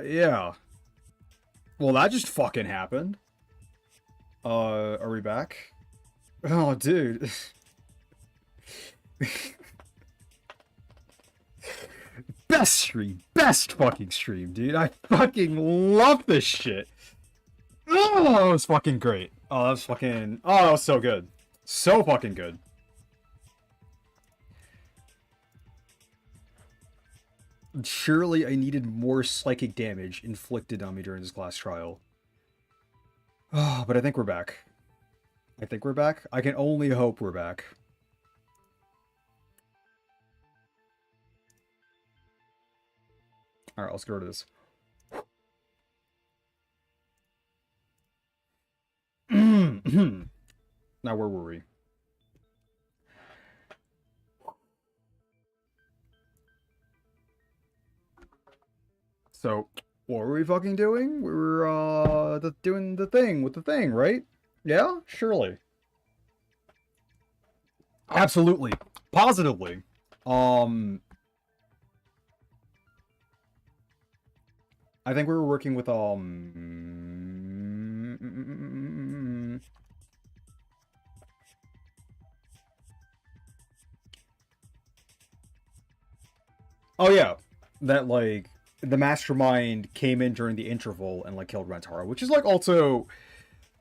Yeah. Well, that just fucking happened. Are we back? Oh, dude. Best stream. Best fucking stream, dude. I fucking love this shit. Oh, that was fucking great. Oh, that was fucking... Oh, that was so good. So fucking good. Surely I needed more psychic damage inflicted on me during this class trial. Oh, but I think we're back. I think we're back. I can only hope we're back. Alright, let's go to this. Now, where were we? So, what were we fucking doing? We were, doing the thing with the thing, right? Yeah? Surely. Absolutely. Positively. I think we were working with, oh yeah. That, like, the mastermind came in during the interval and, like, killed Rentaro, which is, like, also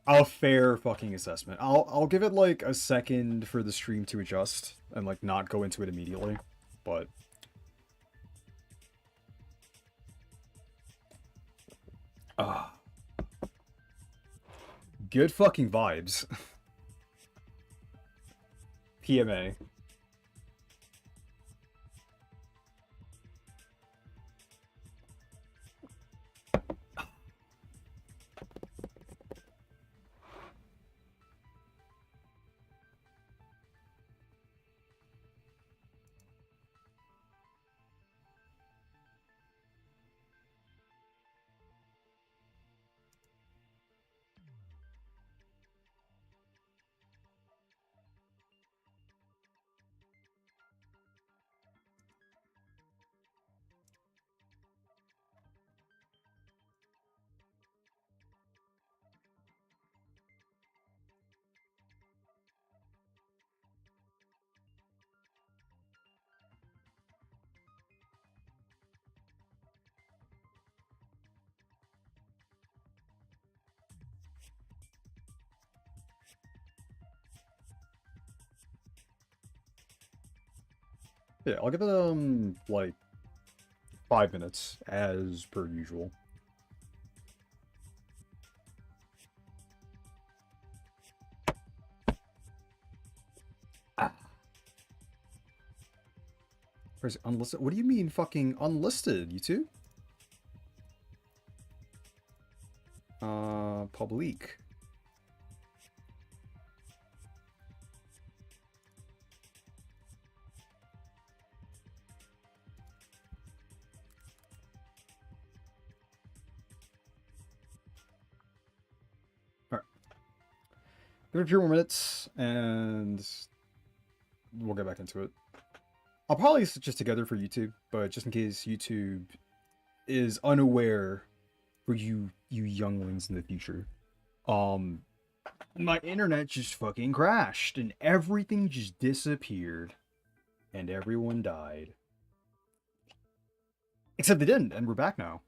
a fair fucking assessment. I'll give it, like, a second for the stream to adjust and, like, not go into it immediately, but... Good fucking vibes. PMA. Yeah, I'll give it, like, 5 minutes, as per usual. Ah. Where's unlisted? What do you mean fucking unlisted, you two? Public. Alright. Give it a few more minutes, and we'll get back into it. I'll probably stitch this together for YouTube, but just in case YouTube is unaware for you younglings in the future. My internet just fucking crashed, and everything just disappeared, and everyone died. Except they didn't, and we're back now.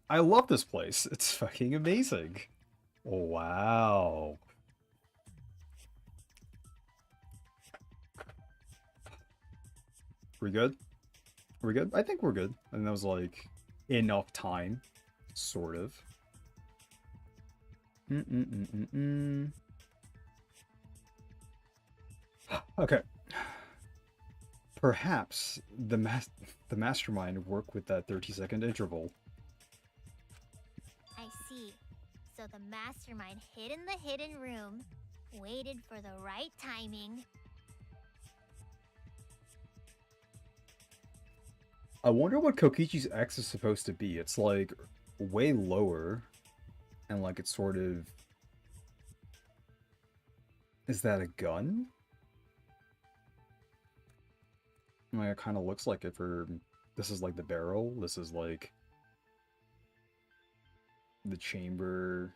I love this place. It's fucking amazing. Wow. We good? Are we good? I think we're good. I think that was, like, enough time. Sort of. Okay. Perhaps the mastermind work with that 30-second interval. I see. So the mastermind hid in the hidden room, waited for the right timing. I wonder what Kokichi's X is supposed to be. It's, like, way lower. And, like, it's sort of Is that a gun? Like, it kind of looks like it for... This is like the barrel. This is like... the chamber.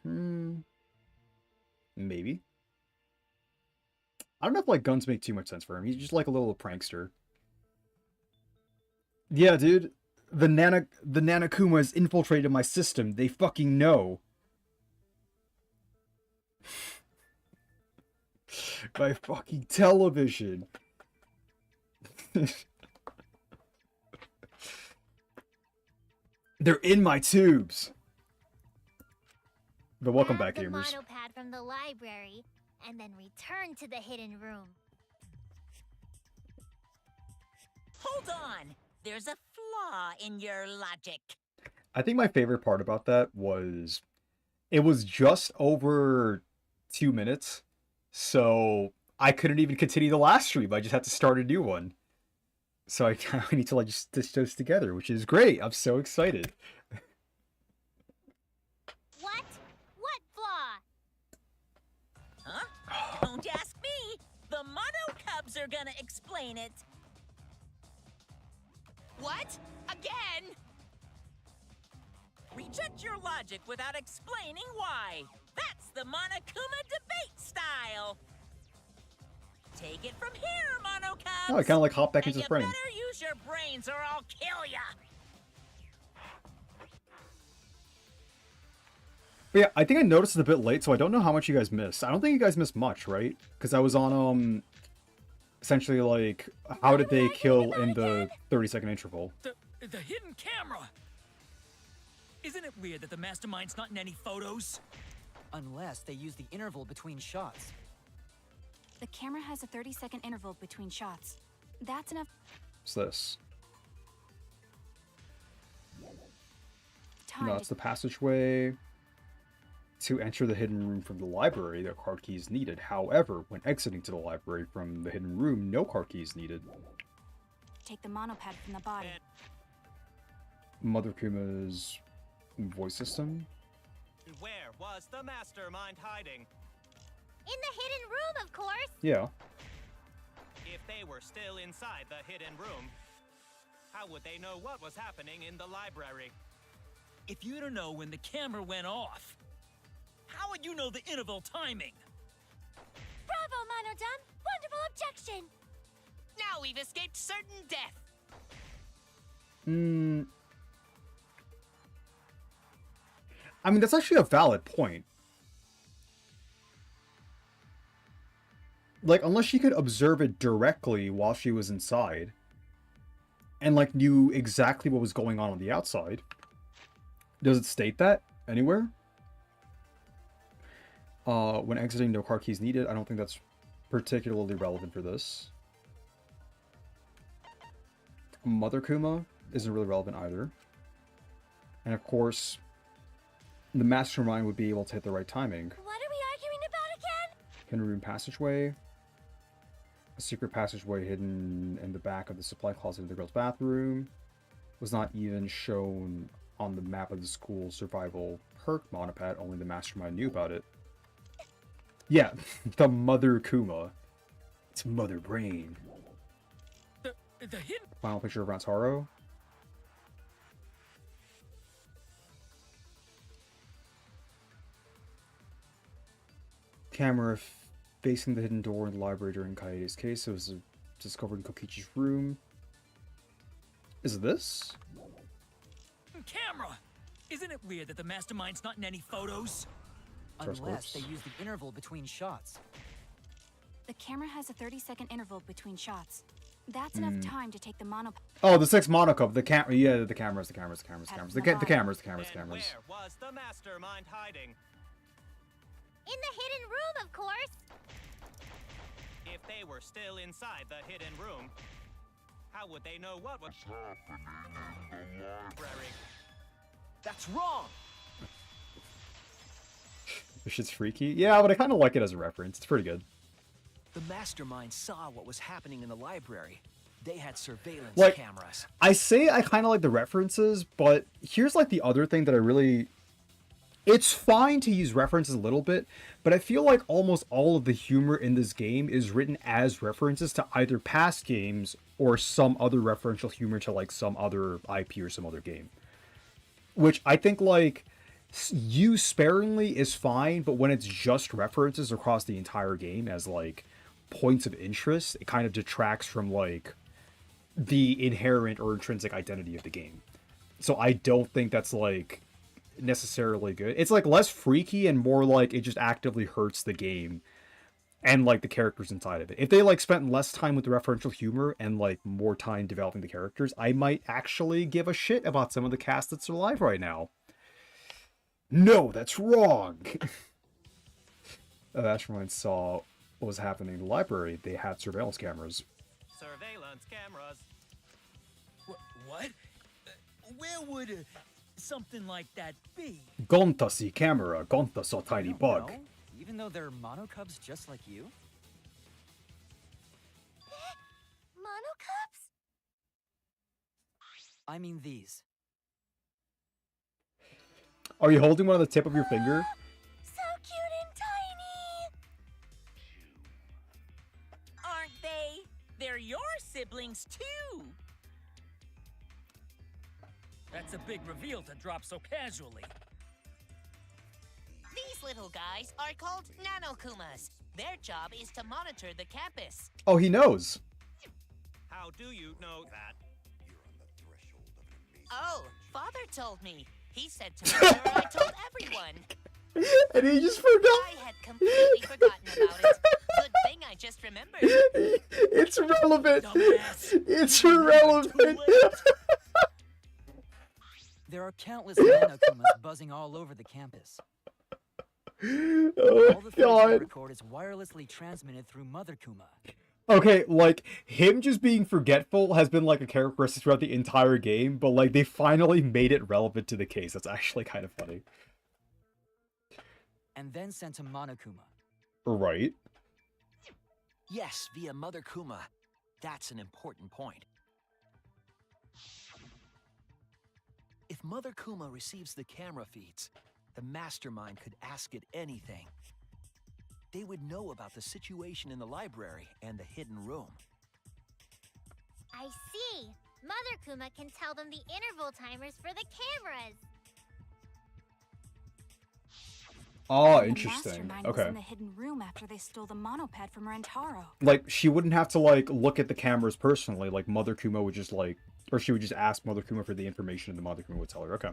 Maybe. I don't know if like guns make too much sense for him. He's just like a little prankster. Yeah, dude. The Nanakuma has infiltrated my system. They fucking know. My fucking television. They're in my tubes. But welcome back, Grab gamers. the monopad from the library and then return to the hidden room. Hold on. There's a flaw in your logic. I think my favorite part about that was it was just over 2 minutes, so I couldn't even continue the last stream. I just had to start a new one. So I need to like just stitch those together, which is great. I'm so excited. What? What flaw? Huh? Don't ask me. The Mono Cubs are gonna explain it. What? Again? Reject your logic without explaining why. That's the Monokuma debate style. Take it from here, Mono Cubs. Oh, I kind of like hop back into and his brain. you better use your brains or I'll kill ya. But yeah, I think I noticed it a bit late, so I don't know how much you guys missed. I don't think you guys missed much, right? Because I was on essentially like how did they kill in the 30-second interval? The hidden camera! Isn't it weird that the mastermind's not in any photos? Unless they use the interval between shots. The camera has a 30-second interval between shots. That's enough What's this? time No, to it's the passageway to enter the hidden room from the library. The card key is needed. However, when exiting to the library from the hidden room, no card key is needed. take the monopad from the body. Mother Kuma's voice system. Where was the mastermind hiding? In the hidden room, of course. Yeah. If they were still inside the hidden room, how would they know what was happening in the library? If you don't know when the camera went off, how would you know the interval timing? Bravo, Monodum. Wonderful objection. Now we've escaped certain death. I mean, that's actually a valid point. Like, unless she could observe it directly while she was inside, and, like, knew exactly what was going on the outside. Does it state that anywhere? When exiting, no car keys needed. I don't think that's particularly relevant for this. Mother Kuma isn't really relevant either. And of course, the mastermind would be able to hit the right timing. What are we arguing about again? Hidden room passageway. A secret passageway hidden in the back of the supply closet in the girls' bathroom. Was not even shown on the map of the school survival perk monopad. Only the mastermind knew about it. Yeah, the Mother Kuma. It's Mother Brain. The hidden... Final picture of Rantaro. Camera facing the hidden door in the library during Kaede's case. It was discovered in Kokichi's room. Is it this? camera! Isn't it weird that the mastermind's not in any photos? Unless they use the interval between shots. The camera has a 30-second interval between shots. That's enough time to take the monopad. Oh, the 6 Monaco. The camera. Yeah, the cameras. The cameras. The cameras. The cameras. The Then cameras. Then where was the mastermind hiding? In the hidden room, of course. If they were still inside the hidden room, how would they know what was happening in the library? That's wrong! This shit's freaky. Yeah, but I kind of like it as a reference. It's pretty good. The mastermind saw what was happening in the library. They had surveillance Like, cameras. I say I kind of like the references, but here's like the other thing that I really it's fine to use references a little bit, but I feel like almost all of the humor in this game is written as references to either past games or some other referential humor to like some other IP or some other game. Which I think like use sparingly is fine, but when it's just references across the entire game as like points of interest, it kind of detracts from like the inherent or intrinsic identity of the game. So I don't think that's like necessarily good. It's like less freaky and more like it just actively hurts the game and like the characters inside of it. If they like spent less time with the referential humor and like more time developing the characters, I might actually give a shit about some of the cast that's alive right now. No, that's wrong. Mastermind saw what was happening in the library. They had surveillance cameras. Surveillance cameras. What? Where would something like that be? Gontasi camera, Gonta saw tiny don't bug. know, even though they're monocubs just like you? Monocups? I mean these. Are you holding one on the tip of your finger? So cute and tiny! Aren't they? They're your siblings too. That's a big reveal to drop so casually. These little guys are called nanokumas. Their job is to monitor the campus. Oh, he knows. How do you know that? Oh, Father told me. He said to make sure I told everyone. And he just forgot. I had completely forgotten about it. Good thing I just remembered. It's relevant. Dumbass. It's irrelevant. There are countless nanokumas buzzing all over the campus. Oh All the footage they god. record is wirelessly transmitted through Mother Kuma. Okay, like him just being forgetful has been like a characteristic throughout the entire game, but like they finally made it relevant to the case. That's actually kind of funny. And then sent to Monokuma. Right. Yes, via Mother Kuma. That's an important point. If Mother Kuma receives the camera feeds, the mastermind could ask it anything. They would know about the situation in the library and the hidden room. I see. Mother Kuma can tell them the interval timers for the cameras. Oh, And the interesting. mastermind was Okay. in the hidden room after they stole the monopad from Rentaro. Like she wouldn't have to like look at the cameras personally. Like Mother Kuma would just like, or she would just ask Mother Kuma for the information, and the Mother Kuma would tell her. Okay,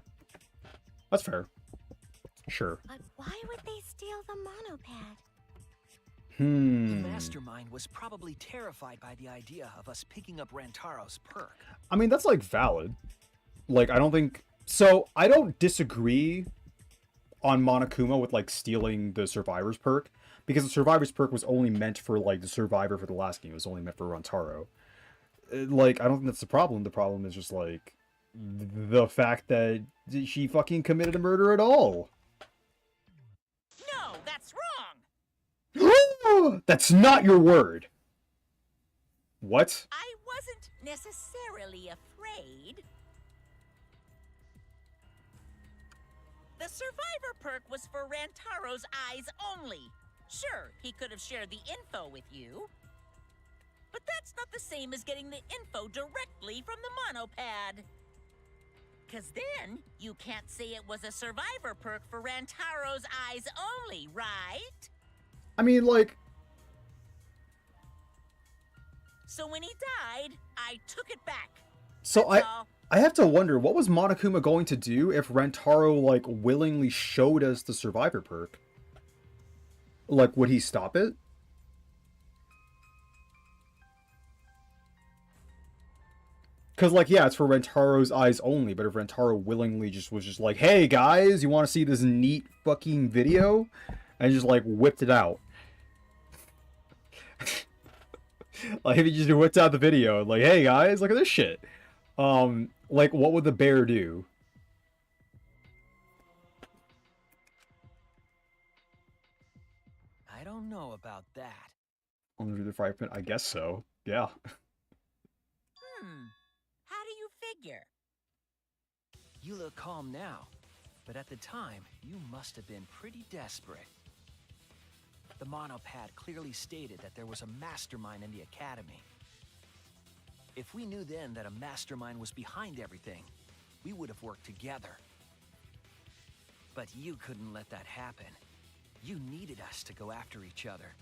that's fair. Sure. But why would they steal the monopad? The Hmm. mastermind was probably terrified by the idea of us picking up Rantaro's perk. I mean, that's like valid. Like, I don't think so. I don't disagree on Monokuma with like stealing the survivor's perk, because the survivor's perk was only meant for like the survivor for the last game. It was only meant for Rantaro. Like, I don't think that's the problem. The problem is just like the fact that she fucking committed a murder at all. No, that's wrong. That's not your word. What? I wasn't necessarily afraid. The survivor perk was for Rantaro's eyes only. Sure, he could have shared the info with you. But that's not the same as getting the info directly from the monopad. Cause then, you can't say it was a survivor perk for Rantaro's eyes only, right? I mean, like, So when he died, I took it back. so That's all. I have to wonder, what was Monokuma going to do if Rentaro, like, willingly showed us the survivor perk? Like, would he stop it? Because, like, yeah, it's for Rentaro's eyes only, but if Rentaro willingly just was just like, hey, guys, you want to see this neat fucking video? And just, like, whipped it out. Like, if he just whipped out the video, like, hey, guys, look at this shit. Like, what would the bear do? I don't know about that. Under the fry pan? I guess so. Yeah. How do you figure? You look calm now, But at the time, you must have been pretty desperate. The monopad clearly stated that there was a mastermind in the academy. If we knew then that a mastermind was behind everything, we would have worked together. But you couldn't let that happen. You needed us to go after each other.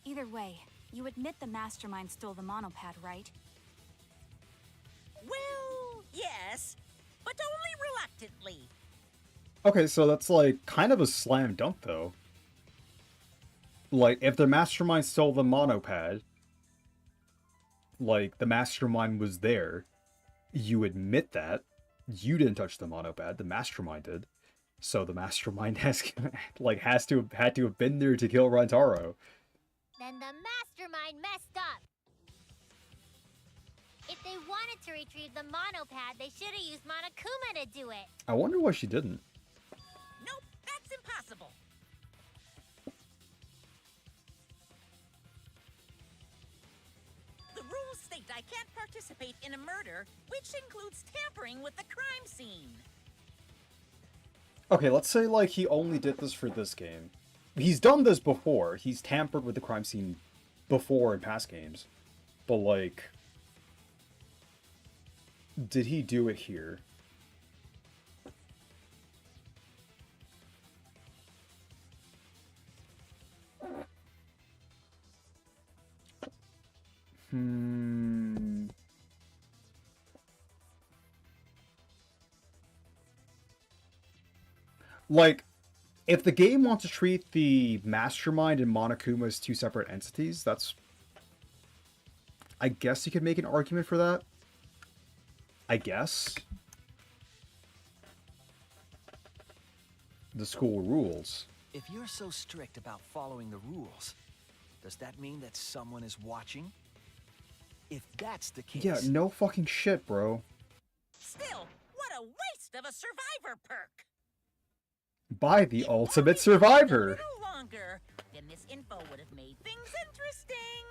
Either way, you admit the mastermind stole the monopad, right? Well, yes, but only reluctantly. Okay, so that's like kind of a slam dunk though. Like, if the mastermind stole the monopad, like, the mastermind was there, you admit that. You didn't touch the monopad, the mastermind did. So the mastermind had to have been there to kill Rantaro. Then the mastermind messed up. If they wanted to retrieve the monopad, they should have used Monokuma to do it. I wonder why she didn't. Nope, that's impossible. The rules state I can't participate in a murder, which includes tampering with the crime scene. Okay, let's say, like, he only did this for this game. He's done this before. He's tampered with the crime scene before in past games. But, like, did he do it here? Like, if the game wants to treat the Mastermind and Monokuma as two separate entities, that's... I guess you could make an argument for that. I guess. The school rules. If you're so strict about following the rules, does that mean that someone is watching? If that's the case... Yeah, no fucking shit, bro. Still, what a waste of a survivor perk! By the If Ultimate only Survivor! a little longer, then this info would have made things interesting.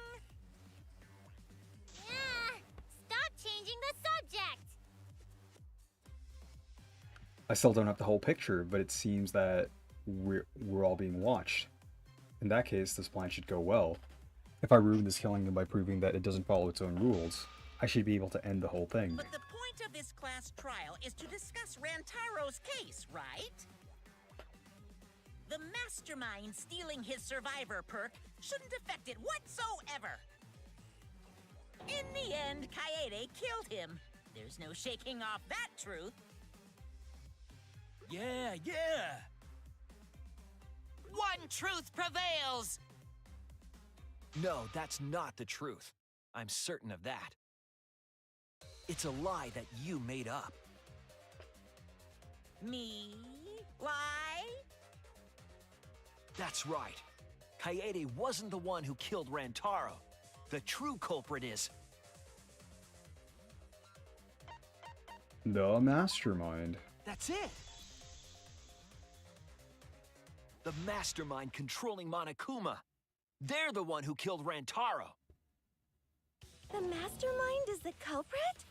Stop changing the subject. I still don't have the whole picture, but it seems that we're all being watched. In that case, this plan should go well. If I ruin this killing them by proving that it doesn't follow its own rules, I should be able to end the whole thing. But the point of this class trial is to discuss Rantaro's case, right? The mastermind stealing his survivor perk shouldn't affect it whatsoever. In the end, Kaede killed him. There's no shaking off that truth. Yeah. One truth prevails! No, that's not the truth. I'm certain of that. It's a lie that you made up. Me? Lie? That's right. Kaede wasn't the one who killed Rantaro. The true culprit is... The Mastermind. That's it! The mastermind controlling Monokuma. They're the one who killed Rantaro. The mastermind is the culprit?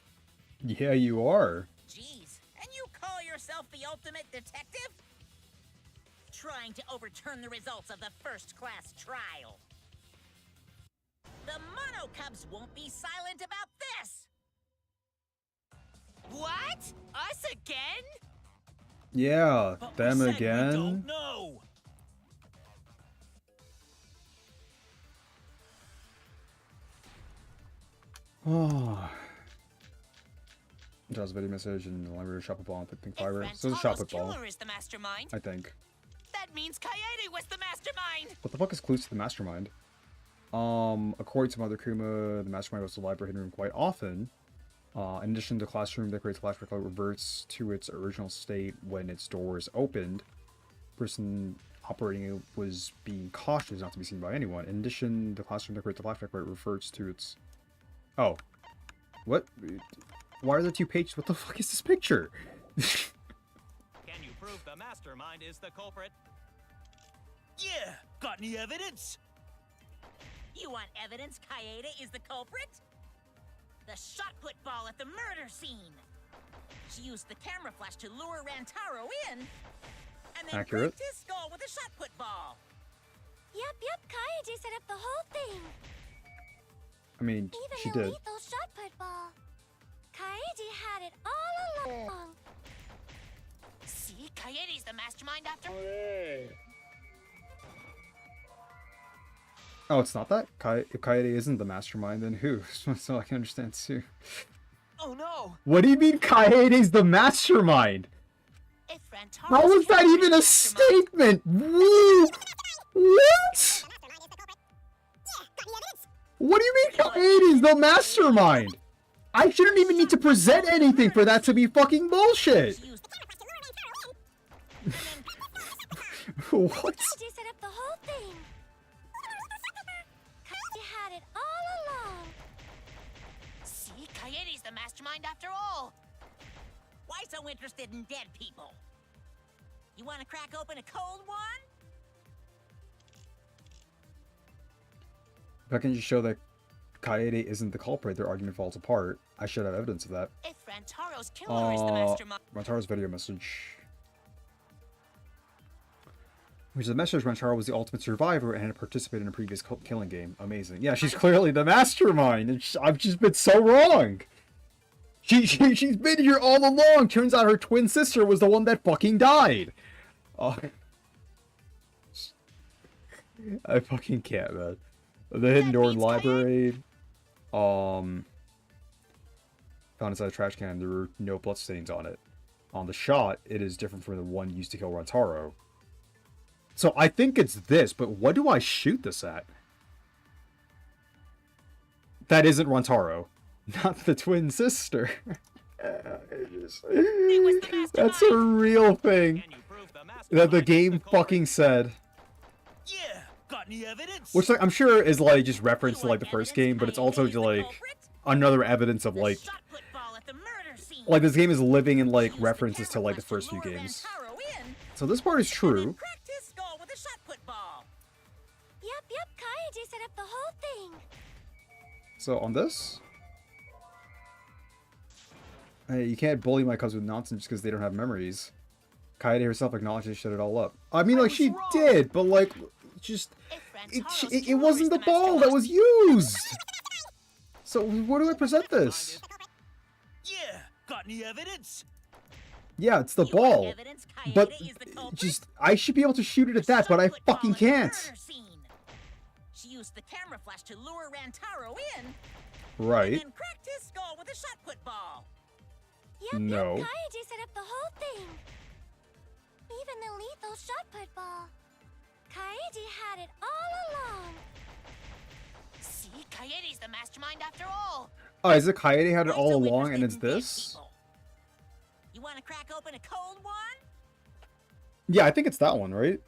Yeah, you are. Jeez, and you call yourself the ultimate detective? Trying to overturn the results of the first-class trial. The Mono Cubs won't be silent about this! What? Us again? Yeah, But them we said again. We don't know. Oh. Just video message and the library shop football and pink fiber. So it's a shop Rantaro's football, killer is the mastermind, I think. that means Kaede was the mastermind! What the fuck is clues to the Mastermind? According to Mother Kuma, the Mastermind goes to the library hidden room quite often. In addition to the classroom that creates flashback light reverts to its original state when its door is opened. Person operating it was being cautious not to be seen by anyone. In addition, the classroom that creates the flashback light refers to its... Oh. What? Why are there two pages? What the fuck is this picture? Can you prove the mastermind is the culprit? Yeah, got any evidence? You want evidence Kaede is the culprit? The shot put ball at the murder scene! She used the camera flash to lure Rantaro in, and then Accurate. cracked his skull with a shot put ball. Yep, Kaede set up the whole thing. I mean, Even she the did. lethal shot put ball. Kaede had it all along. See, Kaede's the mastermind after. Oh, it's not that? If Kaede isn't the mastermind, then who? So I can understand too. Oh no! What do you mean Kaede's the mastermind? If Rantaro's How was that killer even a is mastermind- statement? What? What do you mean Kaede's the mastermind? I shouldn't even need to present anything for that to be fucking bullshit. She used the camera flash to lure Rantaro in, and then What? Kaede set up the whole thing. Kaede had it all along. See, Kaede's the mastermind after all. why so interested in dead people? You want to crack open a cold one? If I can just show that Kaede isn't the culprit, their argument falls apart. I should have evidence of that. If Rantaro's killer is the mastermind. Rantaro's video message. Which is the message Rantaro was the ultimate survivor and had participated in a previous killing game. Amazing. Yeah, she's clearly the mastermind. And I've just been so wrong. She's been here all along. Turns out her twin sister was the one that fucking died. Oh. I fucking can't, man. The Hidden Door means Library. Found inside a trash can. There were no bloodstains on it. On the shot, it is different from the one used to kill Rantaro. So I think it's this, but what do I shoot this at? That isn't Rantaro. Not the twin sister. That's a real thing Can you prove the that the mastermind is game culprit? fucking said. Yeah, got any evidence? Which like, I'm sure is like just You reference to want like the first evidence game, but it's Kaede also is the like culprit? another evidence of The like shot put ball at the murder scene. this game is living in like She used the references to camera like the flash first few lure games. Rantaro in, So this part is and then true. cracked his skull with a shot put ball. Yep, Kaede set up the whole thing. So on this, hey, you can't bully my cubs with nonsense just because they don't have memories. Kaede herself acknowledged they shut it all up. I mean, like she did, but like, just If it Rantaro's it killer wasn't is the ball that mastermind- was used. So where do I present this? Yeah, got any evidence? Yeah, it's the You want ball. evidence Kaede But is the culprit? just I should be able to shoot it The at that, but I shot put ball fucking at the can't. murder scene. She used the camera flash to lure Rantaro in, Right? and then cracked his skull with a shot put ball. Yep, No. Kaede set up the whole thing. Even the lethal shot put ball. Kaede had it all along. See, Kaede's the mastermind after all. Oh, is it Kaede had it Why all so along, and interested it's in dead this? people? You want to crack open a cold one? Yeah, I think it's that one, right?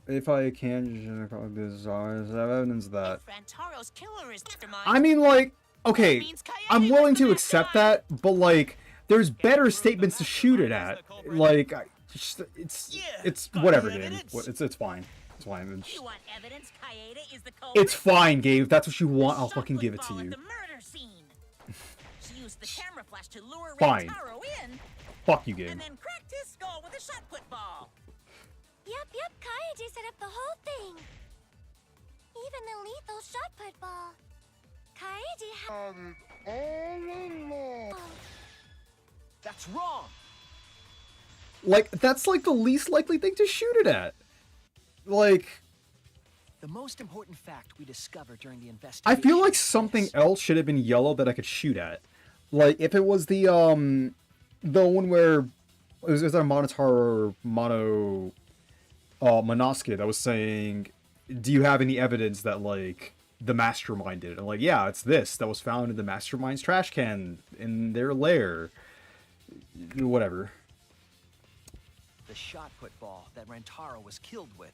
If I can, there's evidence of that. If Rantaro's killer is mastermind. I mean, like, okay, means Kaede I'm was willing the to accept mastermind. that, but like, there's better statements to shoot it at. Like, it's Yeah, got whatever, any game. evidence? It's fine. It's fine. It's, You want evidence Kaede is the culprit? it's fine, Gabe. If that's what you want, I'll Shot fucking put give it to ball at you. the murder scene. She used the camera flash to lure Fine. Rantaro in, Fuck you, game. and then cracked his skull with a shot put ball. Yep, Kaede set up the whole thing. Even the lethal shot put ball. Kaede had it all along. That's wrong. Like, that's like the least likely thing to shoot it at. Like, The most important fact we discovered during the I investigation. feel like is something this. else should have been yellow that I could shoot at. Like, if it was the one where it was there a Monitor Mono Monosuke that was saying, do you have any evidence that like the mastermind did it? And like, yeah, it's this that was found in the mastermind's trash can in their lair. Whatever. The shot put ball that Rantaro was killed with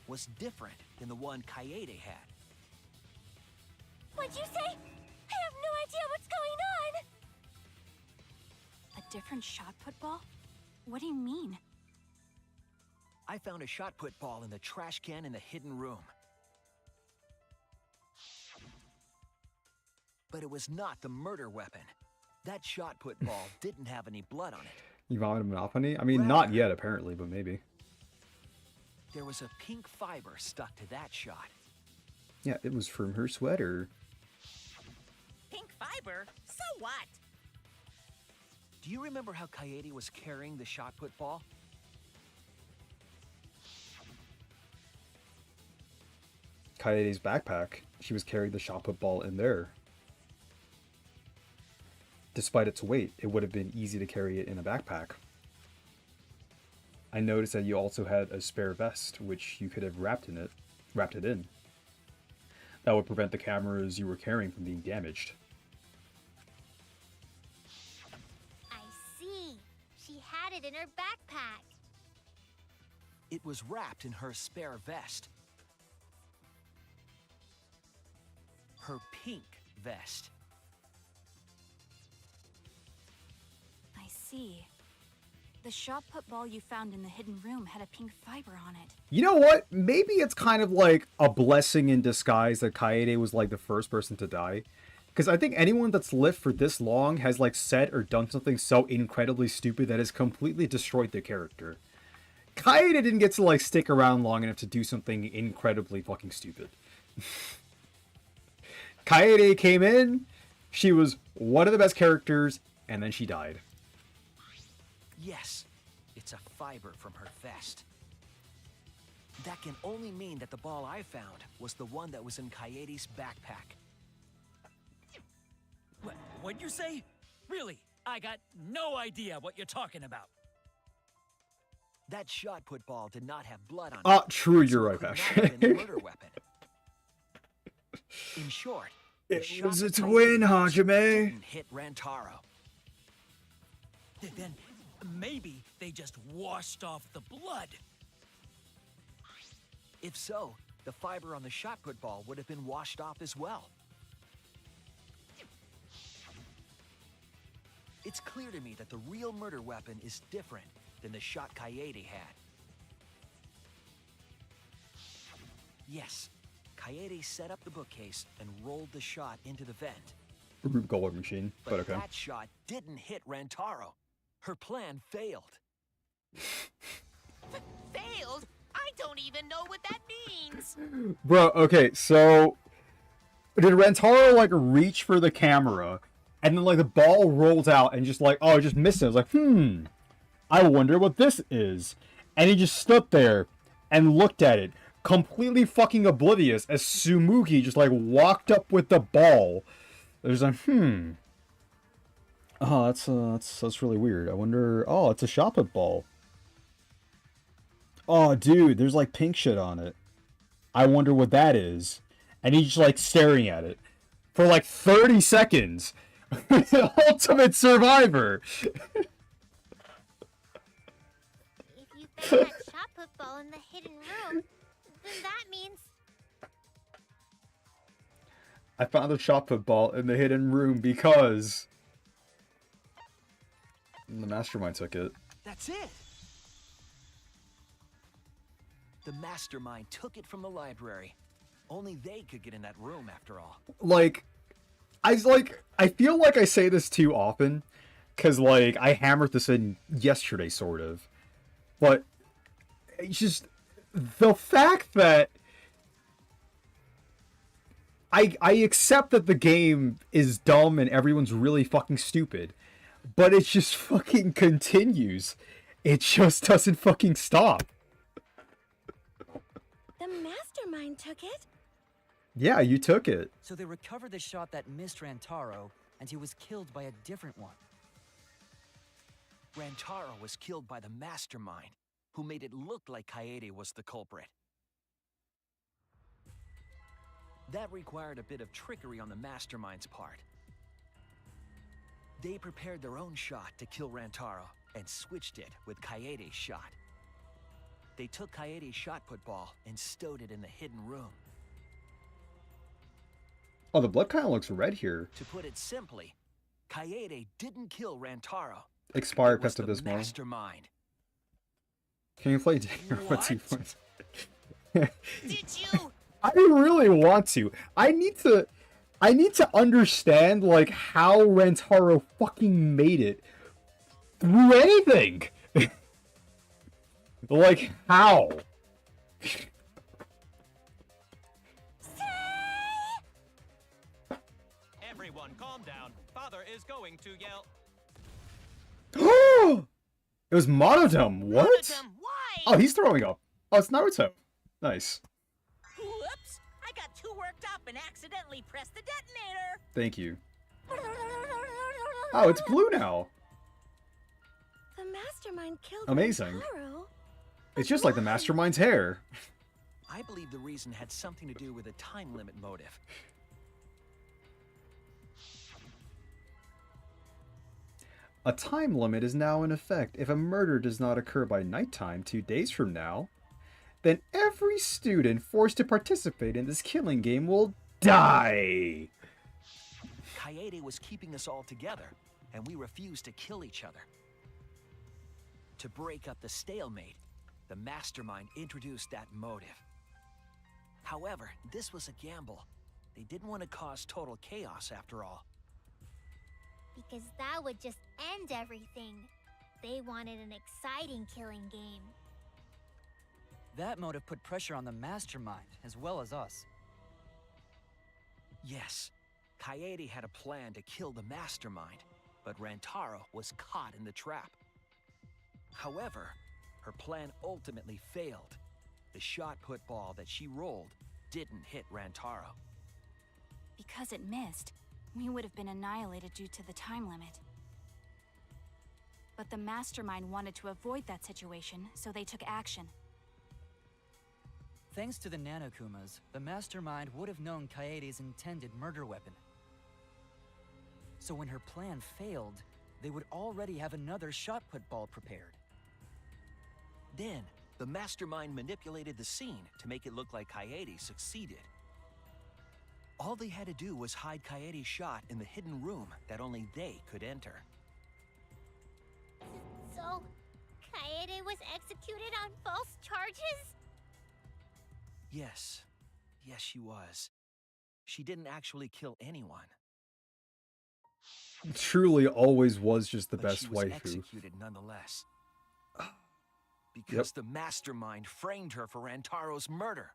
was different than the one Kaede had. What'd you say? I have no idea what's going on. A different shot put ball? What do you mean? I found a shot put ball in the trash can in the hidden room. But it was not the murder weapon. That shot put ball didn't have any blood on it. You vomited Monopoly? I mean, not yet, apparently, but maybe. There was a pink fiber stuck to that shot. Yeah, it was from her sweater. Pink fiber? So what? Do you remember how Kaede was carrying the shot put ball? Kaede's backpack. She was carrying the shot put ball in there. Despite its weight, it would have been easy to carry it in a backpack. I noticed that you also had a spare vest, which you could have wrapped it in. That would prevent the cameras you were carrying from being damaged. I see. She had it in her backpack. It was wrapped in her spare vest. Her pink vest. I see. The shot put ball you found in the hidden room had a pink fiber on it. You know what? Maybe it's kind of like a blessing in disguise that Kaede was like the first person to die. Because I think anyone that's lived for this long has like said or done something so incredibly stupid that has completely destroyed their character. Kaede didn't get to like stick around long enough to do something incredibly fucking stupid. Kaede came in, she was one of the best characters, and then she died. Yes, it's a fiber from her vest. That can only mean that the ball I found was the one that was in Kaede's backpack. What'd you say? Really? I got no idea what you're talking about. That shot put ball did not have blood on it. Ah, true, you're so right, it could not Patrick. have been a murder weapon. In short, It the was shot a that Kaede twin, used Hajime. didn't hit Rantaro. Then maybe they just washed off the blood. If so, the fiber on the shot put ball would have been washed off as well. It's clear to me that the real murder weapon is different than the shot Kaede had. Yes, Kaede set up the bookcase and rolled the shot into the vent. Rube Goldberg machine, but okay. That shot didn't hit Rantaro. Her plan failed. Failed? I don't even know what that means. Bro, okay, so did Rantaro like reach for the camera and then like the ball rolled out and just like, oh, it just missed it. I was like, I wonder what this is. And he just stood there and looked at it, completely fucking oblivious as Tsumugi just like walked up with the ball. There's like, oh, that's really weird. I wonder, oh, it's a shot put ball. Oh, dude, there's like pink shit on it. I wonder what that is. And he's just like staring at it for like 30 seconds. Ultimate Survivor. If you found that shot put ball in the hidden room, then that means... I found the shot put ball in the hidden room because the mastermind took it. That's it. The mastermind took it from the library. Only they could get in that room after all. I feel like I say this too often, because, like, I hammered this in yesterday, sort of. But, it's just, the fact that I accept that the game is dumb and everyone's really fucking stupid, but it just fucking continues. It just doesn't fucking stop. The mastermind took it? Yeah, you took it. So they recovered the shot that missed Rantaro, and he was killed by a different one. Rantaro was killed by the mastermind, who made it look like Kaede was the culprit. That required a bit of trickery on the mastermind's part. They prepared their own shot to kill Rantaro and switched it with Kaede's shot. They took Kaede's shot put ball and stowed it in the hidden room. Oh, the blood kind of looks red here. To put it simply, Kaede didn't kill Rantaro. Expired It was Pest of the Bismol. mastermind. Can you play Danganronpa 2 points? Did you? I really want to. I need to. I need to understand, like, how Rantaro fucking made it through anything. Like, how? Everyone, calm down. Father is going to yell. It was Monodome. What? Monodome, why? Oh, he's throwing up. Oh, it's Naruto. Nice. Whoops! I got too worked up and accidentally pressed the detonator. Thank you. Oh, it's blue now. The mastermind killed Amazing. Rantaro. It's just like the Mastermind's hair. I believe the reason had something to do with a time limit motive. A time limit is now in effect. If a murder does not occur by nighttime 2 days from now, then every student forced to participate in this killing game will die. Kaede was keeping us all together, and we refused to kill each other. To break up the stalemate, the mastermind introduced that motive. However, this was a gamble. They didn't want to cause total chaos after all. Because that would just end everything. They wanted an exciting killing game. That motive put pressure on the mastermind, as well as us. Yes, Kaede had a plan to kill the mastermind, but Rantaro was caught in the trap. However, her plan ultimately failed. The shot put ball that she rolled didn't hit Rantaro. Because it missed, we would have been annihilated due to the time limit. But the mastermind wanted to avoid that situation, so they took action. Thanks to the Nanokumas, the mastermind would have known Kaede's intended murder weapon. So when her plan failed, they would already have another shot put ball prepared. Then, the mastermind manipulated the scene to make it look like Kaede succeeded. All they had to do was hide Kaede's shot in the hidden room that only they could enter. So, Kaede was executed on false charges? Yes. Yes, she was. She didn't actually kill anyone. Truly always was just the But best she was waifu. executed nonetheless. Because the mastermind framed her for Rantaro's murder.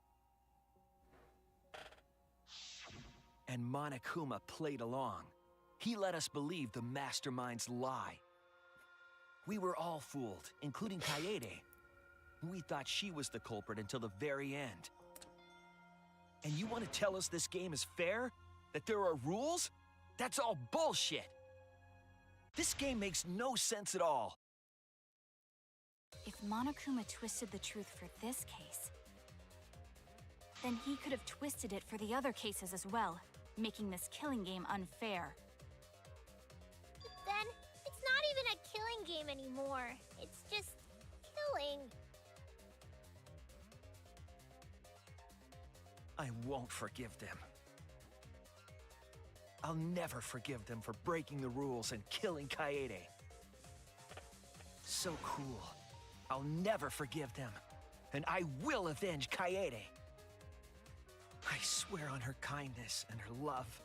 And Monokuma played along. He let us believe the mastermind's lie. We were all fooled, including Kaede. We thought she was the culprit until the very end. And you want to tell us this game is fair? That there are rules? That's all bullshit! This game makes no sense at all. If Monokuma twisted the truth for this case, then he could have twisted it for the other cases as well, making this killing game unfair. Then, it's not even a killing game anymore. It's just killing. I won't forgive them. I'll never forgive them for breaking the rules and killing Kaede. So cruel. I'll never forgive them. And I will avenge Kaede. I swear on her kindness and her love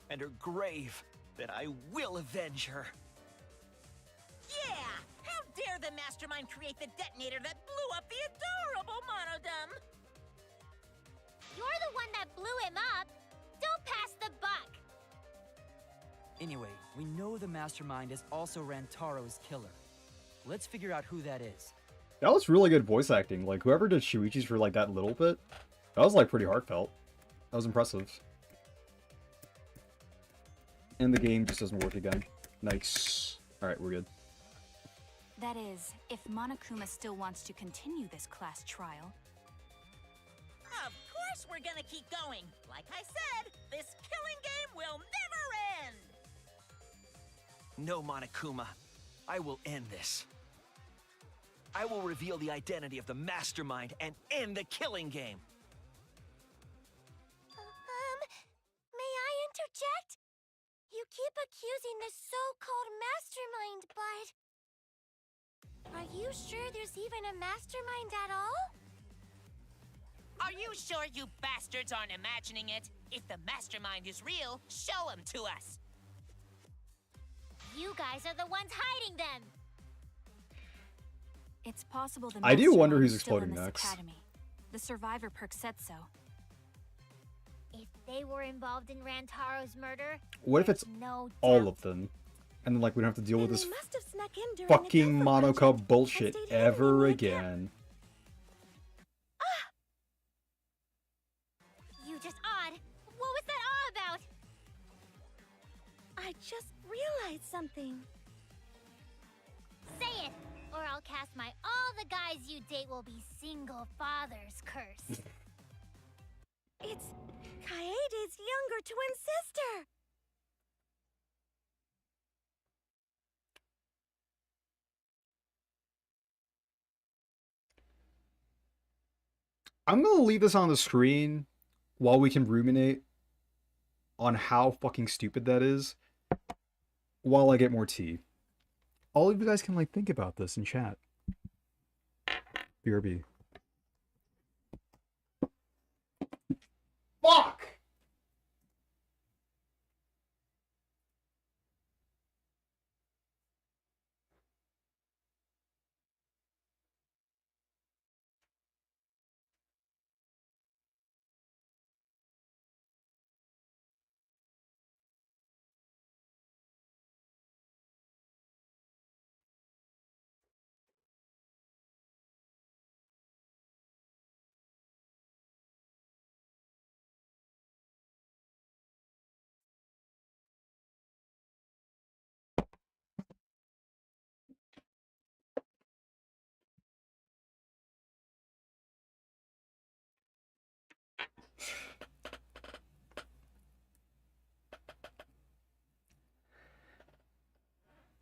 and her grave that I will avenge her. Yeah! How dare the mastermind create the detonator that blew up the adorable Monodome? You're the one that blew him up. Don't pass the buck. Anyway, we know the mastermind is also Rantaro's killer. Let's figure out who that is. That was really good voice acting. Like, whoever did Shuichi's for, like, that little bit, that was, like, pretty heartfelt. That was impressive. And the game just doesn't work again. Nice. Alright, we're good. That is, if Monokuma still wants to continue this class trial. Of course we're gonna keep going. Like I said, this killing game will never end. No, Monokuma. I will end this. I will reveal the identity of the mastermind and end the killing game. May I interject? You keep accusing the so-called mastermind, but... Are you sure there's even a mastermind at all? Are you sure you bastards aren't imagining it? If the mastermind is real, show him to us. You guys are the ones hiding them. It's possible the I do wonder mastermind who's is still in exploding this next. academy. The survivor perk said so. If they were involved in Rantaro's murder, What if there's it's no all doubt. of them? And then, like, we don't have to deal with Then this they must have snuck in during fucking the Alpha Monocup Project bullshit and stayed hidden in ever the again. You just odd. What was that all about? I just realized something. Say it, or I'll cast my all the guys you date will be single fathers curse. It's Kaede's younger twin sister. I'm gonna leave this on the screen while we can ruminate on how fucking stupid that is while I get more tea. All of you guys can, like, think about this in chat. BRB. Fuck!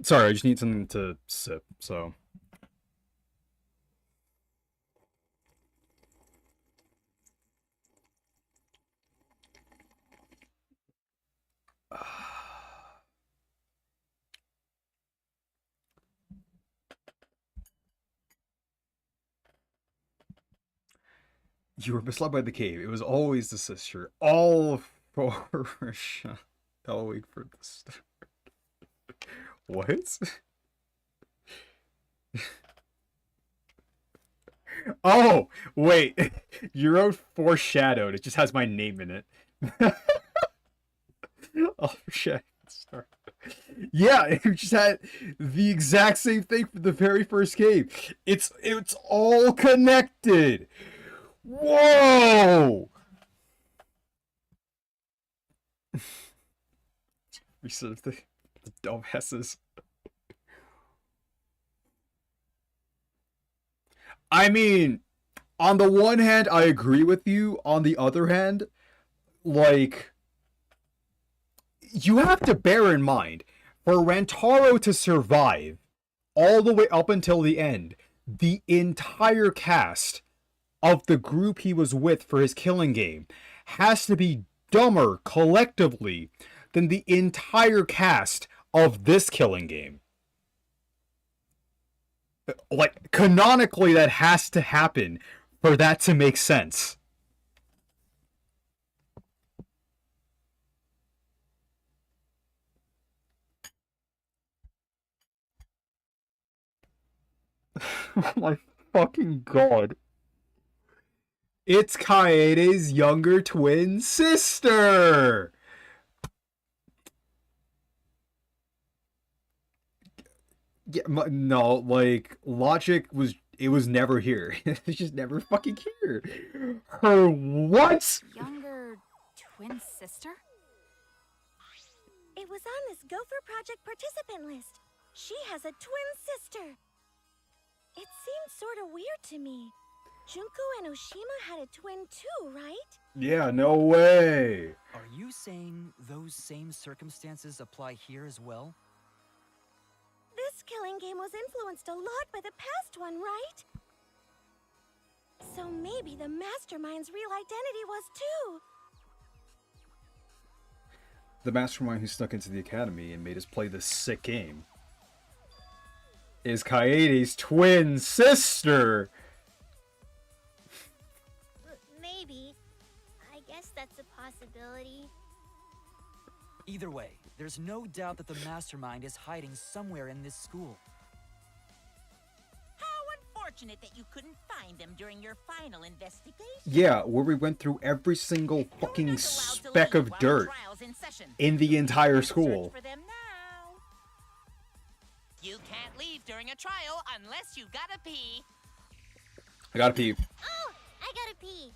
Sorry, I just need something to sip, so. You were misled by the cave. It was always the sister. All for I'll wait for this. What? Oh, wait. You wrote foreshadowed. It just has my name in it. Oh, shit. Sorry. Yeah, it just had the exact same thing for the very first game. It's all connected. Whoa! We sort of the dumbasses. I mean, on the one hand, I agree with you. On the other hand, like, you have to bear in mind, for Rantaro to survive all the way up until the end, the entire cast of the group he was with for his killing game has to be dumber collectively than the entire cast of this killing game. Like, canonically, that has to happen for that to make sense. Oh my fucking god. It's Kaede's younger twin sister! Yeah, no, like, logic was, it was never here. It's just never fucking here. Her what? Younger twin sister? It was on this Gopher Project participant list. She has a twin sister. It seemed sort of weird to me. Junko and Oshima had a twin too, right? Yeah, no way. Are you saying those same circumstances apply here as well? This killing game was influenced a lot by the past one, right? So maybe the mastermind's real identity was too. The mastermind who snuck into the academy and made us play this sick game is Kaede's twin sister. Maybe guess that's a possibility. Either way, there's no doubt that the mastermind is hiding somewhere in this school. How unfortunate that you couldn't find them during your final investigation. Yeah, where we went through every single fucking You're not allowed to speck leave of while dirt the trial's in session. in the entire Search school. for them now. You can't leave during a trial unless you've got to pee. I gotta pee. Oh, I gotta pee.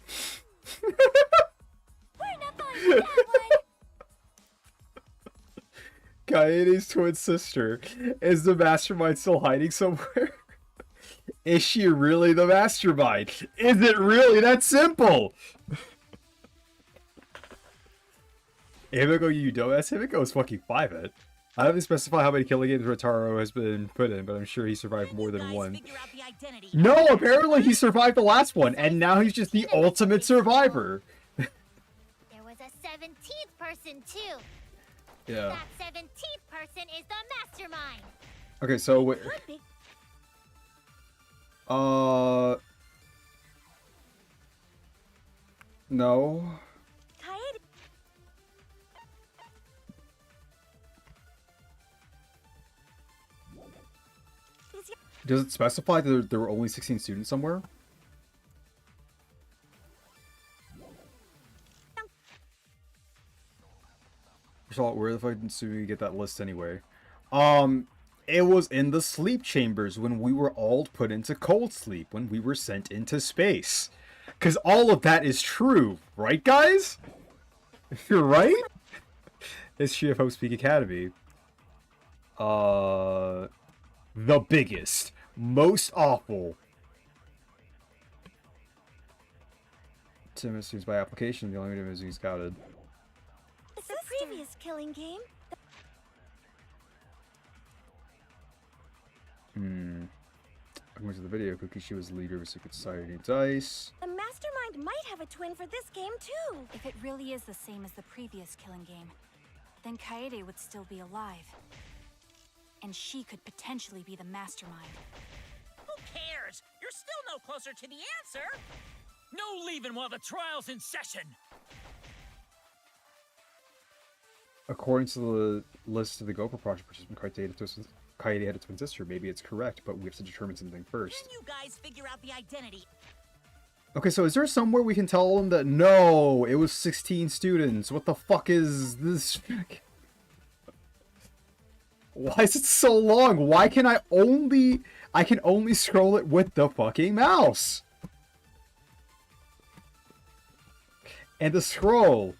We're not falling for that one. Kaede's twin sister. Is the mastermind still hiding somewhere? Is she really the mastermind? Is it really that simple? Himiko, you dumbass. Himiko is fucking 5-it. I haven't specified how many killing games Rotaro has been put in, but I'm sure he survived more than one. No, apparently he survived the last one, and now he's just the ultimate survivor. There was a 17th person too. Yeah. That 17th person is the mastermind. Okay, so wait. Could be. No. Kaede. Does it specify that there were only 16 students somewhere? First of all, where the fuck did we get that list anyway? It was in the sleep chambers when we were all put into cold sleep, when we were sent into space. Because all of that is true, right, guys? You're right? History of Hope Speak Academy. The biggest, most awful. Tim students by application, the only way to scouted. It's the previous killing game. According to the video, Kokishi was the leader of a secret society Dice. The mastermind might have a twin for this game too. If it really is the same as the previous killing game, then Kaede would still be alive. And she could potentially be the mastermind. Who cares? You're still no closer to the answer. No leaving while the trial's in session. According to the list of the GoPro project participants, Kaede had a twin sister. Maybe it's correct, but we have to determine something first. Can you guys figure out the identity? Okay, so is there somewhere we can tell them that no, it was 16 students? What the fuck is this? Why is it so long? Why can I can only scroll it with the fucking mouse? And the scroll.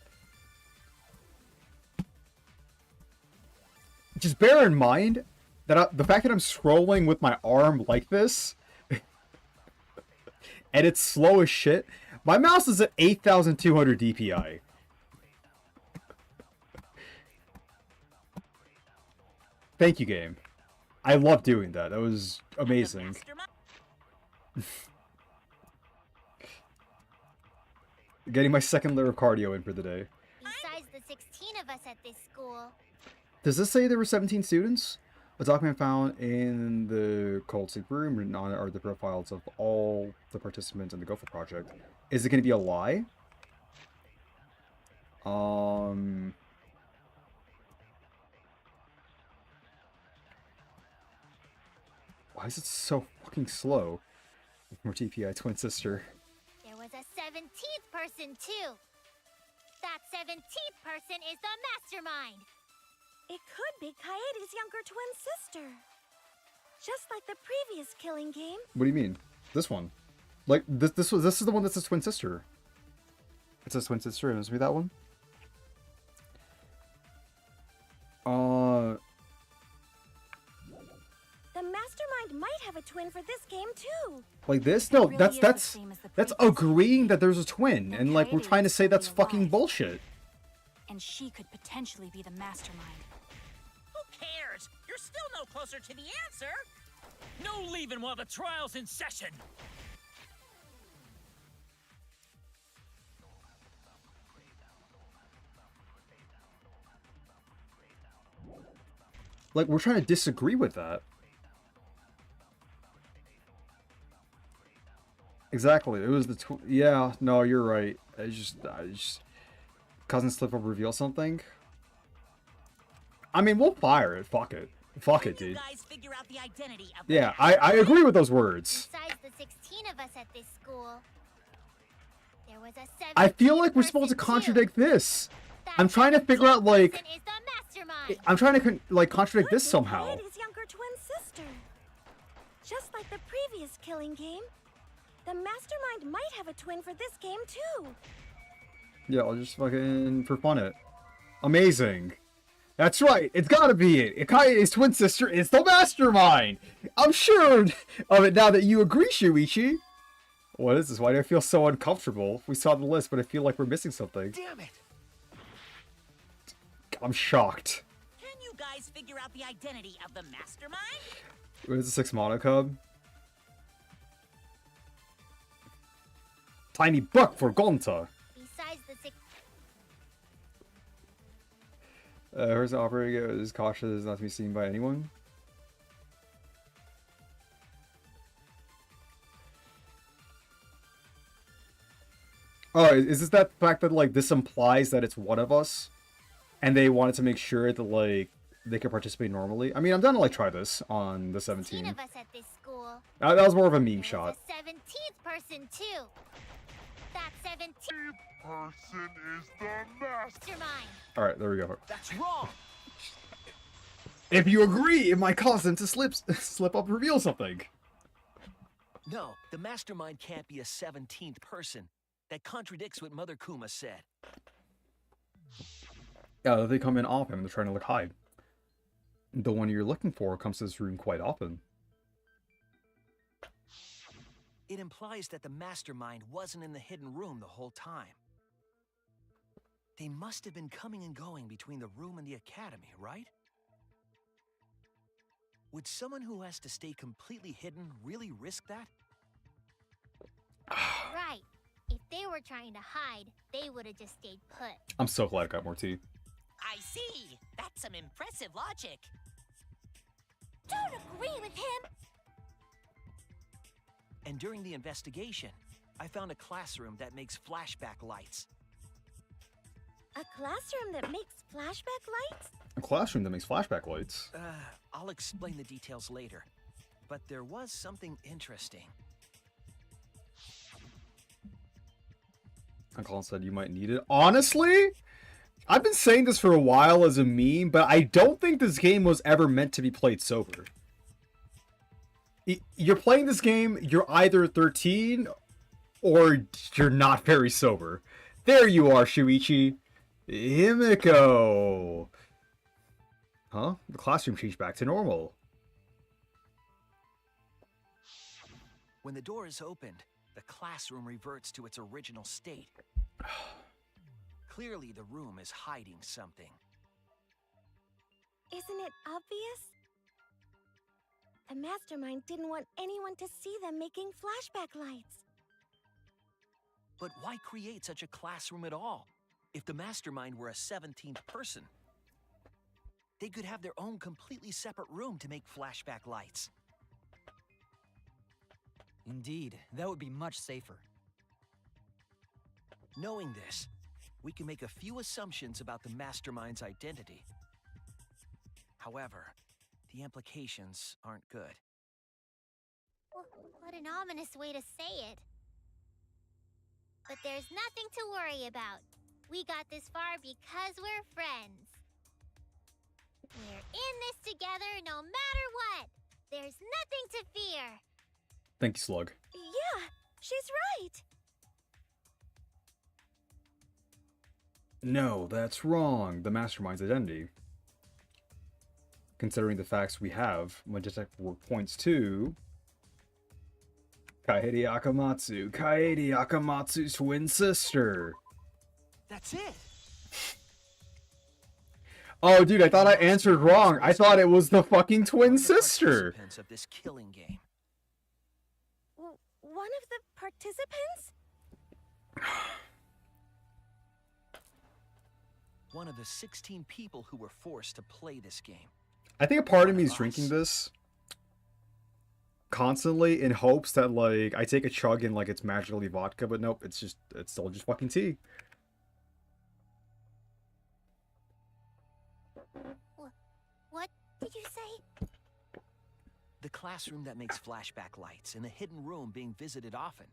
Just bear in mind that the fact that I'm scrolling with my arm like this, and it's slow as shit. My mouse is at 8,200 DPI. Thank you, game. I love doing that. That was amazing. Getting my second layer of cardio in for the day. Besides the 16 of us at this school. Does this say there were 17 students? A document found in the cold sleep room written on it are the profiles of all the participants in the Gopher project. Is it going to be a lie? Why is it so fucking slow? More TPI twin sister. There was a 17th person too. That 17th person is the mastermind. It could be Kaede's younger twin sister. Just like the previous killing game. What do you mean? This one? Like this is the one that's his twin sister. It's his twin sister, and it must be that one. The mastermind might have a twin for this game too. Like this? No, It really is the that's same as the that's previous agreeing that there's a twin, Then and like we're Kaede trying to would say still that's be fucking alive. bullshit. And she could potentially be the mastermind. Who cares? You're still no closer to the answer. No leaving while the trial's in session. Like we're trying to disagree with that. Exactly. It was the yeah. No, you're right. I just cousin slip up reveal something. I mean, we'll fire it. Fuck it. Fuck it, dude. Guys figure out the identity of the Yeah, I agree with those words. Besides the 16 of us at this school, there was a 17th I feel like we're supposed to person, too. contradict this. That I'm trying to figure out, 17th like... person is the mastermind. I'm trying to, like, contradict this Could be somehow. Kaede's younger twin sister. Just like the previous killing game, the mastermind might have a twin for this game too. Yeah, I'll just fucking for fun it. Amazing. That's right. It's gotta be it. Kaede's twin sister is the mastermind. I'm sure of it now that you agree, Shuichi. What is this? Why do I feel so uncomfortable? We saw the list, but I feel like we're missing something. Damn it! I'm shocked. Can you guys figure out the identity of the mastermind? What is the 6 Mono Cub? Tiny buck for Gonta. Besides the 6. Where's the operator is cautious not to be seen by anyone. Oh, is this that fact that, like, this implies that it's one of us? And they wanted to make sure that, like, they could participate normally? I mean, I'm down to, like, try this on the 16 17. of us at this school. That was more of a meme There shot. was a 17th person too. That 17th person is the mastermind. Alright, there we go. That's wrong! If you agree, it might cause them to slip up and reveal something. No, the mastermind can't be a 17th person. That contradicts what Mother Kuma said. Yeah, they come in often. They're trying to look hide. The one you're looking for comes to this room quite often. It implies that the mastermind wasn't in the hidden room the whole time. They must have been coming and going between the room and the academy, right? Would someone who has to stay completely hidden really risk that? Right. If they were trying to hide, they would have just stayed put. I'm so glad I got more tea. I see. That's some impressive logic. Don't agree with him. And during the investigation, I found a classroom that makes flashback lights. A classroom that makes flashback lights? A classroom that makes flashback lights. I'll explain the details later. But there was something interesting. Uncle said you might need it. Honestly, I've been saying this for a while as a meme, but I don't think this game was ever meant to be played sober. You're playing this game, you're either 13 or you're not very sober. There you are, Shuichi. Himiko. Huh? The classroom changed back to normal. When the door is opened, the classroom reverts to its original state. Clearly, the room is hiding something. Isn't it obvious? The mastermind didn't want anyone to see them making flashback lights. But why create such a classroom at all? If the mastermind were a 17th person, they could have their own completely separate room to make flashback lights. Indeed, that would be much safer. Knowing this, we can make a few assumptions about the mastermind's identity. However, the implications aren't good. What an ominous way to say it. But there's nothing to worry about. We got this far because we're friends. We're in this together no matter what. There's nothing to fear. Thank you, Slug. Yeah, she's right. No, that's wrong. The mastermind's identity. Considering the facts we have, Majestic Work points to Kaede Akamatsu. Kaede Akamatsu's twin sister. That's it! Oh, dude, I thought I answered wrong. I thought it was the fucking twin sister. Participants of this killing game. One of the participants? One of the 16 people who were forced to play this game. I think a part of me is drinking this constantly in hopes that, like, I take a chug and, like, it's magically vodka, but nope, it's still just fucking tea. What did you say? The classroom that makes flashback lights and the hidden room being visited often.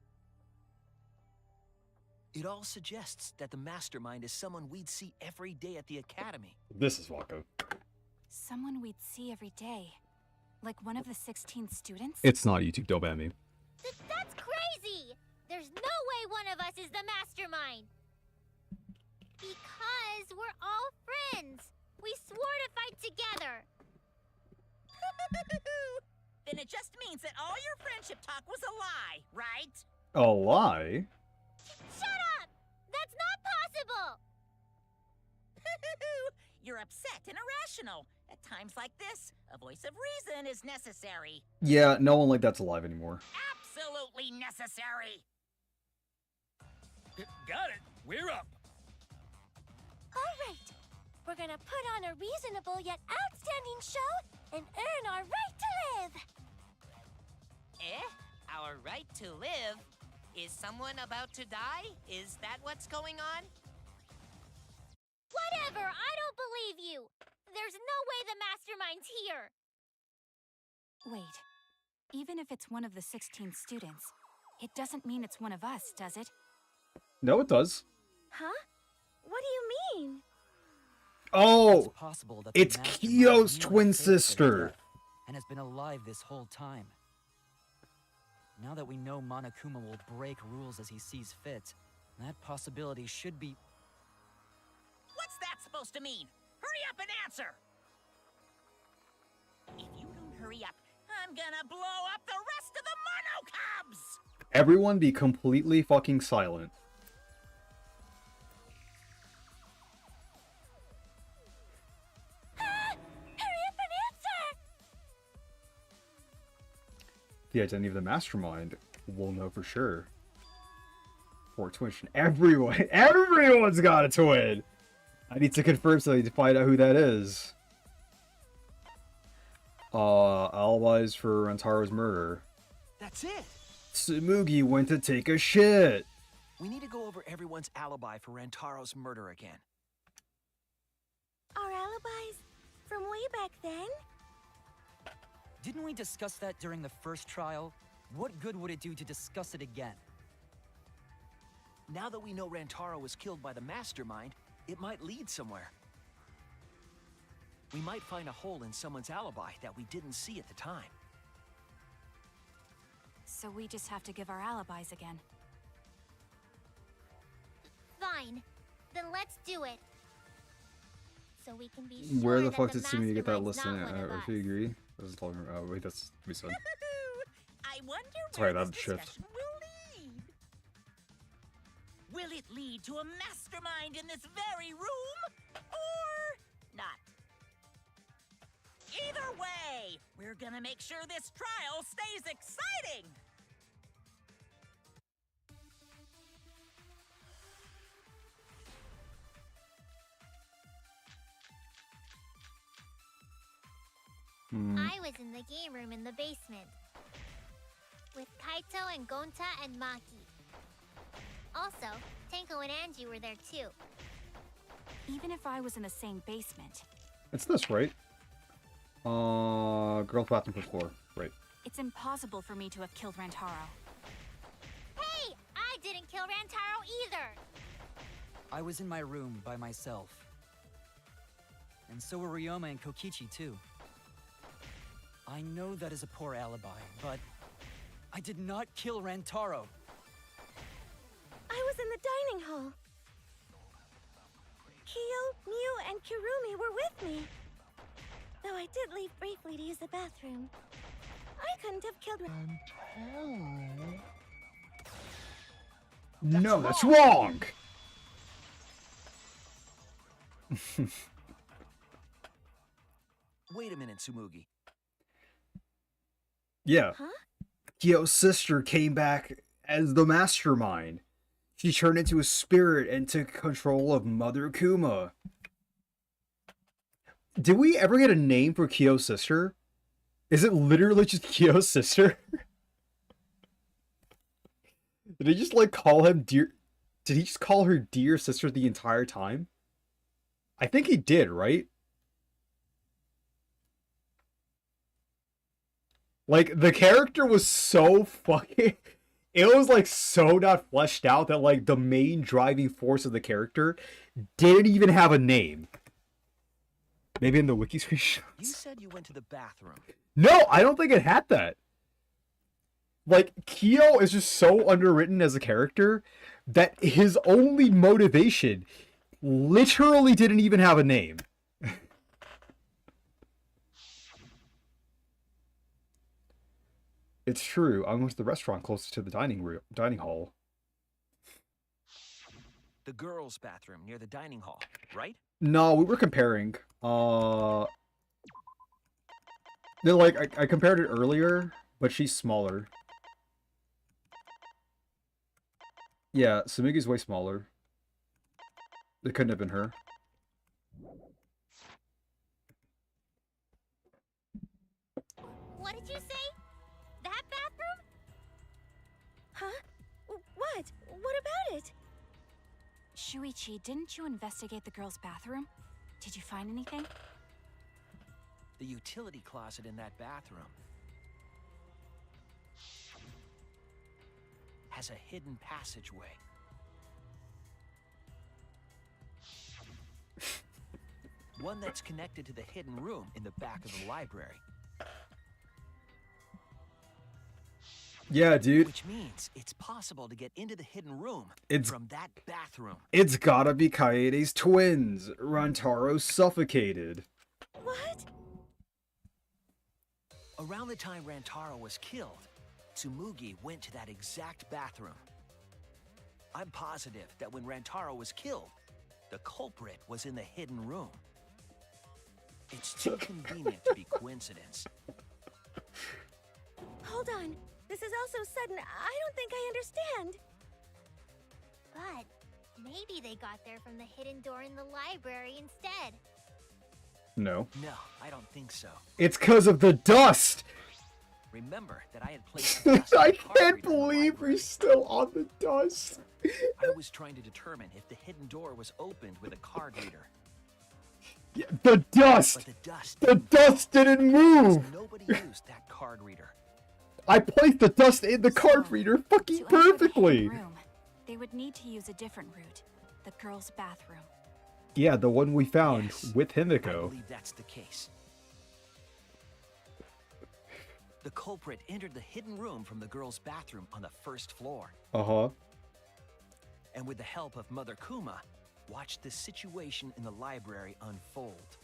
It all suggests that the mastermind is someone we'd see every day at the academy. This is Waka. Someone we'd see every day. Like one of the 16 students? It's not YouTube, don't ban me. That's crazy! There's no way one of us is the mastermind! Because we're all friends! We swore to fight together! Then it just means that all your friendship talk was a lie, right? A lie? Shut up! That's not possible! You're upset and irrational. At times like this, a voice of reason is necessary. Yeah, no one like that's alive anymore. Absolutely necessary. Got it. We're up. All right. We're gonna put on a reasonable yet outstanding show and earn our right to live. Our right to live? Is someone about to die? Is that what's going on? Whatever! I don't believe you! There's no way the mastermind's here! Wait. Even if it's one of the 16 students, it doesn't mean it's one of us, does it? No, it does. Huh? What do you mean? Oh! It's possible that the It's mastermind Kyo's knew twin of Faith's sister. death and has been alive this whole time. Now that we know Monokuma will break rules as he sees fit, that possibility should be... What's that supposed to mean? Hurry up and answer! If you don't hurry up, I'm gonna blow up the rest of the Monocubs! Everyone be completely fucking silent. Hurry up and answer! The identity of the mastermind, we'll know for sure. For twin. Everyone's got a twin! I need to confirm so I need to find out who that is. Alibis for Rantaro's murder. That's it! Tsumugi went to take a shit! We need to go over everyone's alibi for Rantaro's murder again. Our alibis from way back then? Didn't we discuss that during the first trial? What good would it do to discuss it again? Now that we know Rantaro was killed by the mastermind, it might lead somewhere. We might find a hole in someone's alibi that we didn't see at the time. So we just have to give our alibis again. Fine. Then let's do it. So we can be sure Where the that fuck the did Tsumugi get that mastermind's list in not it? one of us. If you agree. I was talking about, oh wait, that's what we said. I wonder Sorry, where that this shift. discussion will lead. Will it lead to a mastermind in this very room? Or not? Either way, we're gonna make sure this trial stays exciting! I was in the game room in the basement. With Kaito and Gonta and Maki. Also, Tenko and Angie were there too. Even if I was in the same basement, It's this, right? Girl's bathroom first floor. Right. it's impossible for me to have killed Rantaro. Hey! I didn't kill Rantaro either! I was in my room by myself. And so were Ryoma and Kokichi too. I know that is a poor alibi, but I did not kill Rantaro. I was in the dining hall. Kyo, Miu, and Kirumi were with me. Though I did leave briefly to use the bathroom. I couldn't have killed Rantaro. No, that's wrong! Wait a minute, Tsumugi. Yeah. Huh? Kyo's sister came back as the mastermind. She turned into a spirit and took control of Mother Kuma. Did we ever get a name for Kyo's sister? Is it literally just Kyo's sister? Did he just like call him dear? Did he just call her dear sister the entire time? I think he did, right? Like, the character was so fucking... It was, like, so not fleshed out that, like, the main driving force of the character didn't even have a name. Maybe in the wiki screenshots. You said you went to the bathroom. No, I don't think it had that. Like, Kyo is just so underwritten as a character that his only motivation literally didn't even have a name. It's true. I went to the restaurant closest to the dining hall. The girls' bathroom near the dining hall, right? No, we were comparing. Like, I compared it earlier, but she's smaller. Yeah, Sumugi's way smaller. It couldn't have been her. What did you say? That bathroom? Huh? What? What about it? Shuichi, didn't you investigate the girls' bathroom? Did you find anything? The utility closet in that bathroom has a hidden passageway. One that's connected to the hidden room in the back of the library. Yeah, dude. Which means it's possible to get into the hidden room from that bathroom. It's gotta be Kaede's twins. Rantaro suffocated. What? Around the time Rantaro was killed, Tsumugi went to that exact bathroom. I'm positive that when Rantaro was killed, the culprit was in the hidden room. It's too convenient to be coincidence. Hold on. This is all so sudden, I don't think I understand. But maybe they got there from the hidden door in the library instead. No. No, I don't think so. It's because of the dust! Remember that I had placed the dust I in the card can't reader in the believe library. we're still on the dust. I was trying to determine if the hidden door was opened with a card reader. Yeah, the dust! But the dust didn't move! Nobody used that card reader. I placed the dust in the card reader fucking To enter the hidden perfectly! room, they would need to use a different route. The girls' bathroom. Yeah, the one we found Yes, with I Himiko. believe that's the case. The culprit entered the hidden room from the girls' bathroom on the first floor. Uh-huh. And with the help of Mother Kuma, watched the situation in the library unfold.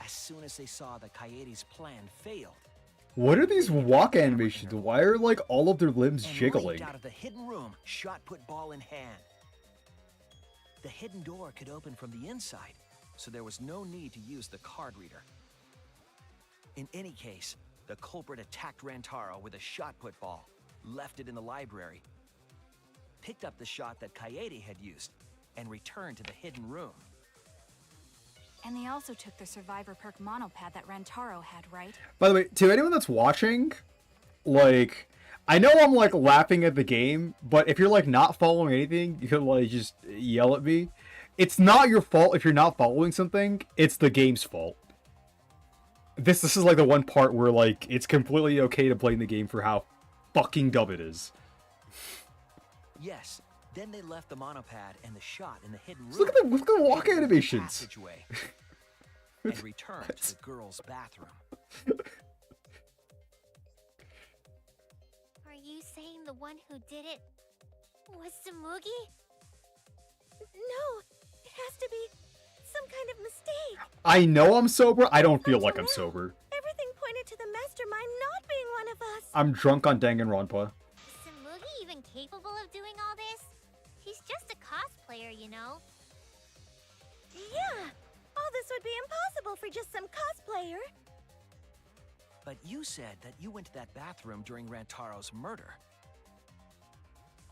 As soon as they saw that Kaede's plan failed, What are these walk animations? Why are, like, all of their limbs and jiggling? leaped out of the hidden room, shot put ball in hand. The hidden door could open from the inside, so there was no need to use the card reader. In any case, the culprit attacked Rantaro with a shot put ball, left it in the library, picked up the shot that Kaede had used, and returned to the hidden room. And they also took the survivor perk monopad that Rantaro had, right? By the way, to anyone that's watching, like, I know I'm, like, laughing at the game, but if you're, like, not following anything, you can, like, just yell at me. It's not your fault if you're not following something, it's the game's fault. This is, like, the one part where, like, it's completely okay to blame the game for how fucking dumb it is. Yes, then they left the monopad and the shot in the hidden room. Look at the walk into the animations. passageway, and returned to the girls' bathroom. Are you saying the one who did it was Tsumugi? No, it has to be some kind of mistake. I know I'm sober, I don't feel like I'm sober. Everything pointed to the mastermind not being one of us. I'm drunk on Danganronpa. Is Tsumugi even capable of doing all this? He's just a cosplayer, you know. Yeah, all this would be impossible for just some cosplayer. But you said that you went to that bathroom during Rantaro's murder.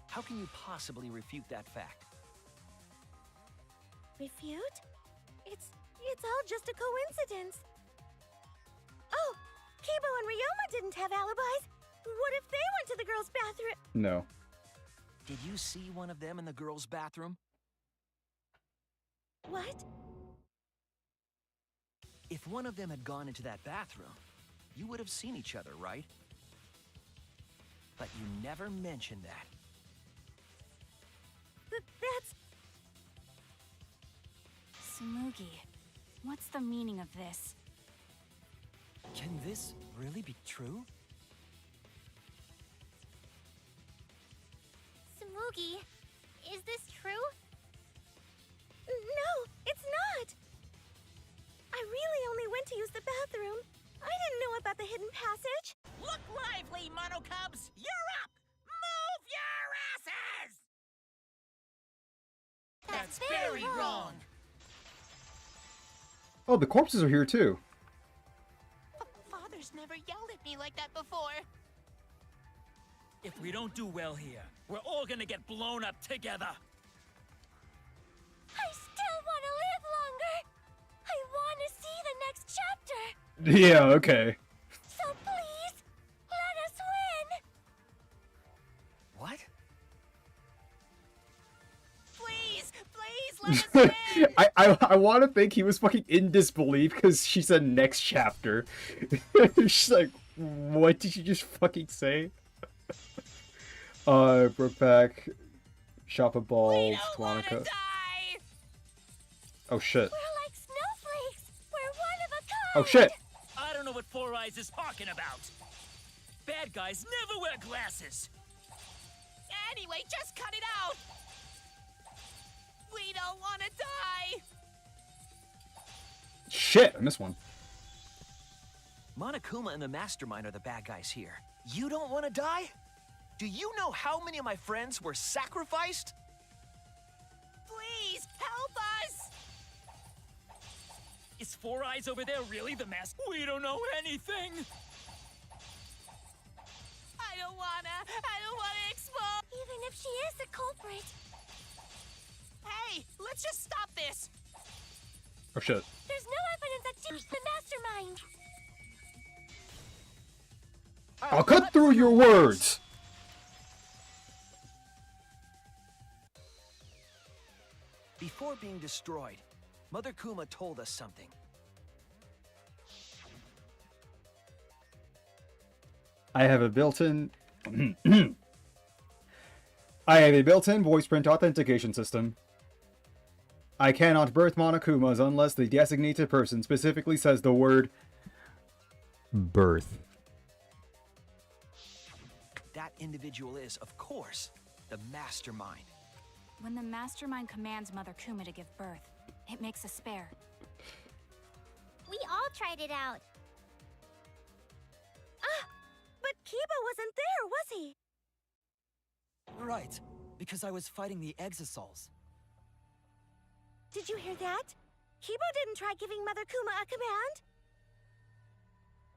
How can you possibly refute that fact? Refute? It's all just a coincidence. Oh, Kibo and Ryoma didn't have alibis. What if they went to the girls' bathroom? No. Did you see one of them in the girls' bathroom? What? If one of them had gone into that bathroom, you would have seen each other, right? But you never mentioned that. That's... Tsumugi, what's the meaning of this? Can this really be true? Tsumugi, is this true? No, it's not! I really only went to use the bathroom. I didn't know about the hidden passage. Look lively, Monocubs! You're up! Move your asses! That's very wrong. Oh, the corpses are here too. Father's never yelled at me like that before. If we don't do well here, we're all gonna get blown up together. I still want to live longer. I want to see the next chapter. Yeah, okay. So please, let us win. What? Please let us win! I want to think he was fucking in disbelief because she said next chapter. She's like, what did you just fucking say? Brokeback, Shop of Balls, We don't wanna Monica. die! Oh shit. We're like snowflakes. We're one of a kind. Oh shit. I don't know what Four Eyes is talking about. Bad guys never wear glasses. Anyway, just cut it out! We don't want to die! Shit, I missed one. Monokuma and the Mastermind are the bad guys here. You don't want to die? Do you know how many of my friends were sacrificed? Please, help us! Is Four Eyes over there really the mask? We don't know anything. I don't wanna explode! Even if she is the culprit. Hey, let's just stop this! Oh shit. There's no evidence that she's the mastermind. I'll cut through your words. Before being destroyed, Mother Kuma told us something. I have a built-in voice print authentication system. I cannot birth Monokumas unless the designated person specifically says the word birth. That individual is, of course, the Mastermind. When the mastermind commands Mother Kuma to give birth, it makes a spare. We all tried it out. But Kiba wasn't there, was he? Right, because I was fighting the Exisals. Did you hear that? Kiba didn't try giving Mother Kuma a command.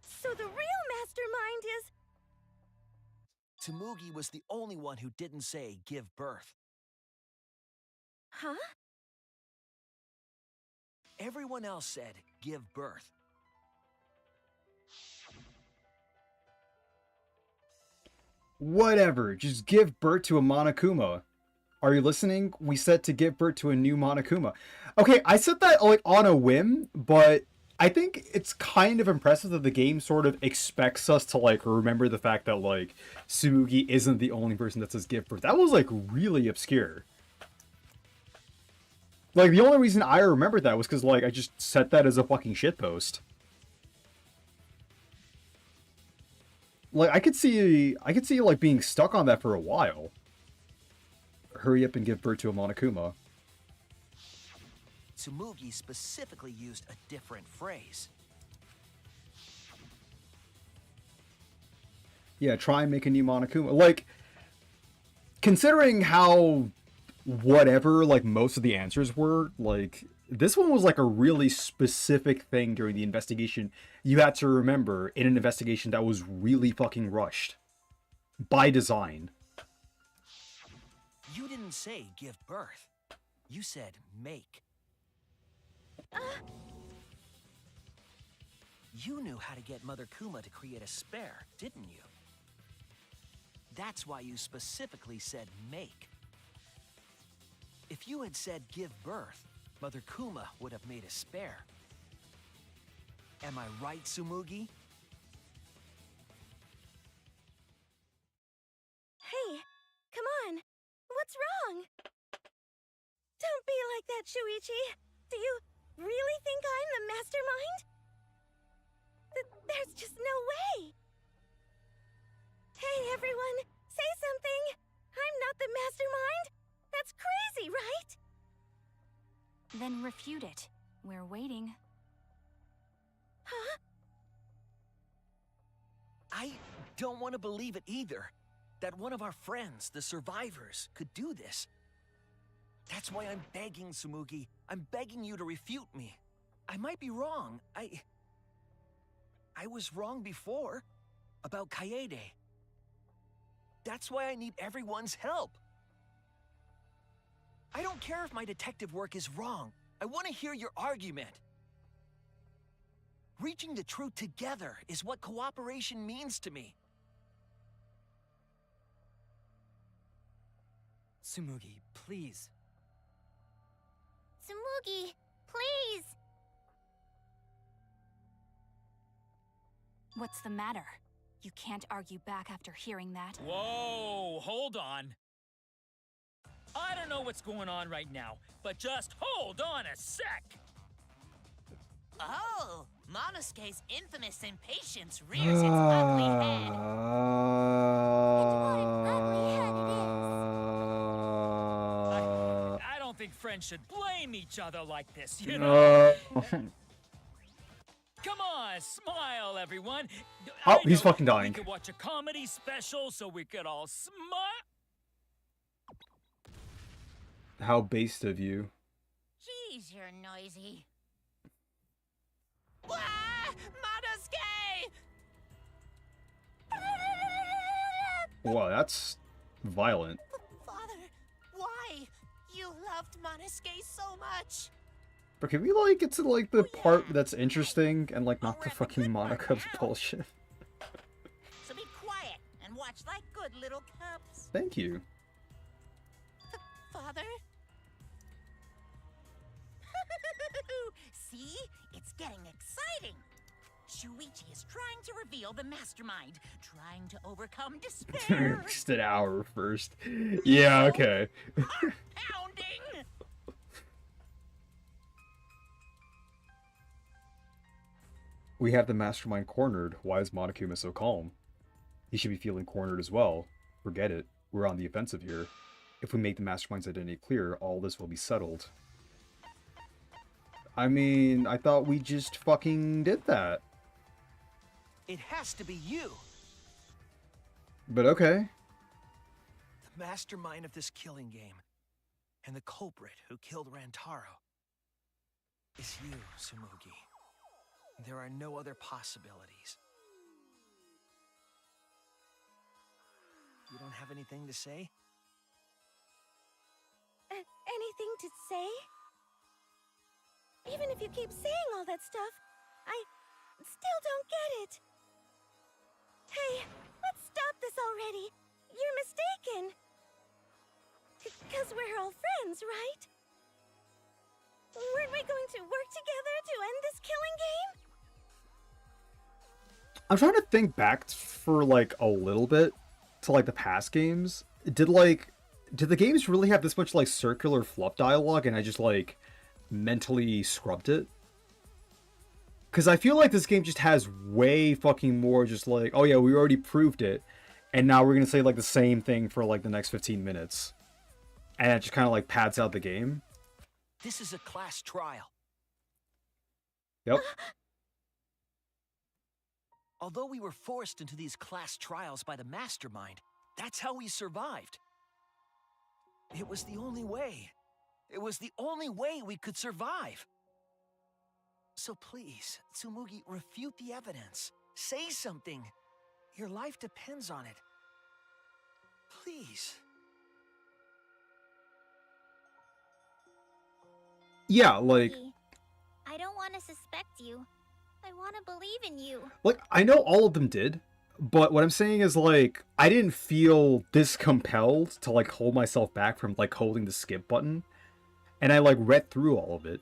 So the real mastermind is... Tsumugi was the only one who didn't say give birth. Huh? Everyone else said give birth. Whatever, just give birth to a Monokuma. Are you listening? We said to give birth to a new Monokuma. Okay, I said that like on a whim, but I think it's kind of impressive that the game sort of expects us to like remember the fact that like Tsumugi isn't the only person that says give birth. That was like really obscure. Like the only reason I remembered that was because like I just set that as a fucking shitpost. Like I could see like being stuck on that for a while. Hurry up and give birth to a Monokuma. Tsumugi specifically used a different phrase. Yeah, try and make a new Monokuma. Like, considering how whatever, like, most of the answers were, like, this one was, like, a really specific thing during the investigation you had to remember in an investigation that was really fucking rushed. By design. You didn't say give birth. You said make. You knew how to get Mother Kuma to create a spare, didn't you? That's why you specifically said make. If you had said give birth, Mother Kuma would have made a spare. Am I right, Tsumugi? What's wrong? Don't be like that, Shuichi. Do you really think I'm the mastermind? There's just no way. Hey, everyone, say something. I'm not the mastermind. That's crazy, right? Then refute it. We're waiting. Huh? I don't want to believe it either. That one of our friends, the survivors, could do this. That's why I'm begging, Tsumugi. I'm begging you to refute me. I might be wrong. I was wrong before. About Kaede. That's why I need everyone's help. I don't care if my detective work is wrong. I want to hear your argument. Reaching the truth together is what cooperation means to me. Tsumugi, please. Tsumugi, please! What's the matter? You can't argue back after hearing that. Whoa, hold on. I don't know what's going on right now, but just hold on a sec. Oh, Monosuke's infamous impatience rears its ugly head. I don't think friends should blame each other like this, you know? Come on, smile, everyone. Oh, I he's know fucking dying. We could watch a comedy special so we could all smile. How based of you. Jeez, you're noisy. Wah! Monosuke! Wow, that's violent. Father, why? You loved Monosuke so much. But can we, like, get to, like, the part that's interesting and, like, not the fucking Monokub's bullshit? So be quiet and watch like good little cubs. Thank you. Father? See? It's getting exciting. Shuichi is trying to reveal the mastermind, trying to overcome despair. Just an hour first. Yeah, okay. Heart pounding! We have the mastermind cornered. Why is Monokuma so calm? He should be feeling cornered as well. Forget it. We're on the offensive here. If we make the mastermind's identity clear, all this will be settled. I mean, I thought we just fucking did that. It has to be you. But okay. The mastermind of this killing game. And the culprit who killed Rantaro. Is you, Tsumugi. There are no other possibilities. You don't have anything to say? Anything to say? Even if you keep saying all that stuff, I still don't get it. Hey, let's stop this already. You're mistaken. Because we're all friends, right? Weren't we going to work together to end this killing game? I'm trying to think back for, like, a little bit to, like, the past games. Did the games really have this much, like, circular fluff dialogue and I just, like, mentally scrubbed it? Because I feel like this game just has way fucking more just like, oh yeah, we already proved it, and now we're gonna say, like, the same thing for, like, the next 15 minutes. And it just kind of, like, pads out the game. This is a class trial. Yep. Although we were forced into these class trials by the mastermind, that's how we survived. It was the only way. It was the only way we could survive. So please, Tsumugi, refute the evidence. Say something. Your life depends on it. Please. Yeah, like, I don't want to suspect you. I want to believe in you. like, I know all of them did, but what I'm saying is, like, I didn't feel this compelled to, like, hold myself back from, like, holding the skip button. And I, like, read through all of it.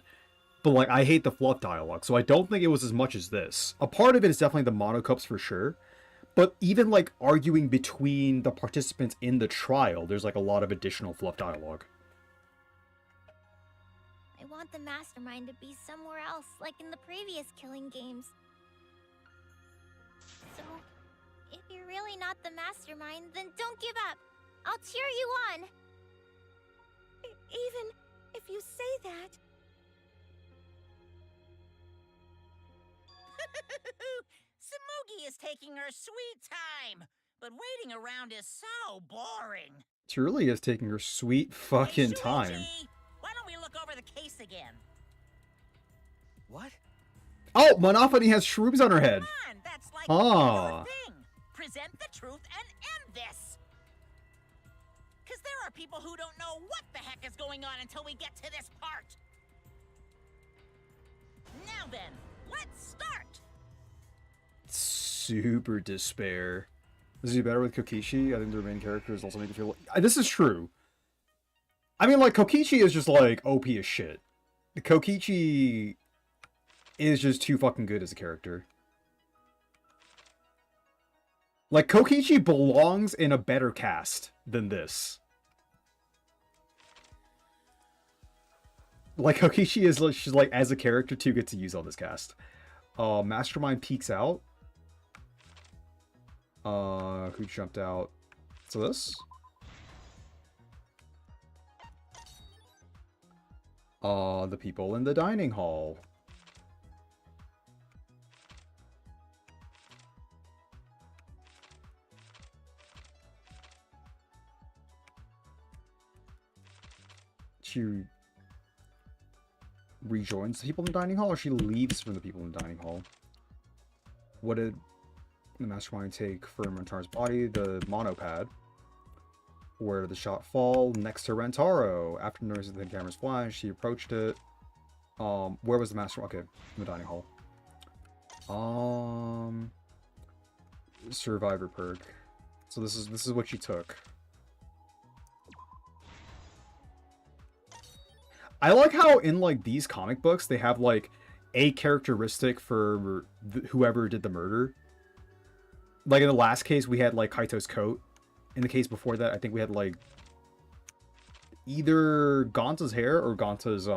But, like, I hate the fluff dialogue, so I don't think it was as much as this. A part of it is definitely the monocups for sure. But even like arguing between the participants in the trial, there's like a lot of additional fluff dialogue. I want the mastermind to be somewhere else, like in the previous killing games. So, if you're really not the mastermind, then don't give up. I'll cheer you on. Even if you say that... Samugi is taking her sweet time, but waiting around is so boring. She really is taking her sweet fucking Hey, time. Shuichi, why don't we look over the case again? What? Oh, Monophony has shrooms on her head. Come on, that's like Ah. your thing. Present the truth and end this. Because there are people who don't know what the heck is going on until we get to this part. Now then, let's start. Super despair. This is better with Kokichi. I think the main characters also make it feel. This is true. I mean, like Kokichi is just like OP as shit. Kokichi is just too fucking good as a character. Like Kokichi belongs in a better cast than this. Like Kokichi is like, she's like as a character too good to use on this cast. Mastermind peeks out. Who jumped out? So this? The people in the dining hall. She rejoins the people in the dining hall, or she leaves from the people in the dining hall? What did the mastermind take from Rentaro's body? The monopad. Where did the shot fall? Next to Rentaro. After noticing the camera's flash, she approached it. Where was the master? Okay, in the dining hall. Survivor perk. So this is what she took. I like how in like these comic books they have like a characteristic for whoever did the murder. Like in the last case we had like Kaito's coat. In the case before that I think we had like either Gonta's hair or Gonta's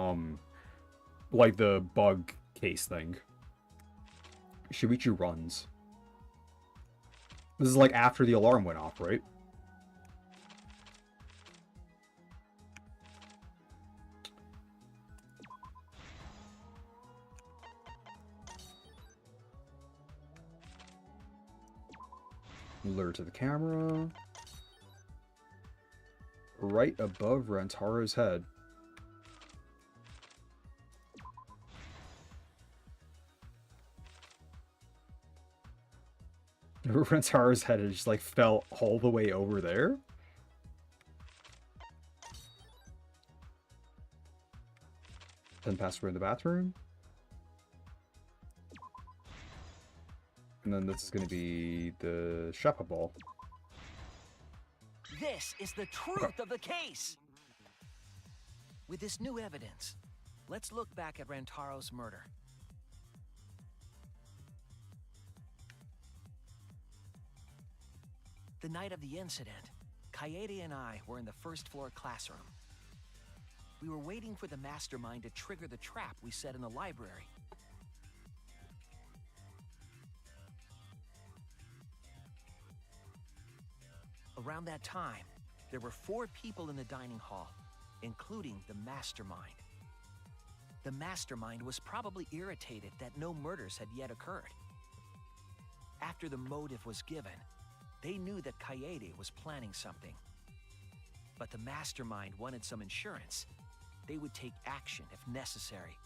like the bug case thing. Shuichi runs. This is like after the alarm went off, right? Lure to the camera. Right above Rentaro's head. Rentaro's head just like fell all the way over there. Then passed her in the bathroom. And then this is going to be the Sheppa ball. This is the truth of the case! With this new evidence, let's look back at Rantaro's murder. The night of the incident, Kaede and I were in the first floor classroom. We were waiting for the mastermind to trigger the trap we set in the library. Around that time, there were 4 people in the dining hall, including the mastermind. The mastermind was probably irritated that no murders had yet occurred. After the motive was given, they knew that Kaede was planning something. But the mastermind wanted some insurance. They would take action if necessary.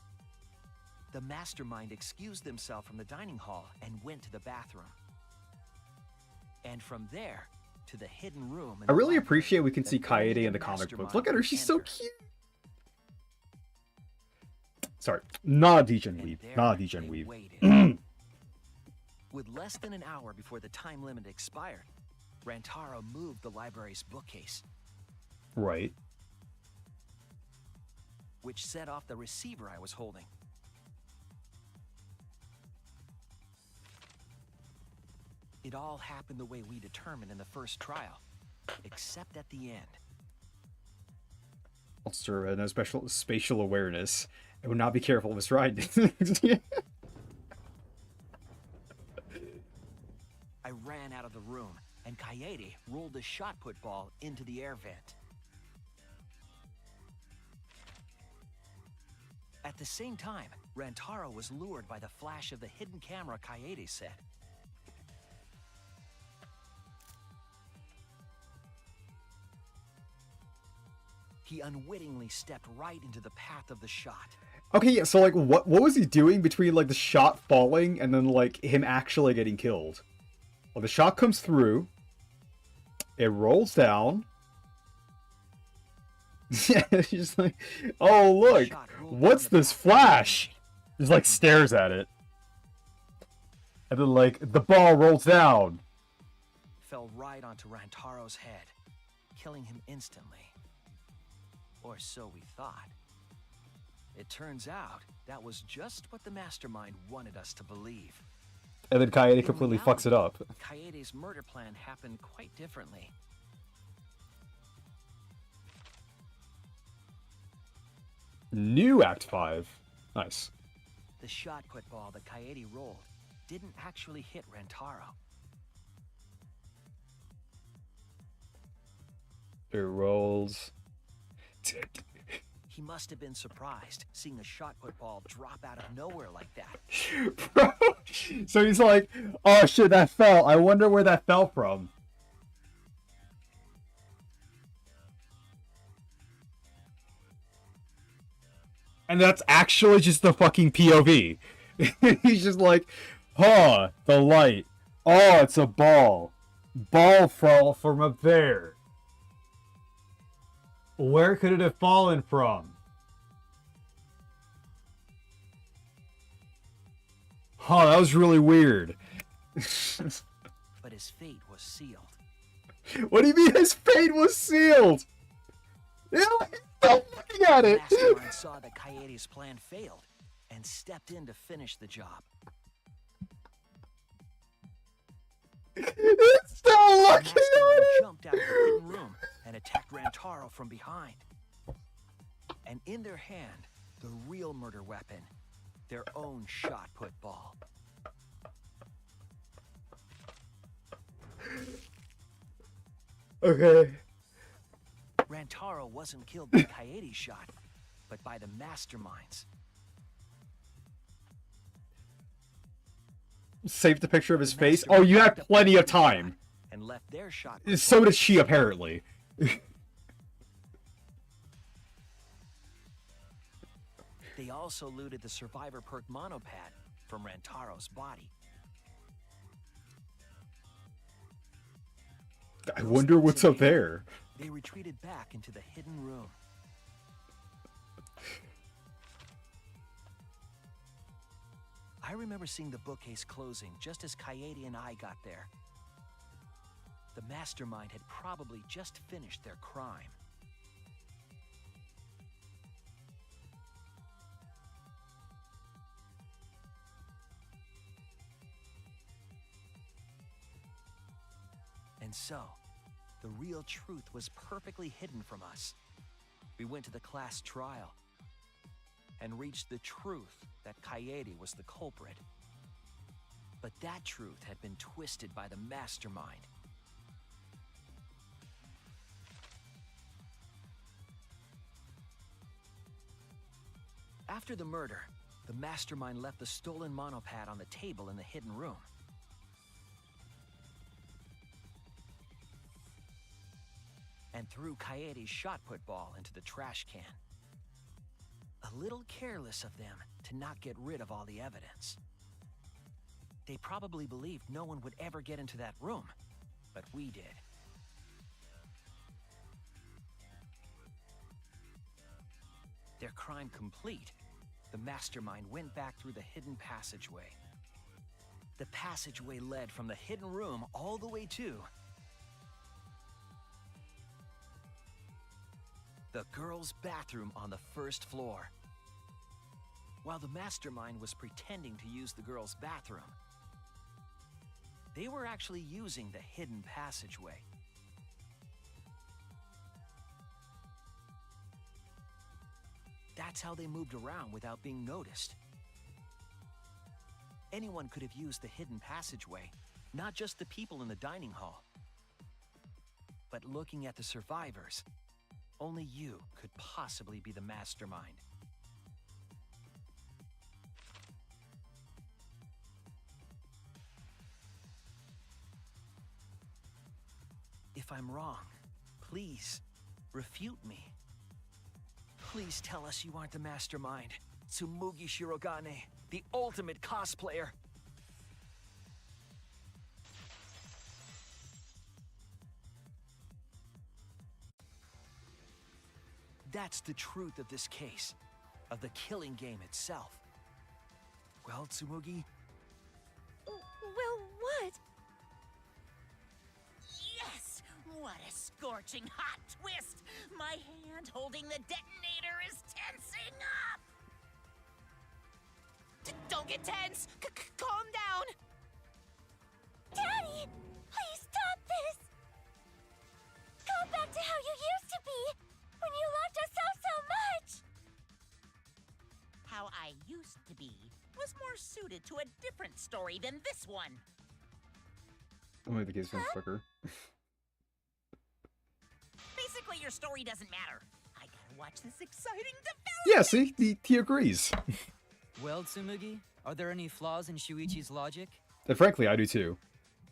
The mastermind excused themselves from the dining hall and went to the bathroom. And from there, to the hidden room. I really appreciate we can see Kaede in the comic books. Look at her, she's so cute. Sorry, not a degen weave. Not a degen weave. With less than an hour before the time limit expired, Rantaro moved the library's bookcase. Right. Which set off the receiver I was holding. It all happened the way we determined in the first trial, except at the end. Monster had no special spatial awareness. It would not be careful of his ride. I ran out of the room, and Kaede rolled the shot put ball into the air vent. At the same time, Rantaro was lured by the flash of the hidden camera Kaede set. He unwittingly stepped right into the path of the shot. Okay, yeah, so like what was he doing between like the shot falling and then like him actually getting killed? Well, the shot comes through, it rolls down. Yeah, he's like, oh look, what's this flash? Just like stares at it. And then like the ball rolls down. Fell right onto Rantaro's head, killing him instantly. Or so we thought. It turns out that was just what the mastermind wanted us to believe. And then Kaede completely fucks it up. Kaede's murder plan happened quite differently. New Act 5. Nice. The shot put ball that Kaede rolled didn't actually hit Rantaro. It rolls. He must have been surprised seeing a shot put ball drop out of nowhere like that. Bro. So he's like, oh shit, that fell. I wonder where that fell from. And that's actually just the fucking POV. He's just like, huh, the light. Oh, it's a ball. Ball fell from up there. Where could it have fallen from? Huh, that was really weird. But his fate was sealed. What do you mean his fate was sealed? He's still looking at it. The mastermind saw that Kaede's plan failed and stepped in to finish the job. He's still looking at it. Jumped out of the hidden room and attacked Rantaro from behind. And in their hand, the real murder weapon, their own shot put ball. Okay. Rantaro wasn't killed by Kaede's shot, but by the masterminds. Saved the picture of his face. Oh, you had plenty of time. And left their shot. So did she, apparently. They also looted the survivor perk monopad from Rantaro's body. I wonder what's up there. They retreated back into the hidden room. I remember seeing the bookcase closing just as Kaede and I got there. The mastermind had probably just finished their crime. And so, the real truth was perfectly hidden from us. We went to the class trial and reached the truth that Kaede was the culprit. But that truth had been twisted by the mastermind. After the murder, the mastermind left the stolen monopad on the table in the hidden room. And threw Kaede's shot put ball into the trash can. A little careless of them to not get rid of all the evidence. They probably believed no one would ever get into that room, but we did. Their crime complete, the mastermind went back through the hidden passageway. The passageway led from the hidden room all the way to the girls' bathroom on the first floor. While the mastermind was pretending to use the girls' bathroom, They were actually using the hidden passageway. That's how they moved around without being noticed. Anyone could have used the hidden passageway, not just the people in the dining hall. But looking at the survivors, only you could possibly be the mastermind. If I'm wrong, please, refute me. Please tell us you aren't the mastermind. Tsumugi Shirogane, the ultimate cosplayer. That's the truth of this case, of the killing game itself. Well, Tsumugi, Well, what? Yes! What a scorching hot twist! My hand holding the detonator is tensing up! Don't get tense! Calm down! Daddy! Please stop this! Go back to how you used to be! When you loved us so much! How I used to be was more suited to a different story than this one. Only the case one's quicker. Basically, your story doesn't matter. I gotta watch this exciting development! Yeah, see? He agrees. Well, Tsumugi, are there any flaws in Shuichi's logic? And frankly, I do too.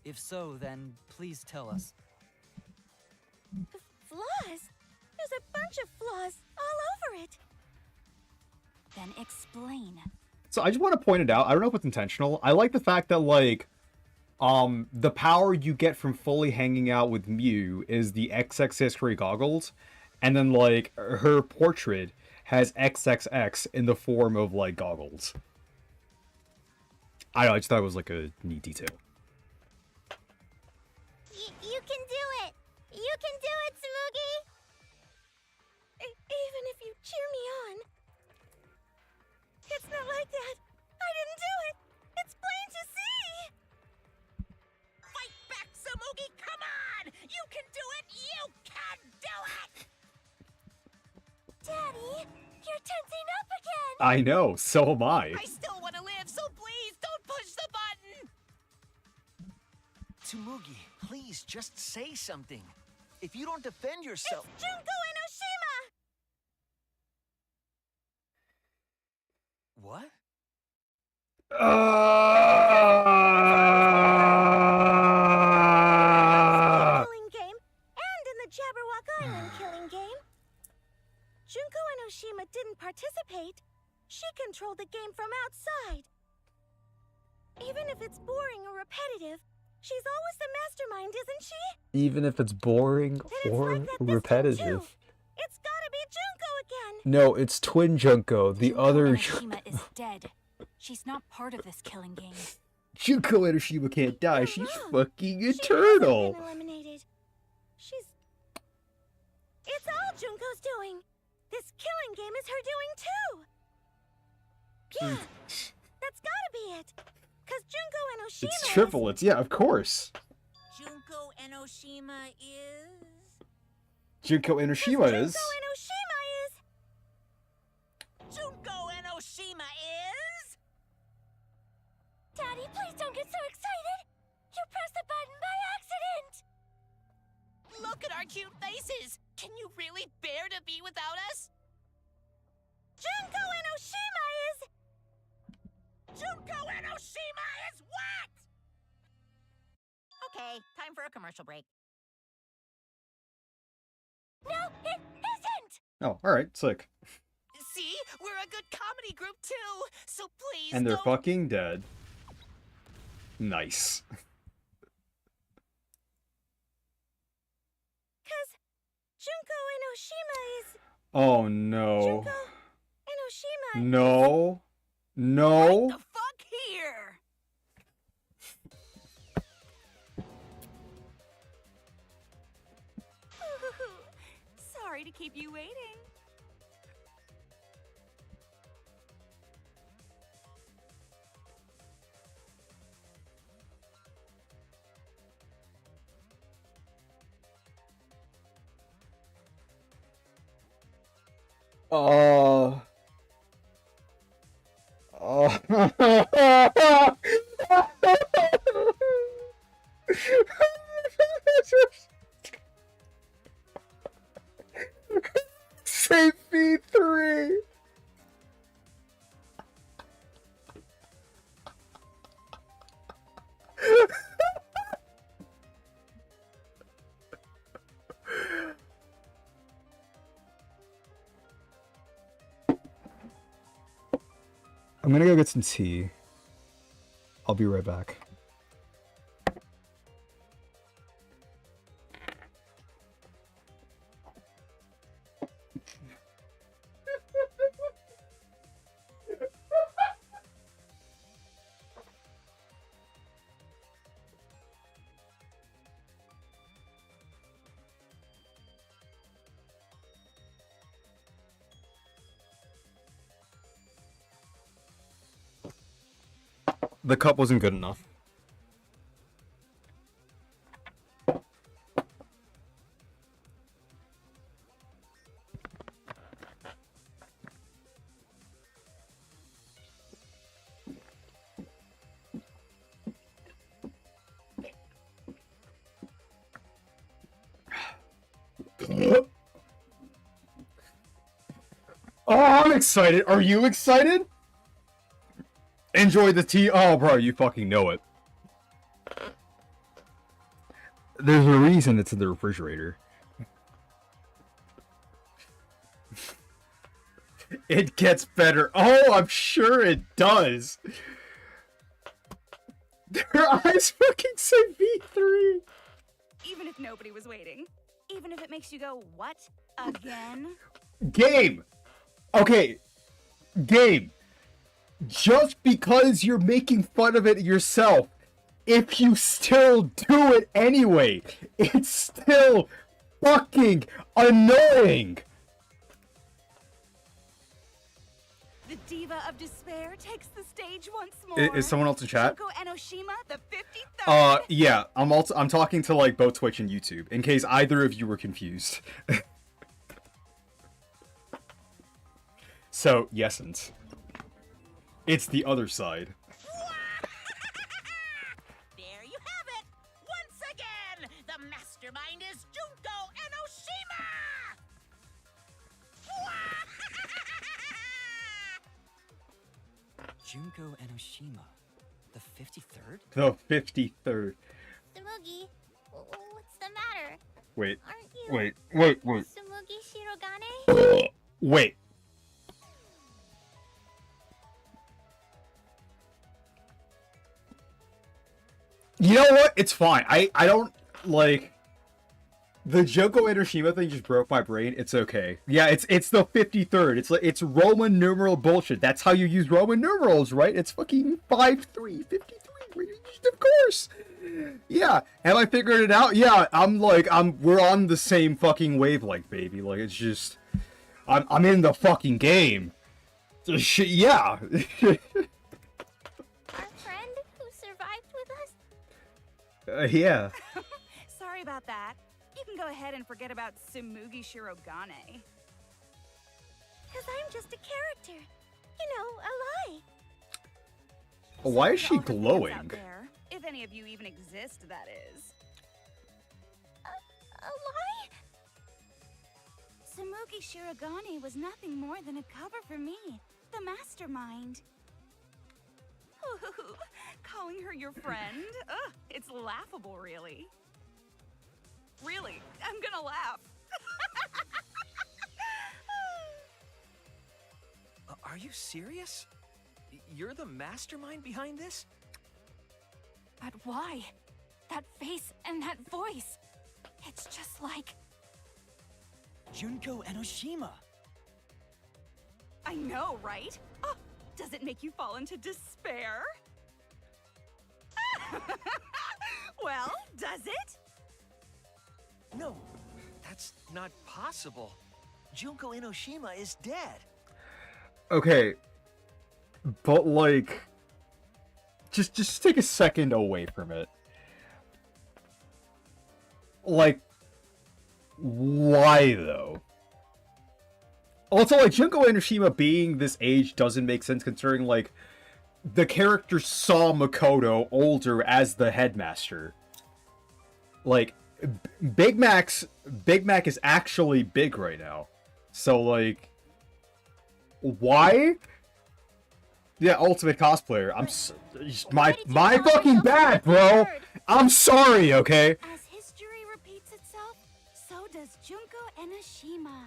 If so, then please tell us. Flaws? There's a bunch of flaws all over it. Then explain. So I just want to point it out. I don't know if it's intentional. I like the fact that, like, the power you get from fully hanging out with Mew is the XX history goggles. And then, like, her portrait has XXX in the form of, like, goggles. I don't know, I just thought it was, like, a neat detail. You can do it! You can do it, Tsumugi! Even if you cheer me on. It's not like that. I didn't do it. It's plain to see. Fight back, Tsumugi! Come on! You can do it! You can do it! Daddy, you're tensing up again. I know, so am I. I still want to live, so please don't push the button! Tsumugi, please just say something. If you don't defend yourself... It's Junko Enoshima! What? Killing game, and in the Jabberwock Island killing game. Junko Enoshima didn't participate. She controlled the game from outside. Even if it's boring or repetitive, she's always the mastermind, isn't she? Even if it's boring Then it's or like that this time, repetitive. too. It's gotta be Junko again. No, it's Twin Junko, the Junko other... Enoshima is dead. She's not part of this killing game. Junko Enoshima can't die, You're she's wrong. fucking She hasn't eternal! been eliminated. It's all Junko's doing. This killing game is her doing too. Yeah, that's gotta be it. Cause Junko Enoshima It's triplets, yeah, of course. Junko Enoshima is... Junko Enoshima is... Junko Enoshima is. Junko Enoshima is... Daddy, please don't get so excited. You pressed the button by accident. Look at our cute faces! Can you really bear to be without us? Junko Enoshima is. Junko Enoshima is what? Okay, time for a commercial break. No, it isn't. Oh, alright, sick. See? We're a good comedy group too! So please And they're don't... fucking dead. Nice. Cause Junko Enoshima is. Oh no. Junko Enoshima is. No. No. What the fuck here? Sorry to keep you waiting. Uh. Say V3. I'm gonna go get some tea. I'll be right back. The cup wasn't good enough. Oh, I'm excited. Are you excited? Enjoy the tea. Oh, bro, you fucking know it. There's a reason it's in the refrigerator. It gets better. Oh, I'm sure it does. Their eyes fucking say V3. Even if nobody was waiting. Even if it makes you go, what? Again? Game. Okay. Game. Just because you're making fun of it yourself, if you still do it anyway, it's still fucking annoying. The Diva of Despair takes the stage once more. Is someone else in chat? Junko Enoshima, the 53rd. Yeah, I'm talking to like both Twitch and YouTube, in case either of you were confused. So, yes'n't. It's the other side. There you have it! Once again, the mastermind is Junko Enoshima! Junko Enoshima, the 53rd? The 53rd. Tsumugi, what's the matter? Wait. Aren't you Wait. Tsumugi Shirogane? Wait. You know what? It's fine. I don't, like... The Junko Enoshima thing just broke my brain. It's okay. Yeah, it's the 53rd. It's like, it's Roman numeral bullshit. That's how you use Roman numerals, right? It's fucking 53, 53. Of course. Yeah, have I figured it out? Yeah, we're on the same fucking wavelength, baby. Like, it's just... I'm in the fucking game. Yeah. Our friend who survived with us? Yeah. Sorry about that. You can go ahead and forget about Tsumugi Shirogane. Because I'm just a character. You know, a lie. Why is So she all her fans glowing? out there, if any of you even exist, that is. A lie? Tsumugi Shirogane was nothing more than a cover for me, the mastermind. Ooh, calling her your friend? Ugh, it's laughable, really. Really, I'm gonna laugh. Are you serious? You're the mastermind behind this? But why? That face and that voice. It's just like... Junko Enoshima. I know, right? Oh, does it make you fall into despair? Well, does it? No, that's not possible. Junko Enoshima is dead. Okay. But, like... Just take a second away from it. Like... Why, though? Also, like, Junko Enoshima being this age doesn't make sense considering, like, the character saw Makoto older as the headmaster. Like, Big Mac is actually big right now. So, like, why? Yeah, ultimate cosplayer. My fucking bad, bro. I'm sorry, okay? As history repeats itself, so does Junko Enoshima.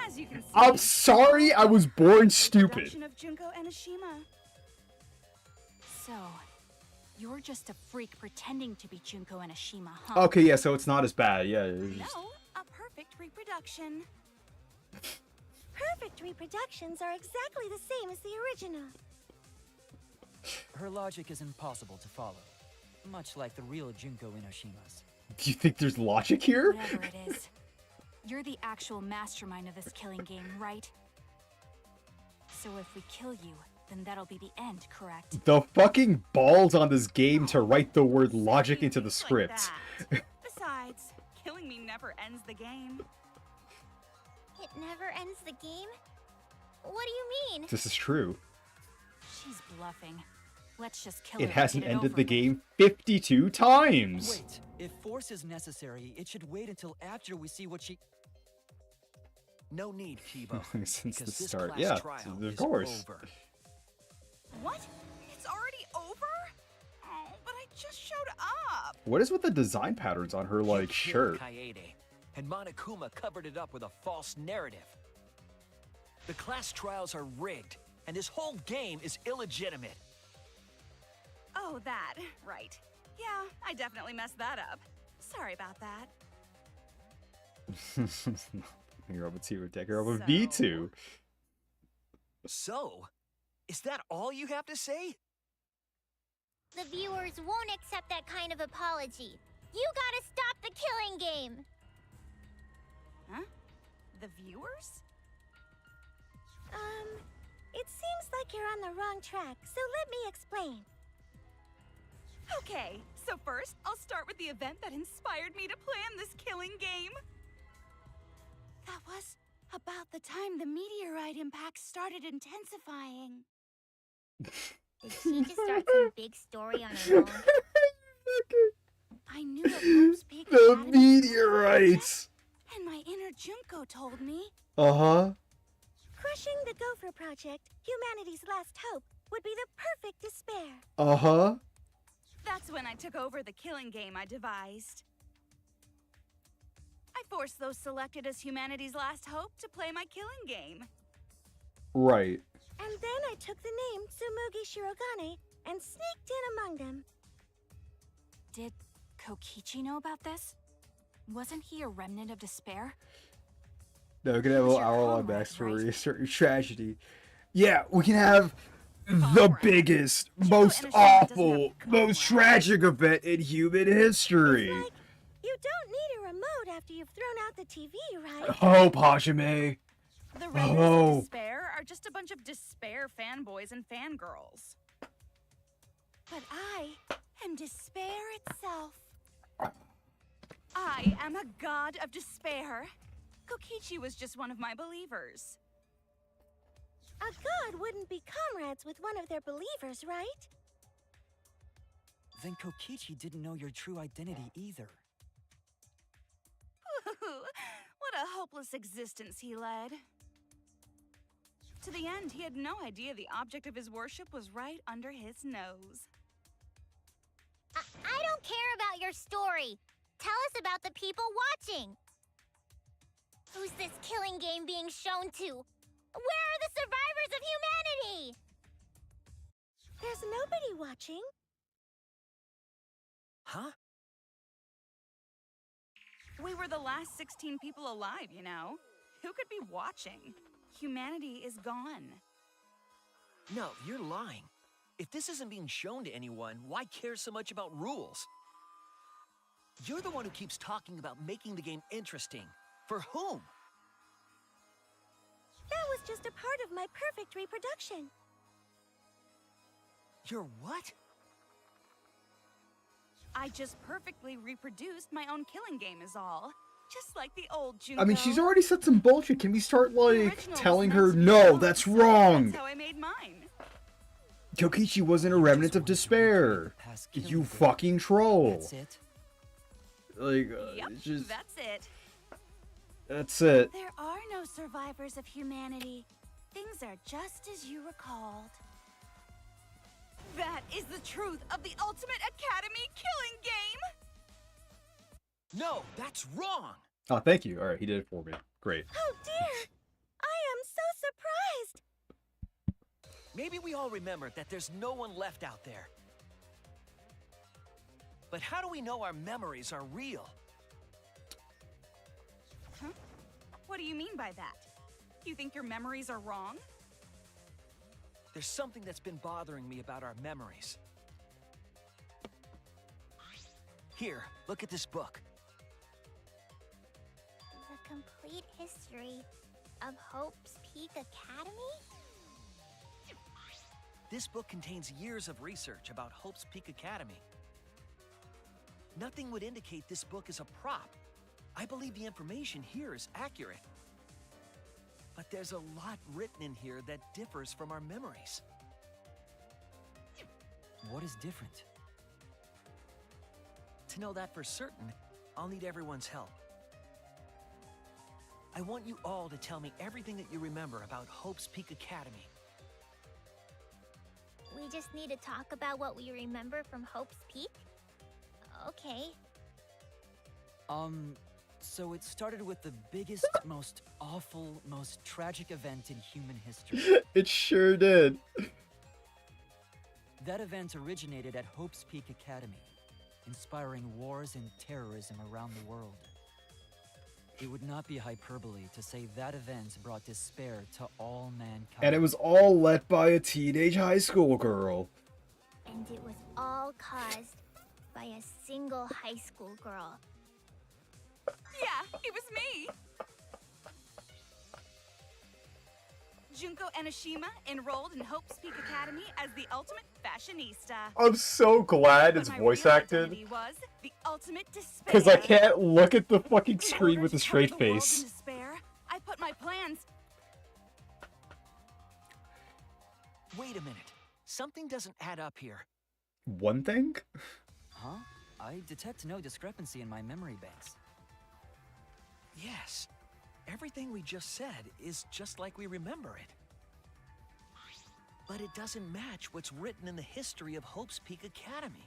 As you can see, I'm sorry I was born stupid. production of Junko Enoshima. So, you're just a freak pretending to be Junko Enoshima, huh? Okay, yeah, so it's not as bad. Yeah, it's just... No, a perfect reproduction. Perfect reproductions are exactly the same as the original. Her logic is impossible to follow, much like the real Junko Enoshima's. Do you think there's logic here? Whatever it is. You're the actual mastermind of this killing game, right? So if we kill you, then that'll be the end, correct? The fucking balls on this game to write the word logic into the script. Besides, killing me never ends the game. It never ends the game? What do you mean? This is true. She's bluffing. Let's just kill her. It and hasn't get it ended over the with. game 52 times! Wait, if force is necessary, it should wait until after we see what she... No need, Kibo. Since the because this start, class yeah, trial of is course. over. What? It's already over? Oh, but I just showed up. What is with the design patterns on her, like, You shirt? killed Kaede, and Monokuma covered it up with a false narrative. The class trials are rigged, and this whole game is illegitimate. Oh, that. Right. Yeah, I definitely messed that up. Sorry about that. Danganronpa 2 or Danganronpa V2. So, is that all you have to say? The viewers won't accept that kind of apology. You gotta stop the killing game! Huh? The viewers? It seems like you're on the wrong track, so let me explain. Okay, so first, I'll start with the event that inspired me to plan this killing game. That was about the time the meteorite impact started intensifying. Did she just start some big story on her own? I knew that Hope's Peak The Academy was meteorites! and my inner Junko told me. Uh-huh. Crushing the Gopher Project, humanity's last hope, would be the perfect despair. Uh-huh. That's when I took over the killing game I devised. I forced those selected as humanity's last hope to play my killing game. Right. And then I took the name Tsumugi Shirogane and sneaked in among them. Did Kokichi know about this? Wasn't he a remnant of despair? No, we can have a little hour-long backstory, a certain tragedy. Yeah, we can have the biggest, most awful, most tragic event in human history. It's like, you don't need a remote after you've thrown out the TV, right? Hope, Hajime. The remnants Oh. of despair are just a bunch of despair fanboys and fangirls. But I am despair itself. I am a god of despair. Kokichi was just one of my believers. A god wouldn't be comrades with one of their believers, right? Then Kokichi didn't know your true identity either. What a hopeless existence he led. To the end, he had no idea the object of his worship was right under his nose. I don't care about your story. Tell us about the people watching. Who's this killing game being shown to? Where are the survivors of humanity? There's nobody watching. Huh? We were the last 16 people alive, you know? Who could be watching? Humanity is gone. No, you're lying. If this isn't being shown to anyone, why care so much about rules? You're the one who keeps talking about making the game interesting. For whom? That was just a part of my perfect reproduction. Your what? I just perfectly reproduced my own killing game is all. Just like the old Junko. I mean, she's already said some bullshit. Can we start, The like, original telling was her, meant to be no, filmed, that's so wrong? That's how I made mine. Kokichi wasn't a I remnant just of wanted to despair. recreate the past killing You game. fucking troll. That's it. Like, Yep, it's just, that's it. that's it. There are no survivors of humanity. Things are just as you recalled. That is the truth of the Ultimate Academy killing game! No, that's wrong. Oh, thank you. All right, he did it for me. Great. Oh dear! I am so surprised! Maybe we all remember that there's no one left out there. But how do we know our memories are real? Huh? What do you mean by that? You think your memories are wrong? There's something that's been bothering me about our memories. Here, look at this book. The complete history of Hope's Peak Academy? This book contains years of research about Hope's Peak Academy. Nothing would indicate this book is a prop. I believe the information here is accurate. But there's a lot written in here that differs from our memories. What is different? To know that for certain, I'll need everyone's help. I want you all to tell me everything that you remember about Hope's Peak Academy. We just need to talk about what we remember from Hope's Peak? Okay. So it started with the biggest, most awful, most tragic event in human history. It sure did. That event originated at Hope's Peak Academy, inspiring wars and terrorism around the world. It would not be hyperbole to say that event brought despair to all mankind. And it was all led by a teenage high school girl. And it was all caused by a single high school girl. Yeah, it was me! Junko Enoshima enrolled in Hope's Peak Academy as the ultimate fashionista. I'm so glad But it's my voice real acted. identity was the ultimate despair. Because I can't look at the fucking In screen order with a to straight cover the world face. in despair, I put my plans. Wait a minute. Something doesn't add up here. One thing? Huh? I detect no discrepancy in my memory banks. Yes. Everything we just said is just like we remember it. But it doesn't match what's written in the history of Hope's Peak Academy.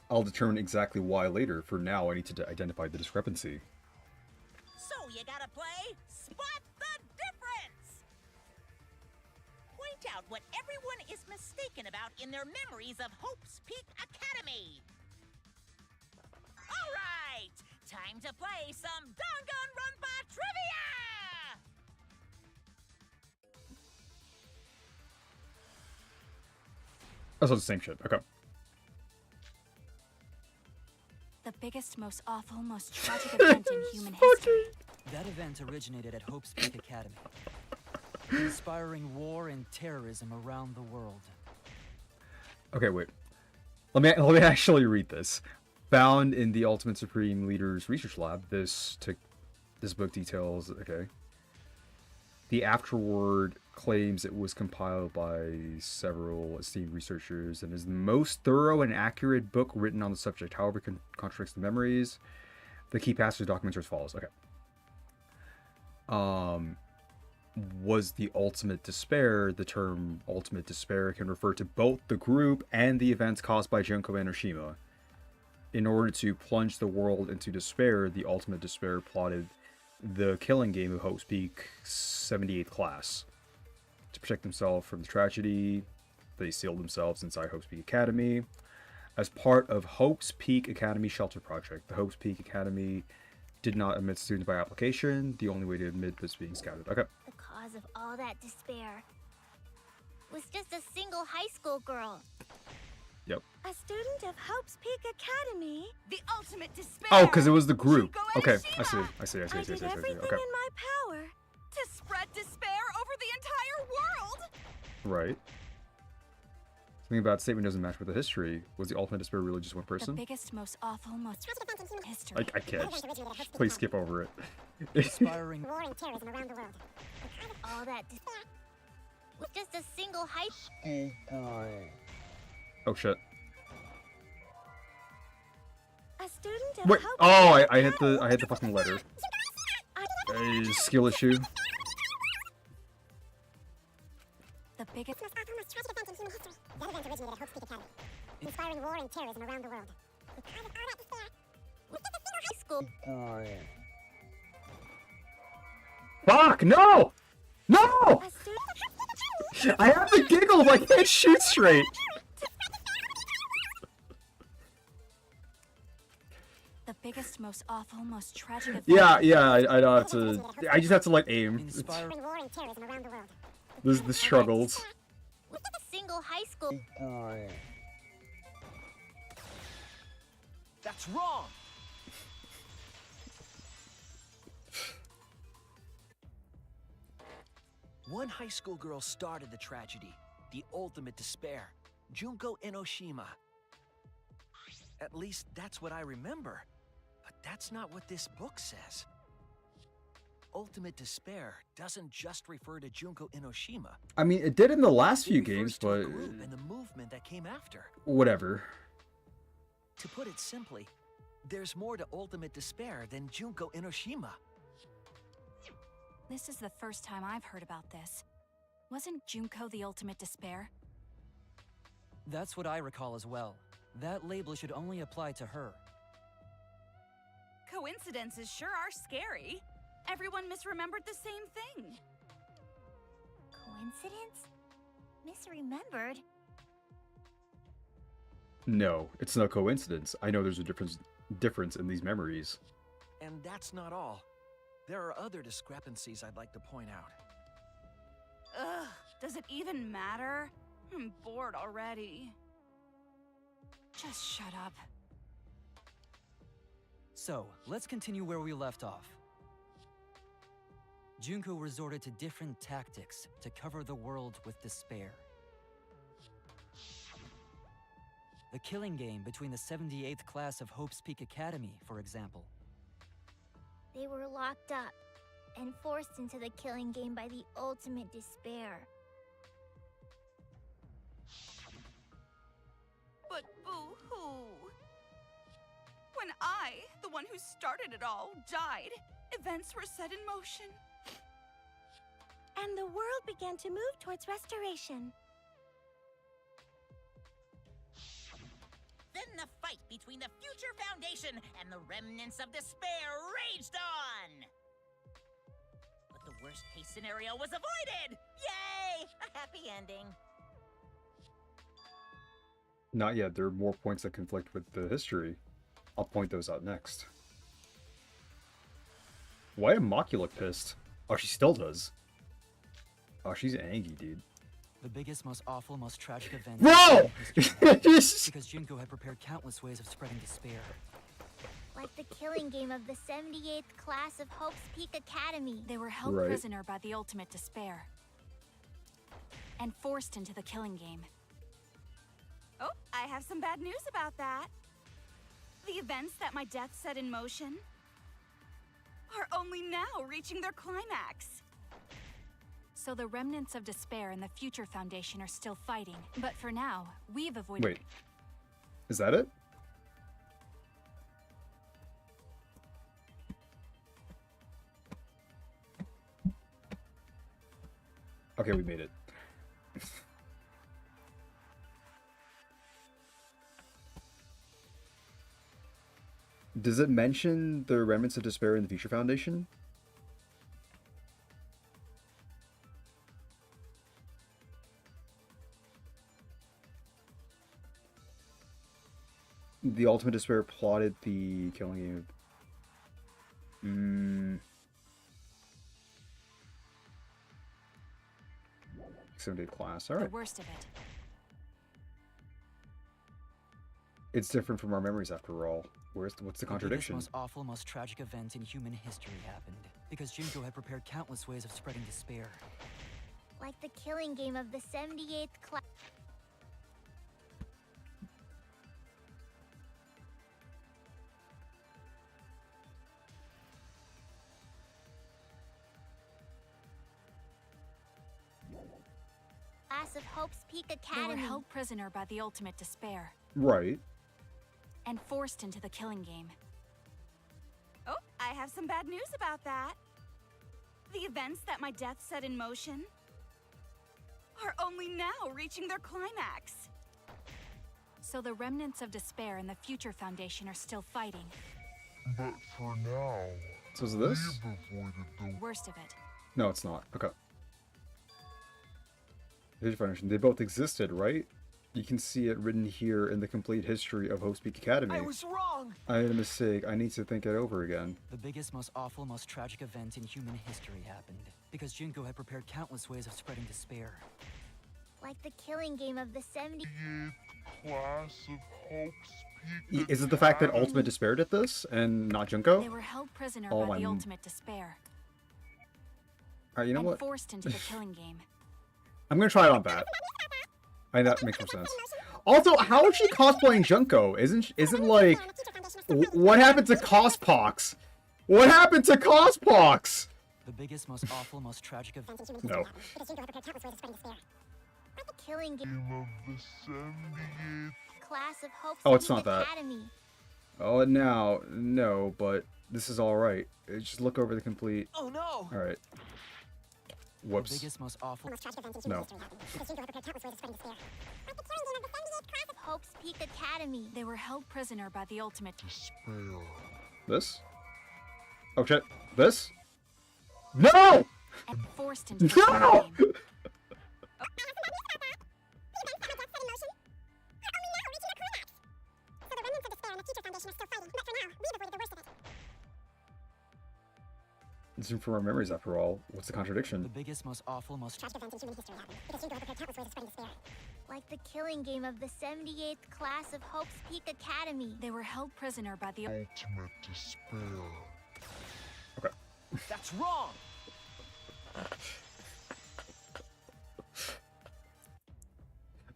I'll determine exactly why later. For now, I need to identify the discrepancy. So you gotta play Spot the Difference! Point out what everyone is mistaken about in their memories of Hope's Peak Academy. All right, time to play some Danganronpa trivia! Oh, so it's the same shit. Okay. The biggest, most awful, most tragic event in human history. That event originated at Hope's Peak Academy, inspiring war and terrorism around the world. Okay, wait. Let me actually read this. Found in the Ultimate Supreme Leader's research lab, this book details. Okay. The afterword claims it was compiled by several esteemed researchers and is the most thorough and accurate book written on the subject. However, it contradicts the memories. The key passage of the documents are as follows. Okay. Was the ultimate despair? The term ultimate despair can refer to both the group and the events caused by Junko Enoshima. In order to plunge the world into despair, the ultimate despair plotted the killing game of Hope's Peak 78th class. To protect themselves from the tragedy, they sealed themselves inside Hope's Peak Academy. As part of Hope's Peak Academy Shelter Project, the Hope's Peak Academy did not admit students by application. The only way to admit was being scouted. Okay. The cause of all that despair was just a single high school girl. Yep. A student of Hope's Peak Academy. The ultimate despair. Oh, because it was the group. Junko Okay, Enoshima. I see. I did everything Okay. in my power. To spread despair over the entire world. Right. Something about statement doesn't match with the history. Was the ultimate despair really just one The person? biggest, most awful, most history. I can't. Just please skip over it. Inspiring. War and terrorism around the world. All that with just a single high Oh shit. A student at Wait. Hope- Oh, I hit the fucking letter. A skill issue. The biggest. That event originated at Hope's Peak Academy, inspiring war and terrorism around the world. High school. Fuck! No! No! A student. I have the giggles. I can't shoot straight. The biggest, most awful, most tragic event. Yeah. I don't have to. I just have to like aim. Inspiring. War and terrorism around the world. The struggles. With a single high school. That's wrong! One high school girl started the tragedy, the ultimate despair, Junko Enoshima. At least that's what I remember, but that's not what this book says. Ultimate despair doesn't just refer to Junko Enoshima. I mean, it did in the last few It refers games, to but a group and the movement that came after. whatever. To put it simply, there's more to ultimate despair than Junko Enoshima. This is the first time I've heard about this. Wasn't Junko the ultimate despair? That's what I recall as well. That label should only apply to her. Coincidences sure are scary. Everyone misremembered the same thing. Coincidence? Misremembered? No, it's no coincidence. I know there's a difference in these memories. And that's not all. There are other discrepancies I'd like to point out. Ugh, does it even matter? I'm bored already. Just shut up. So, let's continue where we left off. Junko resorted to different tactics to cover the world with despair. The killing game between the 78th class of Hope's Peak Academy, for example. They were locked up and forced into the killing game by the ultimate despair. But boo-hoo. When I, the one who started it all, died, events were set in motion. And the world began to move towards restoration. Then the fight between the Future Foundation and the remnants of despair raged on! But the worst-case scenario was avoided! Yay! A happy ending. Not yet. There are more points that conflict with the history. I'll point those out next. Why did Maki look pissed? Oh, she still does. Oh, she's angry, dude. The biggest, most awful, most tragic event Bro! in history because Junko had prepared countless ways of spreading despair. Like the killing game of the 78th class of Hope's Peak Academy. They were held Right. prisoner by the ultimate despair. And forced into the killing game. Oh, I have some bad news about that. The events that my death set in motion are only now reaching their climax. So the remnants of despair and the Future Foundation are still fighting. But for now, we've avoided... Wait. Is that it? Okay, we made it. Does it mention the remnants of despair in the Future Foundation? The ultimate despair plotted the killing game. 78 class. All The right. worst of it. It's different from our memories after all. What's the The contradiction? biggest, most awful, most tragic event in human history happened because Junko had prepared countless ways of spreading despair. Like the killing game of the 78th class. class of Hope's Peak They Academy. were held prisoner by the ultimate despair Right. and forced into the killing game. Oh, I have some bad news about that. The events that my death set in motion are only now reaching their climax. So the remnants of despair and the Future Foundation are still fighting. But for now, So is this? we've avoided the Worst of it. No, it's not. Okay. Future Foundation. They both existed, right? You can see it written here in the complete history of Hope's Peak Academy. I was wrong! I made a mistake. I need to think it over again. The biggest, most awful, most tragic event in human history happened because Junko had prepared countless ways of spreading despair. Like the killing game of the 70. 78th class of Hope's Peak Is it the fact that Academy? Ultimate despaired at this and not Junko? They were held prisoner Oh, by the I'm- ultimate despair Alright, you know and what? forced into the killing game. I'm gonna try it on that. That makes more sense. Also, how is she cosplaying Junko? Isn't like what happened to Cospox? What happened to Cospox? The biggest, most awful, most tragic event. No. Like the killing game Game of the 78th class of Hope's Oh, it's Peak not that. Academy. Oh, and now no, but this is all right. Just look over the complete. Oh no! All right. The Whoops. biggest, most awful. No. Hope's Peak Academy. They were held prisoner by the ultimate. despair. This? Oh shit. This? No! And forced into the killing No! game. It's from our memories, after all. What's the The contradiction? biggest, most awful, most. Like the killing game of the 78th class of Hope's Peak Academy. They were held prisoner by the Ultimate despair. That's wrong!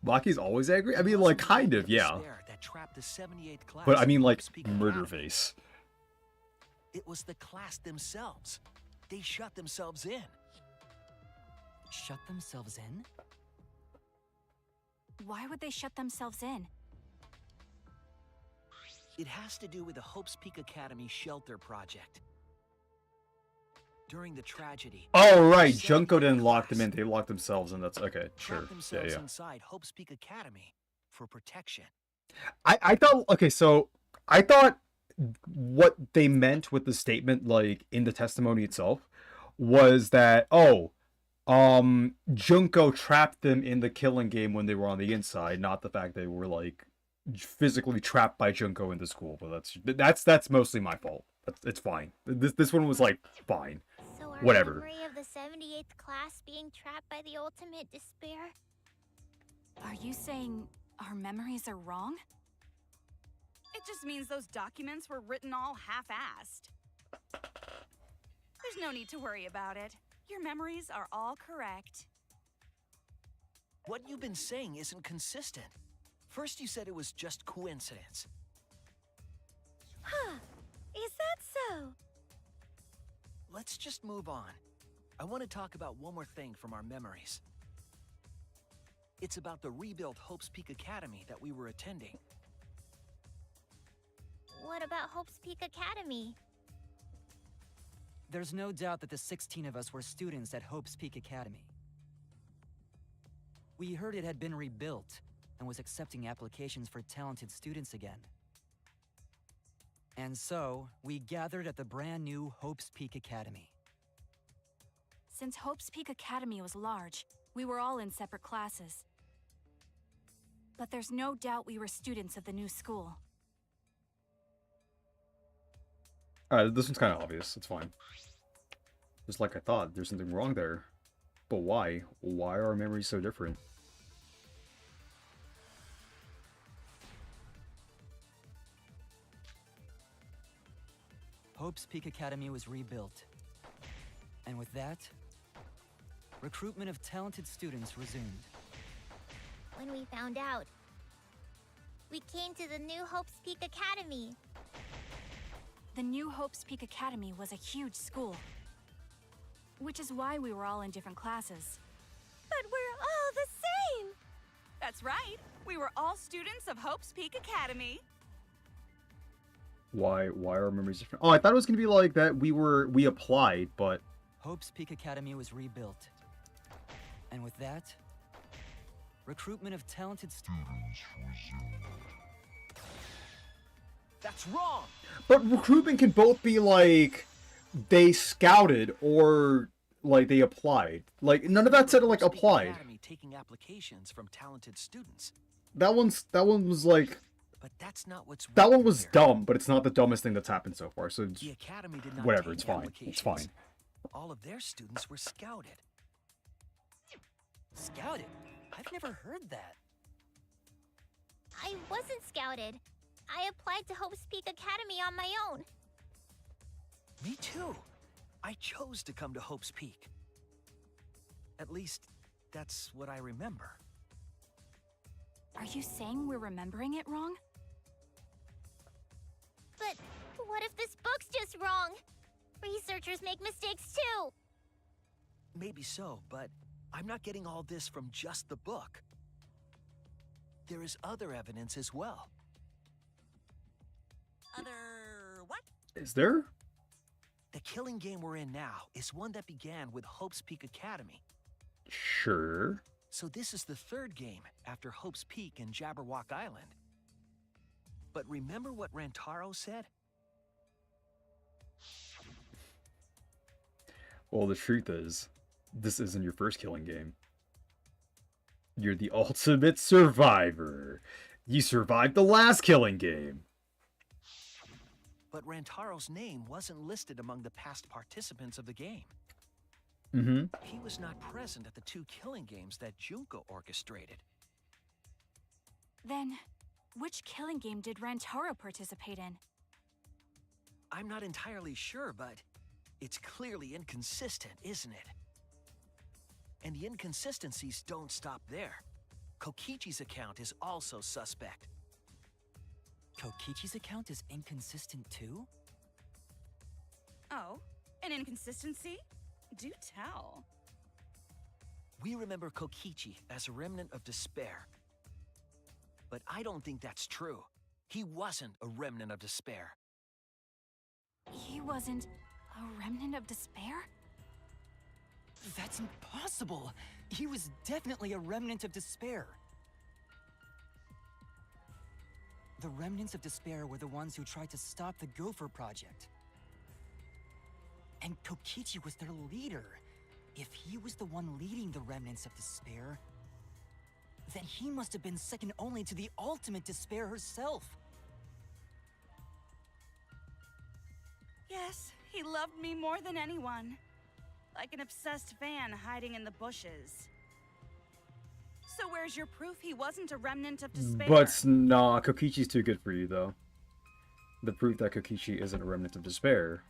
Blacky's always angry? I mean, like, kind of, yeah. Despair that trapped the 78th class But I mean, of like, Hope's Peak murder Academy. face. It was the class themselves. They shut themselves in. Shut themselves in? Why would they shut themselves in? It has to do with the Hope's Peak Academy shelter project. During the tragedy, Oh, right. the Junko didn't 78th lock them class in. They locked themselves in. That's okay. Sure. trapped Yeah, themselves yeah. inside Hope's Peak Academy for protection. I thought, okay, so I thought what they meant with the statement, like, in the testimony itself was that, Junko trapped them in the killing game when they were on the inside, not the fact they were, like, physically trapped by Junko in the school. But that's mostly my fault. It's fine. This one was, like, fine. So our Whatever. memory of the 78th class being trapped by the ultimate despair? Are you saying our memories are wrong? It just means those documents were written all half-assed. There's no need to worry about it. Your memories are all correct. What you've been saying isn't consistent. First you said it was just coincidence. Huh. Is that so? Let's just move on. I want to talk about one more thing from our memories. It's about the rebuilt Hope's Peak Academy that we were attending. What about Hope's Peak Academy? There's no doubt that the 16 of us were students at Hope's Peak Academy. We heard it had been rebuilt and was accepting applications for talented students again. And so, we gathered at the brand new Hope's Peak Academy. Since Hope's Peak Academy was large, we were all in separate classes. But there's no doubt we were students of the new school. Alright, this one's kind of obvious. It's fine. Just like I thought, there's something wrong there. But why? Why are our memories so different? Hope's Peak Academy was rebuilt. And with that, recruitment of talented students resumed. When we found out, we came to the new Hope's Peak Academy. The new Hope's Peak Academy was a huge school. Which is why we were all in different classes. But we're all the That's right. We were all students of Hope's Peak Academy. Why are our memories different? Oh, I thought it was gonna be like that we applied, but Hope's Peak Academy was rebuilt. And with that, recruitment of talented students. That's wrong! But recruitment can both be like they scouted or like they applied. Like none of that said like Hope's Peak applied. Academy taking applications from talented students. That one was like But that's not what's that one written was here. dumb, but it's not the dumbest thing that's happened so far. So it's, The academy did not whatever, take it's fine. It's applications. fine. All of their students were scouted. Scouted? I've never heard that. I wasn't scouted. I applied to Hope's Peak Academy on my own. Me too. I chose to come to Hope's Peak. At least, that's what I remember. Are you saying we're remembering it wrong? But what if this book's just wrong? Researchers make mistakes too. Maybe so, but I'm not getting all this from just the book. There is other evidence as well. Other what? Is there? The killing game we're in now is one that began with Hope's Peak Academy. Sure. So this is the third game after Hope's Peak and Jabberwock Island. But remember what Rantaro said? Well, the truth is, this isn't your first killing game. You're the ultimate survivor. You survived the last killing game. But Rantaro's name wasn't listed among the past participants of the game. Mm-hmm. He was not present at the 2 killing games that Junko orchestrated. Then, which killing game did Rantaro participate in? I'm not entirely sure, but it's clearly inconsistent, isn't it? And the inconsistencies don't stop there. Kokichi's account is also suspect. Kokichi's account is inconsistent too? Oh, an inconsistency? Do tell. We remember Kokichi as a remnant of despair. But I don't think that's true. He wasn't a remnant of despair. He wasn't a remnant of despair? That's impossible! He was definitely a remnant of despair. The remnants of despair were the ones who tried to stop the Gopher Project. And Kokichi was their leader. If he was the one leading the remnants of despair, then he must have been second only to the ultimate despair herself. Yes, he loved me more than anyone. Like an obsessed fan hiding in the bushes. So where's your proof he wasn't a remnant of despair? But nah, Kokichi's too good for you, though. The proof that Kokichi isn't a remnant of despair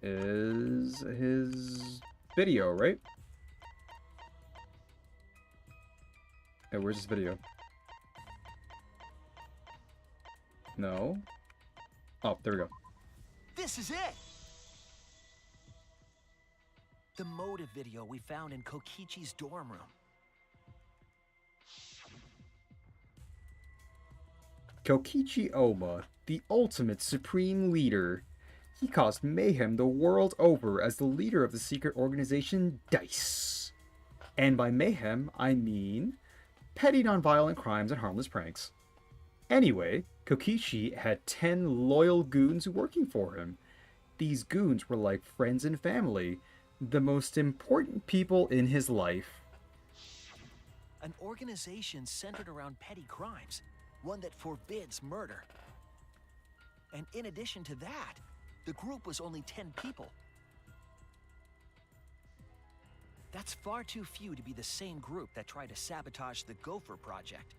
is his video, right? Hey, where's this video? No? Oh, there we go. This is it! The motive video we found in Kokichi's dorm room. Kokichi Oma, the ultimate supreme leader. He caused mayhem the world over as the leader of the secret organization DICE. And by mayhem, I mean petty nonviolent crimes and harmless pranks. Anyway, Kokichi had 10 loyal goons working for him. These goons were like friends and family, the most important people in his life. An organization centered around petty crimes, one that forbids murder. And in addition to that, the group was only 10 people. That's far too few to be the same group that tried to sabotage the Gopher Project.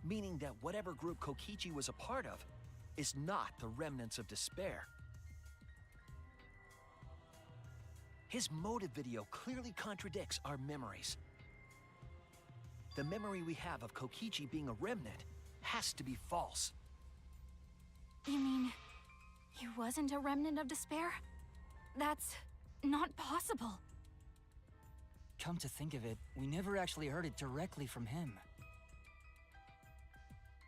Meaning that whatever group Kokichi was a part of is not the remnants of despair. His motive video clearly contradicts our memories. The memory we have of Kokichi being a remnant has to be false. You mean, he wasn't a remnant of despair? That's not possible. Come to think of it, we never actually heard it directly from him.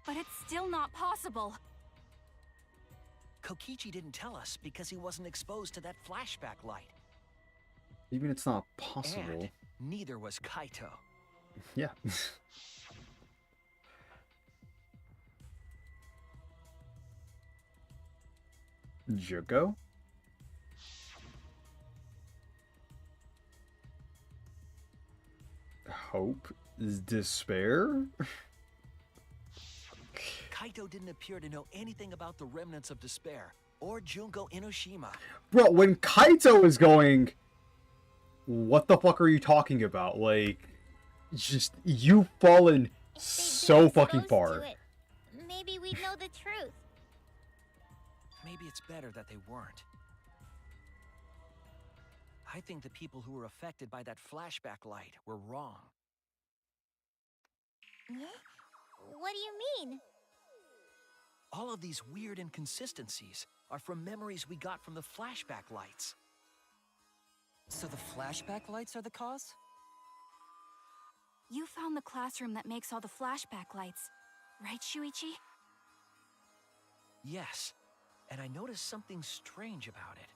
But it's still not possible. Kokichi didn't tell us because he wasn't exposed to that flashback light. Even it's not possible. And neither was Kaito. Yeah. Juko? Hope is despair? Kaito didn't appear to know anything about the remnants of despair or Junko Inoshima. Bro, when Kaito is going, what the fuck are you talking about? Like, just, you've fallen If they'd so been fucking exposed far. to it, maybe we'd know the truth. Maybe it's better that they weren't. I think the people who were affected by that flashback light were wrong. What do you mean? All of these weird inconsistencies are from memories we got from the flashback lights. So the flashback lights are the cause? You found the classroom that makes all the flashback lights, right, Shuichi? Yes, and I noticed something strange about it.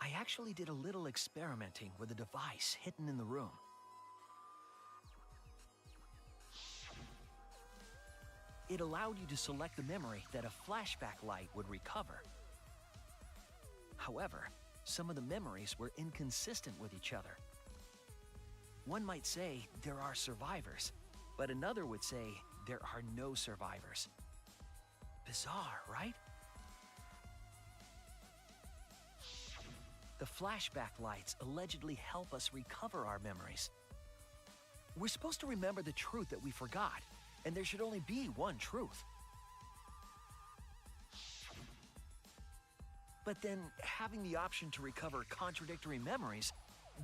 I actually did a little experimenting with a device hidden in the room. It allowed you to select the memory that a flashback light would recover. However, some of the memories were inconsistent with each other. One might say there are survivors, but another would say there are no survivors. Bizarre, right? The flashback lights allegedly help us recover our memories. We're supposed to remember the truth that we forgot, and there should only be one truth. But then, having the option to recover contradictory memories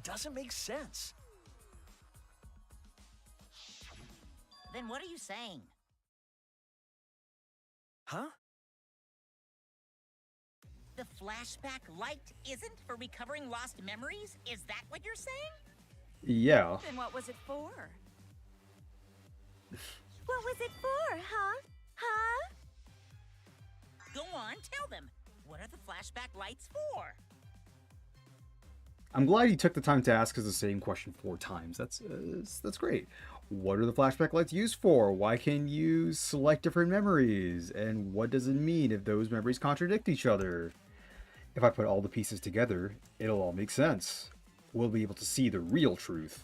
doesn't make sense. Then what are you saying? Huh? The flashback light isn't for recovering lost memories? Is that what you're saying? Yeah. Then what was it for? What was it for, huh? Huh? Go on, tell them. What are the flashback lights for? I'm glad he took the time to ask us the same question 4 times. That's great. What are the flashback lights used for? Why can you select different memories? And what does it mean if those memories contradict each other? If I put all the pieces together, it'll all make sense. We'll be able to see the real truth.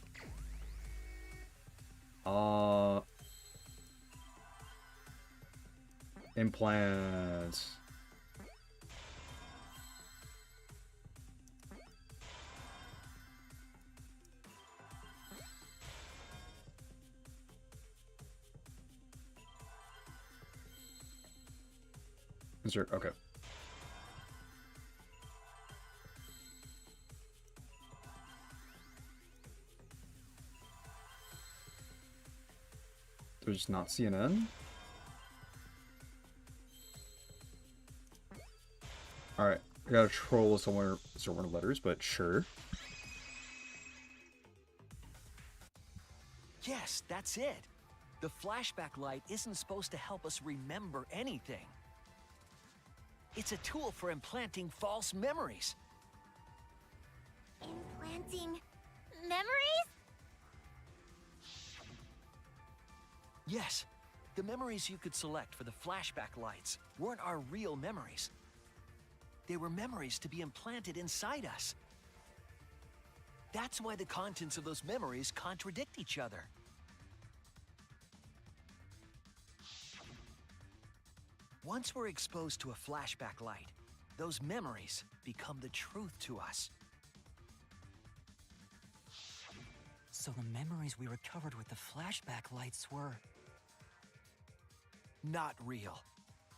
Implants. Insert, okay. There's not CNN. Alright, I gotta troll somewhere letters, but sure. Yes, that's it. The flashback light isn't supposed to help us remember anything. It's a tool for implanting false memories. Implanting memories? Yes, the memories you could select for the flashback lights weren't our real memories. They were memories to be implanted inside us. That's why the contents of those memories contradict each other. Once we're exposed to a flashback light, those memories become the truth to us. So the memories we recovered with the flashback lights were... Not real.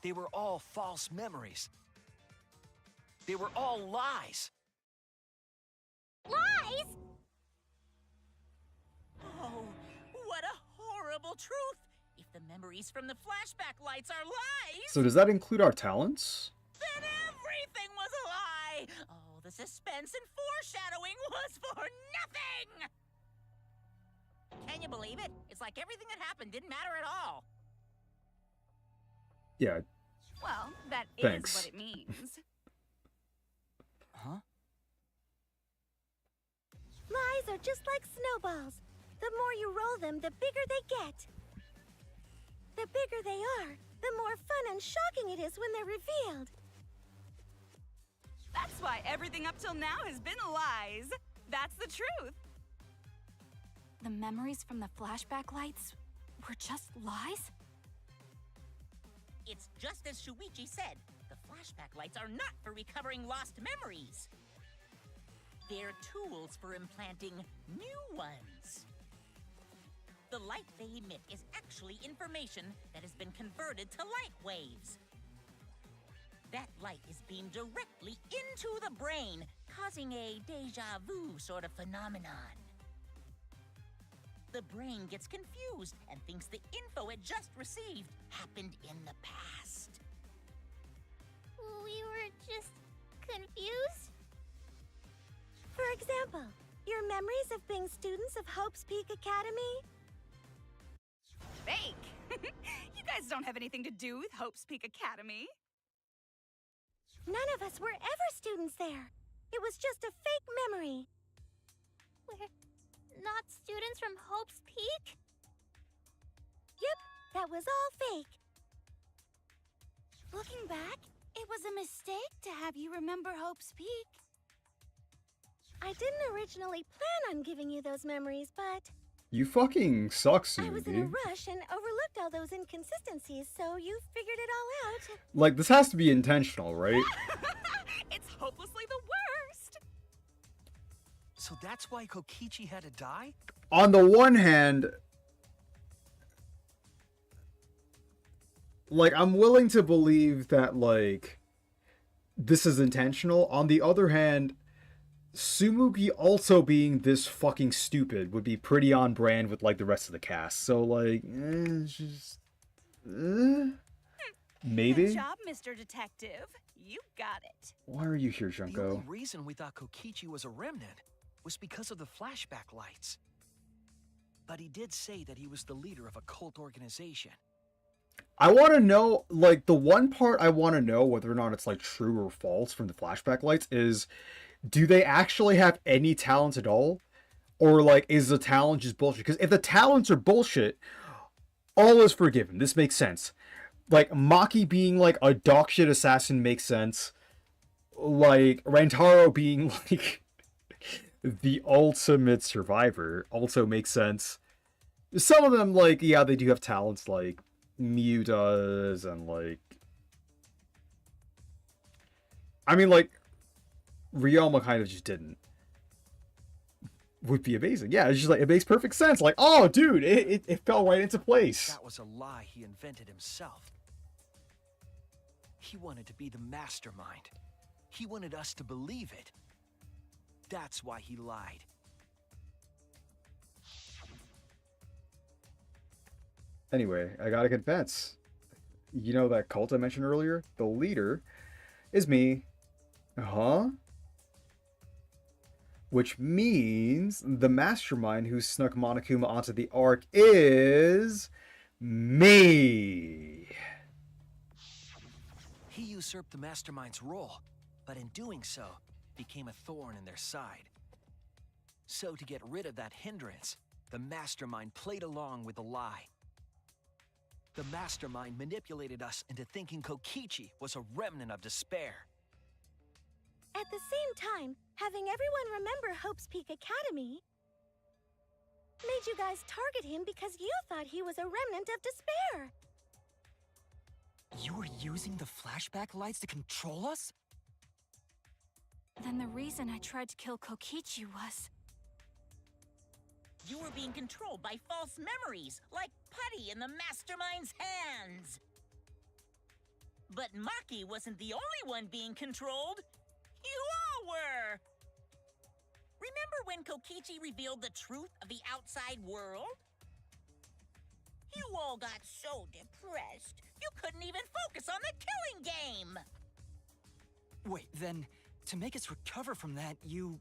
They were all false memories. They were all lies. Lies? Oh, what a horrible truth! If the memories from the flashback lights are lies, So does that include our talents? then everything was a lie! Oh, the suspense and foreshadowing was for nothing! Can you believe it? It's like everything that happened didn't matter at all. Yeah, Well, that is Thanks. what it means. Huh? Lies are just like snowballs. The more you roll them, the bigger they get. The bigger they are, the more fun and shocking it is when they're revealed. That's why everything up till now has been lies. That's the truth. The memories from the flashback lights were just lies? It's just as Shuichi said. The flashback lights are not for recovering lost memories. They're tools for implanting new ones. The light they emit is actually information that has been converted to light waves. That light is beamed directly into the brain, causing a deja vu sort of phenomenon. The brain gets confused and thinks the info it just received happened in the past. We were just confused. For example, your memories of being students of Hope's Peak Academy? Fake! You guys don't have anything to do with Hope's Peak Academy. None of us were ever students there. It was just a fake memory. We're not students from Hope's Peak? Yep, that was all fake. Looking back, it was a mistake to have you remember Hope's Peak. I didn't originally plan on giving you those memories, but you fucking suck, I was in a Suzy. rush and overlooked all those inconsistencies, so you figured it all out. Like, this has to be intentional, right? It's hopelessly the worst. So that's why Kokichi had to die? On the one hand, like, I'm willing to believe that, like, this is intentional. On the other hand, Sumugi also being this fucking stupid would be pretty on brand with, like, the rest of the cast. So, like, it's just... maybe? Good job, Mr. Detective. You got it. Why are you here, The only Junko? reason we thought Kokichi was a remnant was because of the flashback lights. But he did say that he was the leader of a cult organization. I want to know, like, the one part I want to know whether or not it's, like, true or false from the flashback lights is, do they actually have any talents at all? Or, like, is the talent just bullshit? Because if the talents are bullshit, all is forgiven. This makes sense. Like, Maki being, like, a dogshit assassin makes sense. Like, Rantaro being, like, the ultimate survivor also makes sense. Some of them, like, yeah, they do have talents, like Miu does, and, like... I mean, like, Ryoma kind of just didn't. Would be amazing. Yeah, it's just like, it makes perfect sense. Like, oh, dude, it fell right into place. That was a lie he invented himself. He wanted to be the mastermind. He wanted us to believe it. That's why he lied. Anyway, I gotta confess. You know that cult I mentioned earlier? The leader is me. Huh? Which means the mastermind who snuck Monokuma onto the Ark is... me. He usurped the mastermind's role, but in doing so, became a thorn in their side. So to get rid of that hindrance, the mastermind played along with the lie. The mastermind manipulated us into thinking Kokichi was a remnant of despair. At the same time, having everyone remember Hope's Peak Academy made you guys target him because you thought he was a remnant of despair. You were using the flashback lights to control us? Then the reason I tried to kill Kokichi was... You were being controlled by false memories, like putty in the mastermind's hands. But Maki wasn't the only one being controlled. You all were! Remember when Kokichi revealed the truth of the outside world? You all got so depressed, you couldn't even focus on the killing game! Wait, then to make us recover from that, you...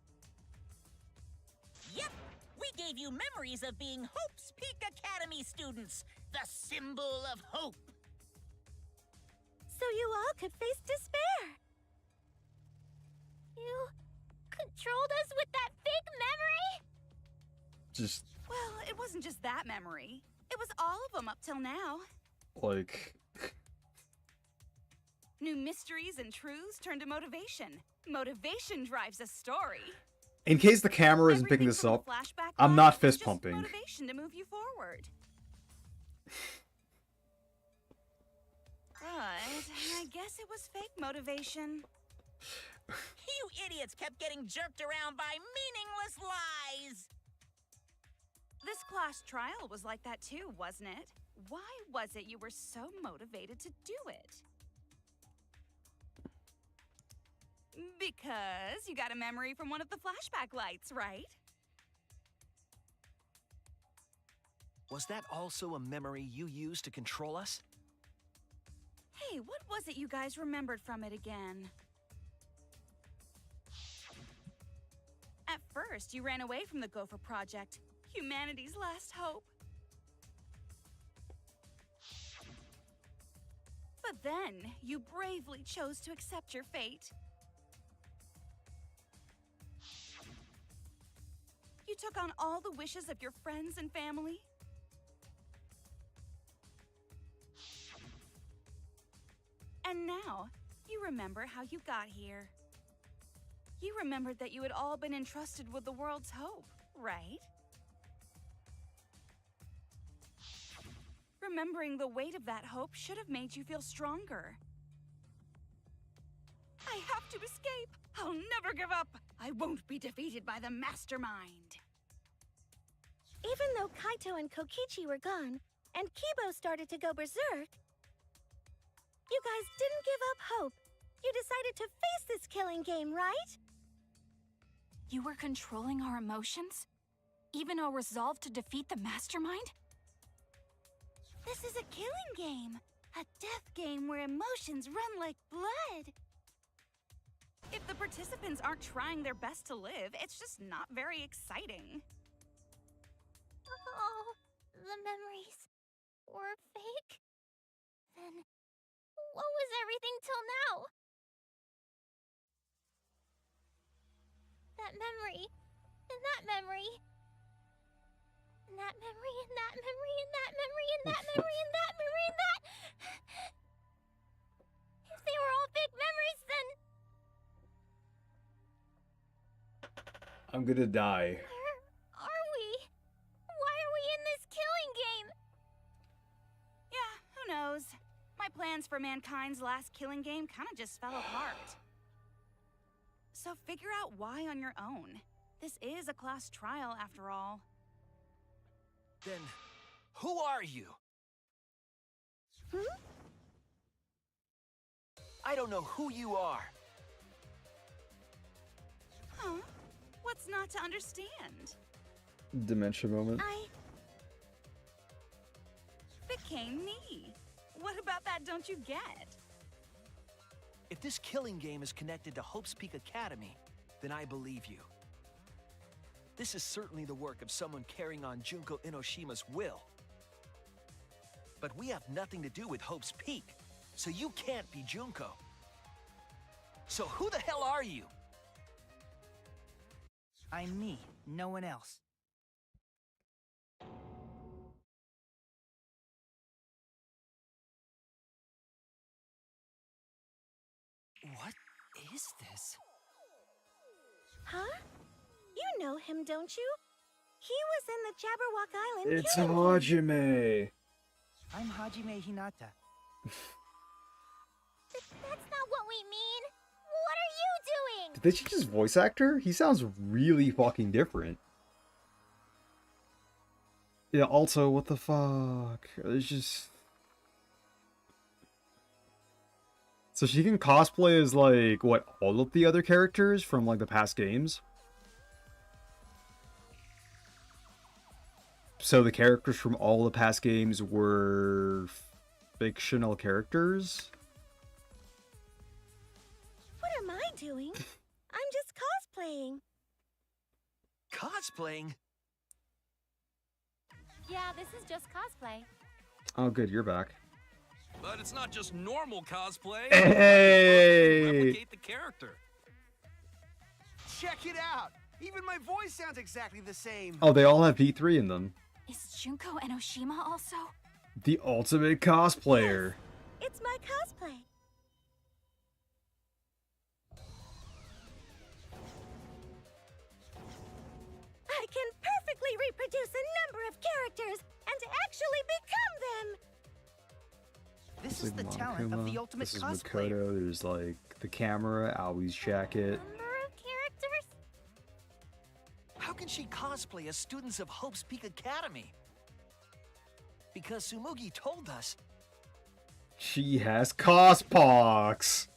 Yep, we gave you memories of being Hope's Peak Academy students, the symbol of hope. So you all could face despair. You controlled us with that fake memory? Just, Well, it wasn't just that memory. It was all of them up till now. like... New mysteries and truths turn to motivation. Motivation drives a story. In case the camera isn't picking Everything this from the up, flashback I'm line not is fist just pumping. motivation to move you forward. But I guess it was fake motivation. You idiots kept getting jerked around by meaningless lies. This class trial was like that too, wasn't it? Why was it you were so motivated to do it? Because you got a memory from one of the flashback lights, right? Was that also a memory you used to control us? Hey, what was it you guys remembered from it again? At first, you ran away from the Gopher Project, humanity's last hope. But then, you bravely chose to accept your fate. You took on all the wishes of your friends and family. And now, you remember how you got here. You remembered that you had all been entrusted with the world's hope, right? Remembering the weight of that hope should have made you feel stronger. I have to escape! I'll never give up! I won't be defeated by the Mastermind! Even though Kaito and Kokichi were gone, and Kibo started to go berserk, you guys didn't give up hope. You decided to face this killing game, right? You were controlling our emotions? Even our resolve to defeat the Mastermind? This is a killing game! A death game where emotions run like blood! If the participants aren't trying their best to live, it's just not very exciting. Oh, the memories were fake? Then what was everything till now? That memory, and that memory, and that memory, and that memory, and that memory, and that memory, and that memory, and that... If they were all fake memories, then... I'm gonna die. Where are we? Why are we in this killing game? Yeah, who knows? My plans for mankind's last killing game kinda just fell apart. So figure out why on your own. This is a class trial after all. Then, who are you? I don't know who you are. Huh? What's not to understand? Dementia moment. I Became me. What about that don't you get? If this killing game is connected to Hope's Peak Academy, then I believe you. This is certainly the work of someone carrying on Junko Inoshima's will. But we have nothing to do with Hope's Peak, so you can't be Junko. So who the hell are you? I'm me, no one else. What is this? Huh? You know him, don't you? He was in the Jabberwock Island It's killing game. Hajime. I'm Hajime Hinata. That's not what we mean. What are you doing? Did they change his voice actor? He sounds really fucking different. Yeah, also, what the fuck? It's just... So she can cosplay as, like, what, all of the other characters from, like, the past games? So the characters from all the past games were fictional characters? What am I doing? I'm just cosplaying. Cosplaying? Yeah, this is just cosplay. Oh, good, you're back. But it's not just normal cosplay. Hey! Replicate the character. Check it out! Even my voice sounds exactly the same. Oh, they all have V3 in them. Is Junko Enoshima also? The ultimate cosplayer. It's my cosplay. I can perfectly reproduce a number of characters and actually become them. This is the talent of the ultimate this is cosplayer. Makoto. There's like the camera, Aoi's jacket. Number of characters? How can she cosplay as students of Hope's Peak Academy? Because Tsumugi told us. She has cospox.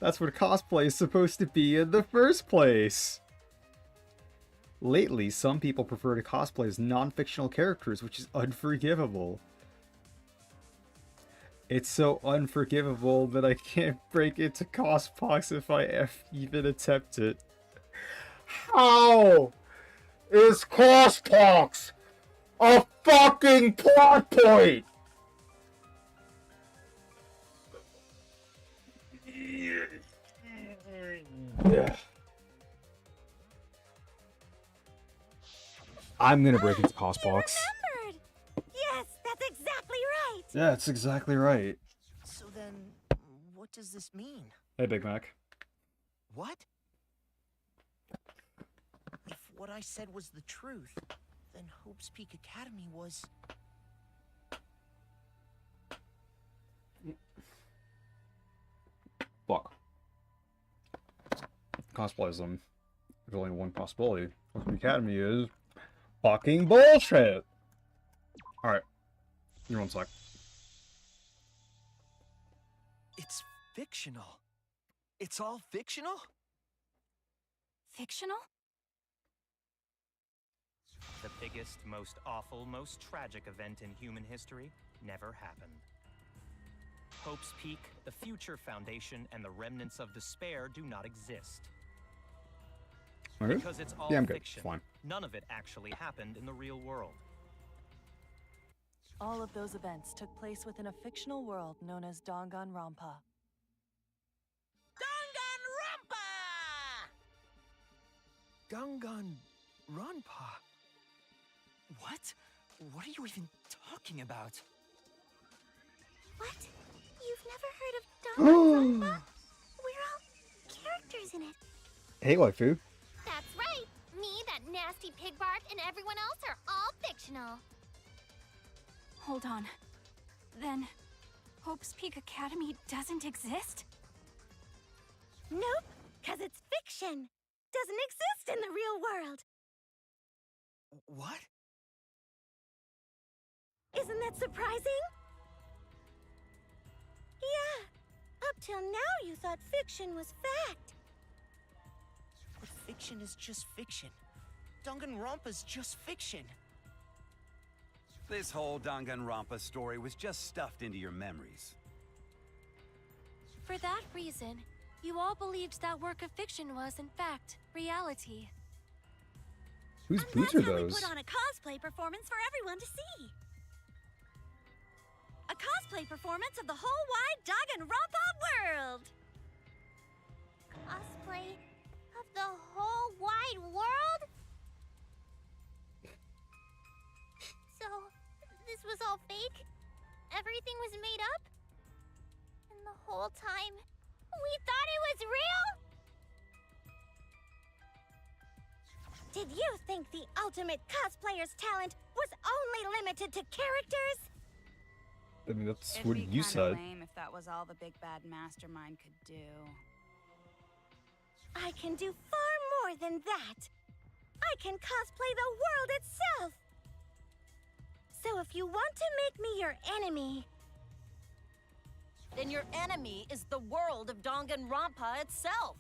That's what cosplay is supposed to be in the first place. Lately, some people prefer to cosplay as non-fictional characters, which is unforgivable. It's so unforgivable that I can't break into cospox if I even attempt it. How is cospox a fucking plot point? Yeah. I'm gonna break into cospox. Remembered. Yes, that's exactly right. Yeah, that's exactly right. So then, what does this mean? Hey, Big Mac. What? If what I said was the truth, then Hope's Peak Academy was... Fuck. Cosplayism. There's only one possibility. What the Academy is fucking bullshit. Alright. You're one sec. It's fictional. It's all fictional? Fictional? The biggest, most awful, most tragic event in human history never happened. Hope's Peak, the Future Foundation, and the remnants of despair do not exist. Okay. Because it's all Yeah, I'm good. fiction. Fine. None of it actually happened in the real world. All of those events took place within a fictional world known as Danganronpa. Danganronpa? What? What are you even talking about? What? You've never heard of Danganronpa? We're all characters in it. Hey, waifu. That's right. Me, that nasty pig Bart, and everyone else are all fictional. Hold on. Then, Hope's Peak Academy doesn't exist? Nope, because it's fiction. Doesn't exist in the real world. What? Isn't that surprising? Yeah. Up till now, you thought fiction was fact. But fiction is just fiction. Danganronpa's just fiction. This whole Danganronpa story was just stuffed into your memories. For that reason, you all believed that work of fiction was, in fact, reality. Whose boots are That's how we those? put on a cosplay performance for everyone to see. A cosplay performance of the whole wide Danganronpa world. Cosplay of the whole wide world? So, this was all fake? Everything was made up? And the whole time, we thought it was real? Did you think the ultimate cosplayer's talent was only limited to characters? I mean, that's It'd what be you kinda said. lame if that was all the big bad mastermind could do. I can do far more than that. I can cosplay the world itself. So if you want to make me your enemy, Then your enemy is the world of Danganronpa itself.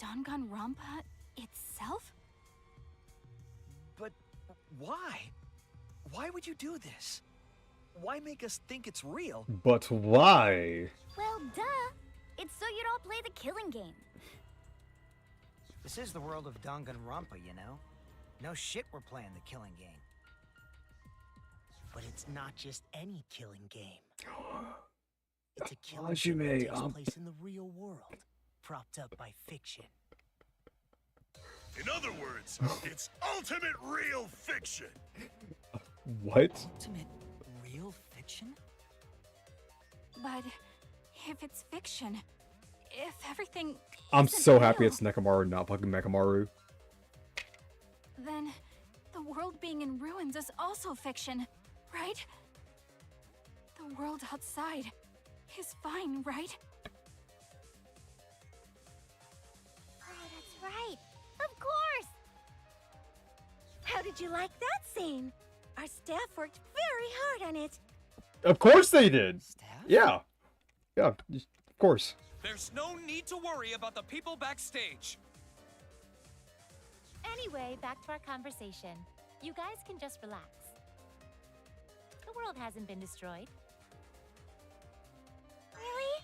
Danganronpa itself? But why? Why would you do this? Why make us think it's real? But why? Well, duh. It's so you'd all play the killing game. This is the world of Danganronpa, you know? No shit we're playing the killing game. But it's not just any killing game. It's a killing Hajime, game that takes place in the real world, propped up by fiction. In other words, it's ultimate real fiction. What? Ultimate real fiction? But if it's fiction, if everything I'm isn't so happy real, it's Nekomaru, not fucking Mekamaru. then the world being in ruins is also fiction, right? The world outside is fine, right? Oh, that's right. Of course. How did you like that scene? Our staff worked very hard on it. Of course they did. Yeah. Yeah, of course. There's no need to worry about the people backstage. Anyway, back to our conversation. You guys can just relax. The world hasn't been destroyed. Really?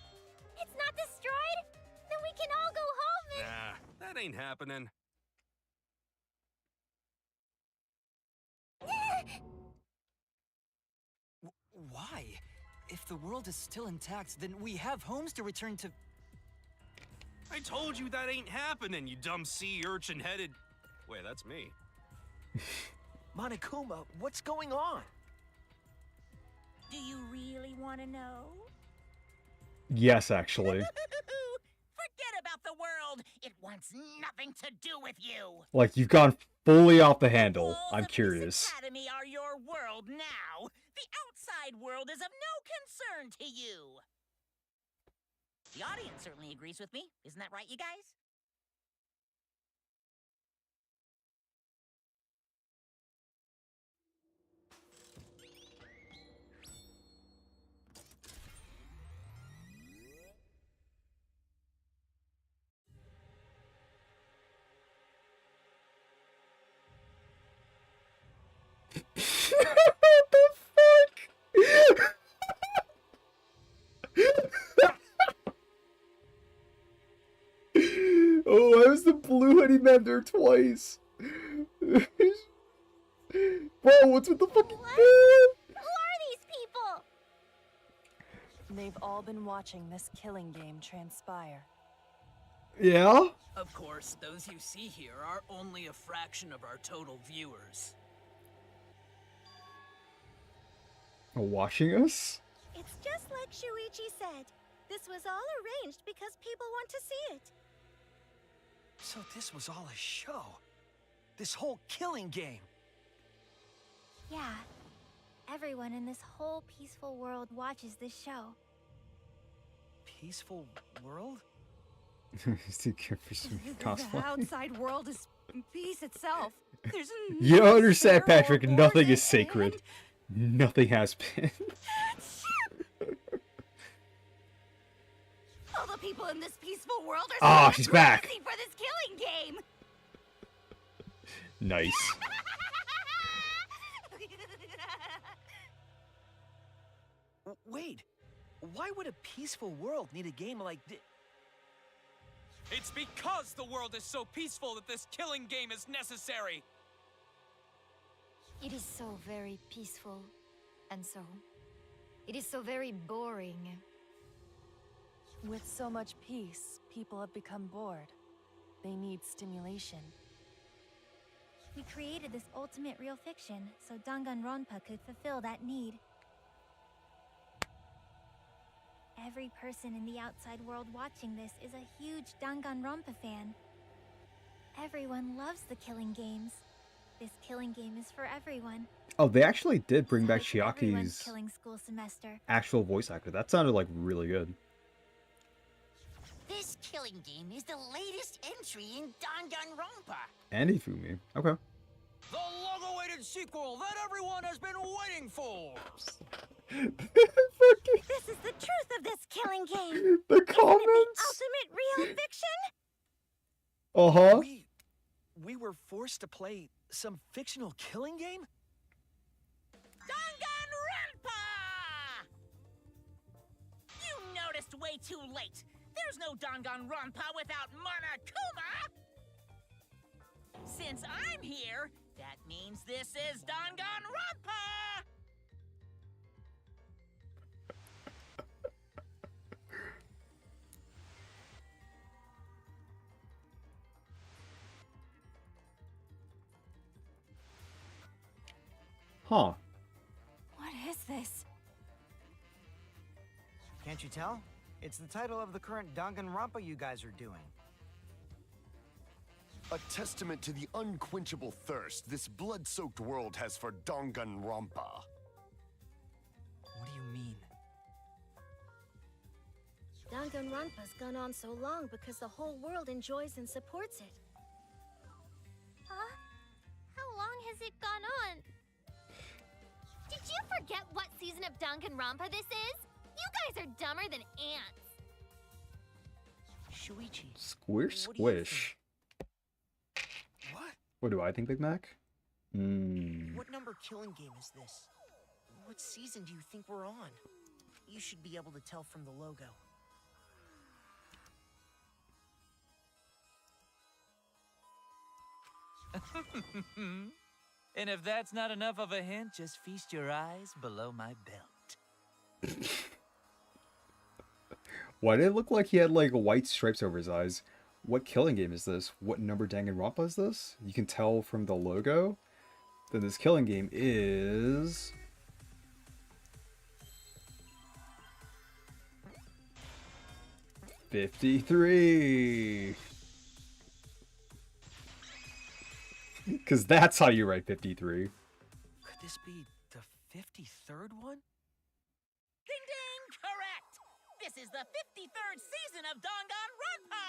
It's not destroyed? Then we can all go home and... Nah, that ain't happening. Why? If the world is still intact, then we have homes to return to. I told you that ain't happening, you dumb sea urchin-headed... Wait, that's me. Monokuma, what's going on? Do you really want to know? Yes, actually. Forget about the world. It wants nothing to do with you. Like, you've gone fully off the handle. I'm This curious. academy are your world now. The outside world is of no concern to you. The audience certainly agrees with me. Isn't that right, you guys? What the fuck? Oh, I was the blue hoodie man there twice. Bro, what's with the fucking Who are these people? They've all been watching this killing game transpire. Yeah? Of course, those you see here are only a fraction of our total viewers. Watching us? It's just like Shuichi said. This was all arranged because people want to see it. So this was all a show. This whole killing game. Yeah. Everyone in this whole peaceful world watches this show. Peaceful world? Still care for some The cosplay. outside world is peace itself. There's You don't understand, no Patrick. fear or Nothing boredom, is sacred. Nothing has been. All the people in this peaceful world are Ah, so she's back. crazy for this killing game. Nice. Wait, why would a peaceful world need a game like this? It's because the world is so peaceful that this killing game is necessary. It is so very peaceful, and so... it is so very boring. With so much peace, people have become bored. They need stimulation. We created this ultimate real fiction so Danganronpa could fulfill that need. Every person in the outside world watching this is a huge Danganronpa fan. Everyone loves the killing games. This killing game is for everyone. Oh, they actually did bring back It's everyone's Chiaki's killing school semester. actual voice actor. That sounded like really good. This killing game is the latest entry in Danganronpa. And Ifumi. Okay. The long-awaited sequel that everyone has been waiting for! This is the truth of this killing game. The Isn't it comments. the ultimate real fiction? Uh-huh. We were forced to play some fictional killing game? Danganronpa! You noticed way too late. There's no Danganronpa without Monokuma! Since I'm here, that means this is Danganronpa! Huh. What is this? Can't you tell? It's the title of the current Danganronpa you guys are doing. A testament to the unquenchable thirst this blood-soaked world has for Danganronpa. What do you mean? Danganronpa's gone on so long because the whole world enjoys and supports it. Huh? How long has it gone on? Did you forget what season of Danganronpa this is? You guys are dumber than ants. Shuichi. Squish squish. What? What do I think, Big Mac? Hmm. What number killing game is this? What season do you think we're on? You should be able to tell from the logo. And if that's not enough of a hint, just feast your eyes below my belt. Why did it look like he had like white stripes over his eyes? What killing game is this? What number Danganronpa is this? You can tell from the logo. Then this killing game is... '53. Because that's how you write 53. Could this be the 53rd one? Ding ding! Correct! This is the 53rd season of Danganronpa!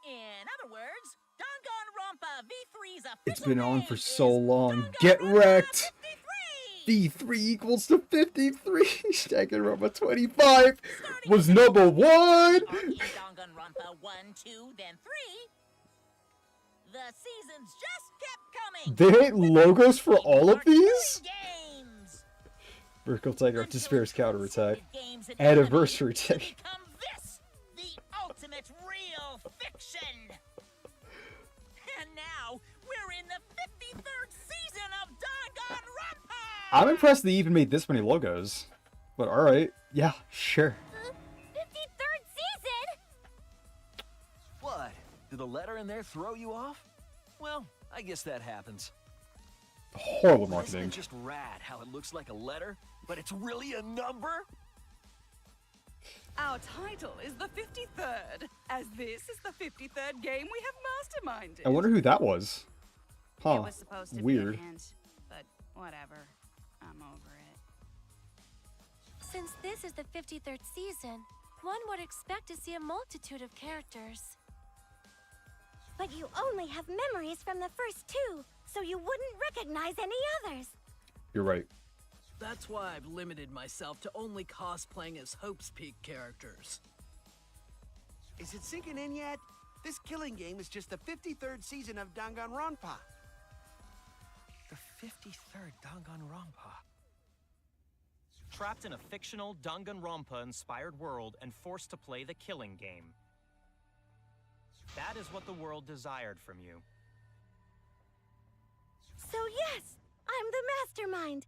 In other words, Danganronpa V3's official It's been on for name so is long. Get wrecked! V3 equals to 53. Danganronpa 25 was number 1! Danganronpa 1, 2, then 3. The seasons just kept coming. They ain't logos for all of these? Games. Vertical Tiger up to Spear's counterattack. Anniversary tick. Become this, the ultimate real fiction. And now we're in the 53rd season of Danganronpa. I'm impressed they even made this many logos. But alright. Yeah, sure. 53rd season? What? Did the letter in there throw you off? Well, I guess that happens. Horrible Isn't marketing. it just rad how it looks like a letter, but it's really a number? Our title is the 53rd, as this is the 53rd game we have masterminded. I wonder who that was. Huh. It was supposed to Weird. be a hint, but whatever. I'm over it. Since this is the 53rd season, one would expect to see a multitude of characters. But you only have memories from the first two, so you wouldn't recognize any others. You're right. That's why I've limited myself to only cosplaying as Hope's Peak characters. Is it sinking in yet? This killing game is just the 53rd season of Danganronpa. The 53rd Danganronpa. Trapped in a fictional Danganronpa-inspired world and forced to play the killing game. That is what the world desired from you. So yes, I'm the mastermind.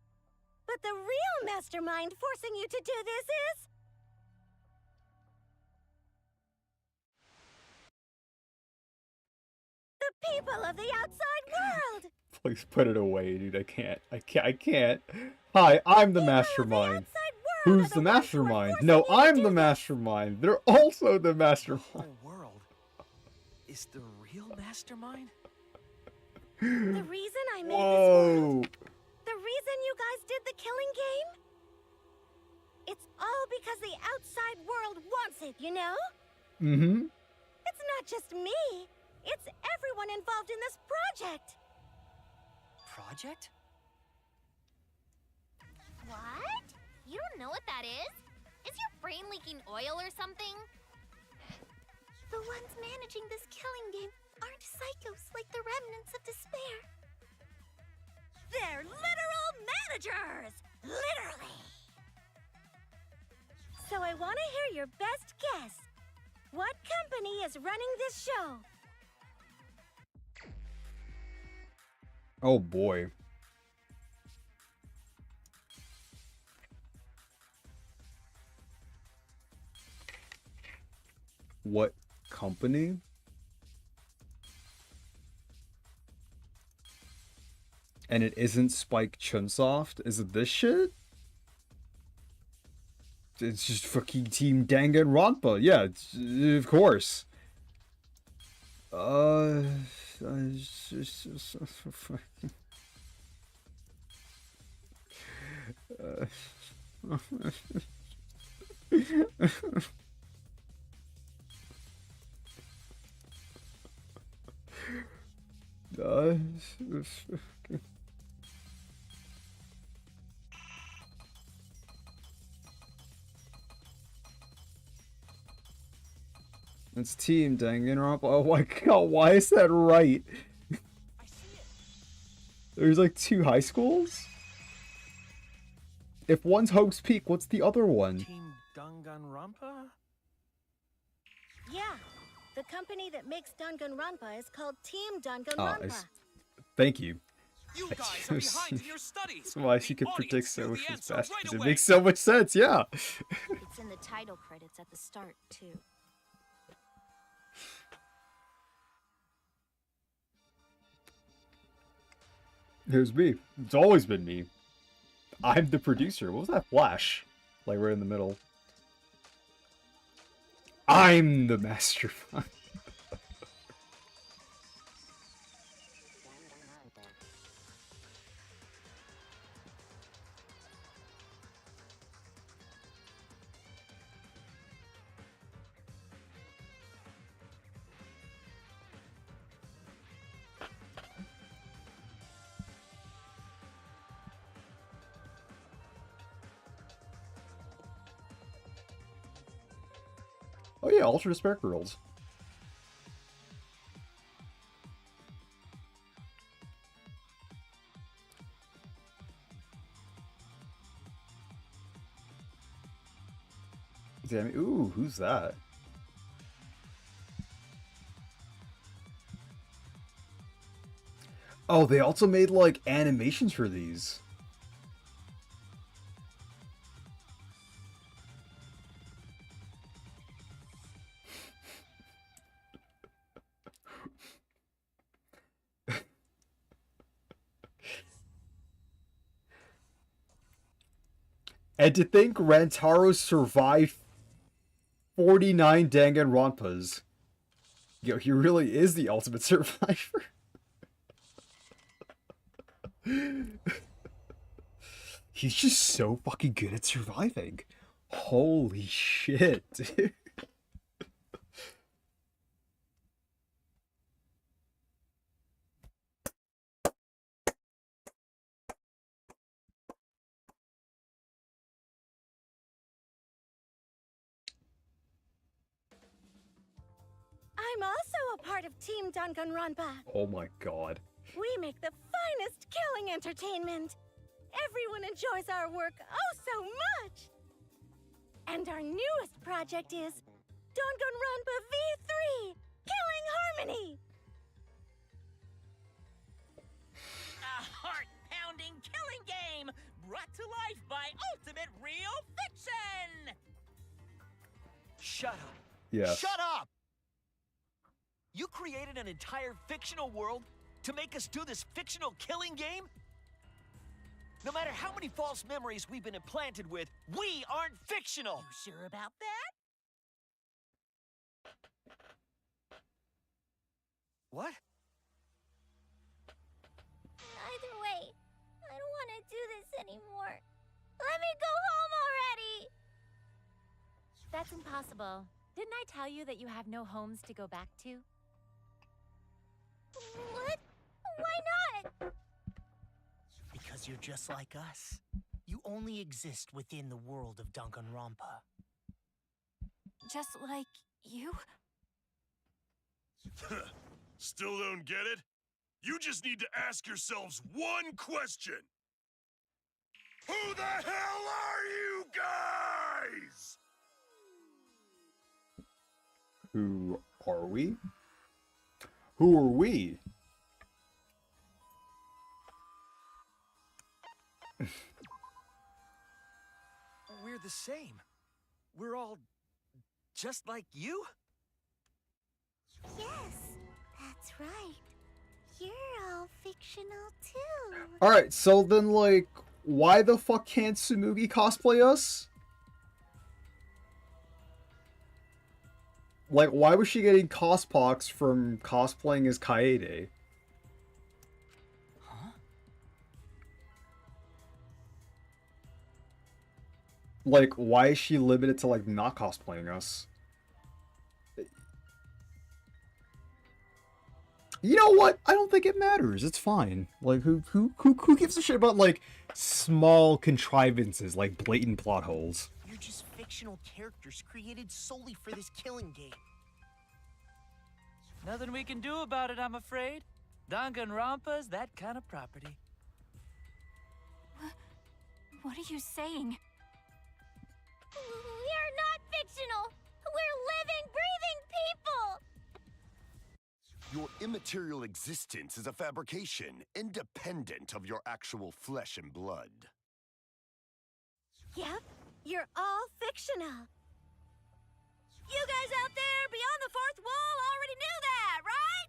But the real mastermind forcing you to do this is... the people of the outside world! Please put it away, dude. I can't. I can't. Hi, I'm the mastermind. Who's the mastermind? No, I'm the mastermind. They're also the mastermind. The whole world is the real mastermind? The reason I made Whoa. this world, the reason you guys did the killing game, it's all because the outside world wants it, you know? Mm-hmm. It's not just me. It's everyone involved in this project. Project? What? You don't know what that is? Is your brain leaking oil or something? The ones managing this killing game aren't psychos like the remnants of despair. They're literal managers! Literally! So I want to hear your best guess. What company is running this show? Oh boy. What company? And it isn't Spike Chunsoft? Is it this shit? It's just fucking Team Danganronpa. Yeah, of course. It's Team Danganronpa. Oh my god, why is that right? There's like 2 high schools? If one's Hope's Peak, what's the other one? Team Danganronpa? Yeah, the company that makes Danganronpa is called Team Danganronpa. Thank you. You guys are behind in your studies. That's why she could predict so much answer fast. right It away. makes so much sense, yeah. It's in the title credits at the start, too. Here's me. It's always been me. I'm the producer. What was that flash? Like right in the middle. I'm the mastermind. Oh yeah, Ultra Spare Girls. Damn, ooh, who's that? Oh, they also made like animations for these. And to think Rantaro survived 49 Danganronpas. Yo, he really is the ultimate survivor. He's just so fucking good at surviving. Holy shit, dude. I'm also a part of Team Danganronpa. Oh my god. We make the finest killing entertainment. Everyone enjoys our work oh so much. And our newest project is Danganronpa V3, Killing Harmony. A heart-pounding killing game brought to life by Ultimate Real Fiction! Shut up. Yes. Shut up! You created an entire fictional world to make us do this fictional killing game? No matter how many false memories we've been implanted with, we aren't fictional! You sure about that? What? Either way, I don't want to do this anymore. Let me go home already! That's impossible. Didn't I tell you that you have no homes to go back to? What? Why not? Because you're just like us. You only exist within the world of Danganronpa. Just like you? Still don't get it? You just need to ask yourselves one question. Who the hell are you guys? Who are we? Who are we? We're the same. We're all just like you? Yes, that's right. You're all fictional too. Alright, so then, like, why the fuck can't Tsumugi cosplay us? Like, why was she getting cospox from cosplaying as Kaede? Huh? Like, why is she limited to, like, not cosplaying us? You know what? I don't think it matters. It's fine. Like, who gives a shit about, like, small contrivances, like blatant plot holes? You're just fictional characters created solely for this killing game. Nothing we can do about it, I'm afraid. Danganronpa's that kind of property. What are you saying? We're not fictional. We're living, breathing people. Your immaterial existence is a fabrication, independent of your actual flesh and blood. Yep, you're all fictional. You guys out there beyond the fourth wall already knew that, right?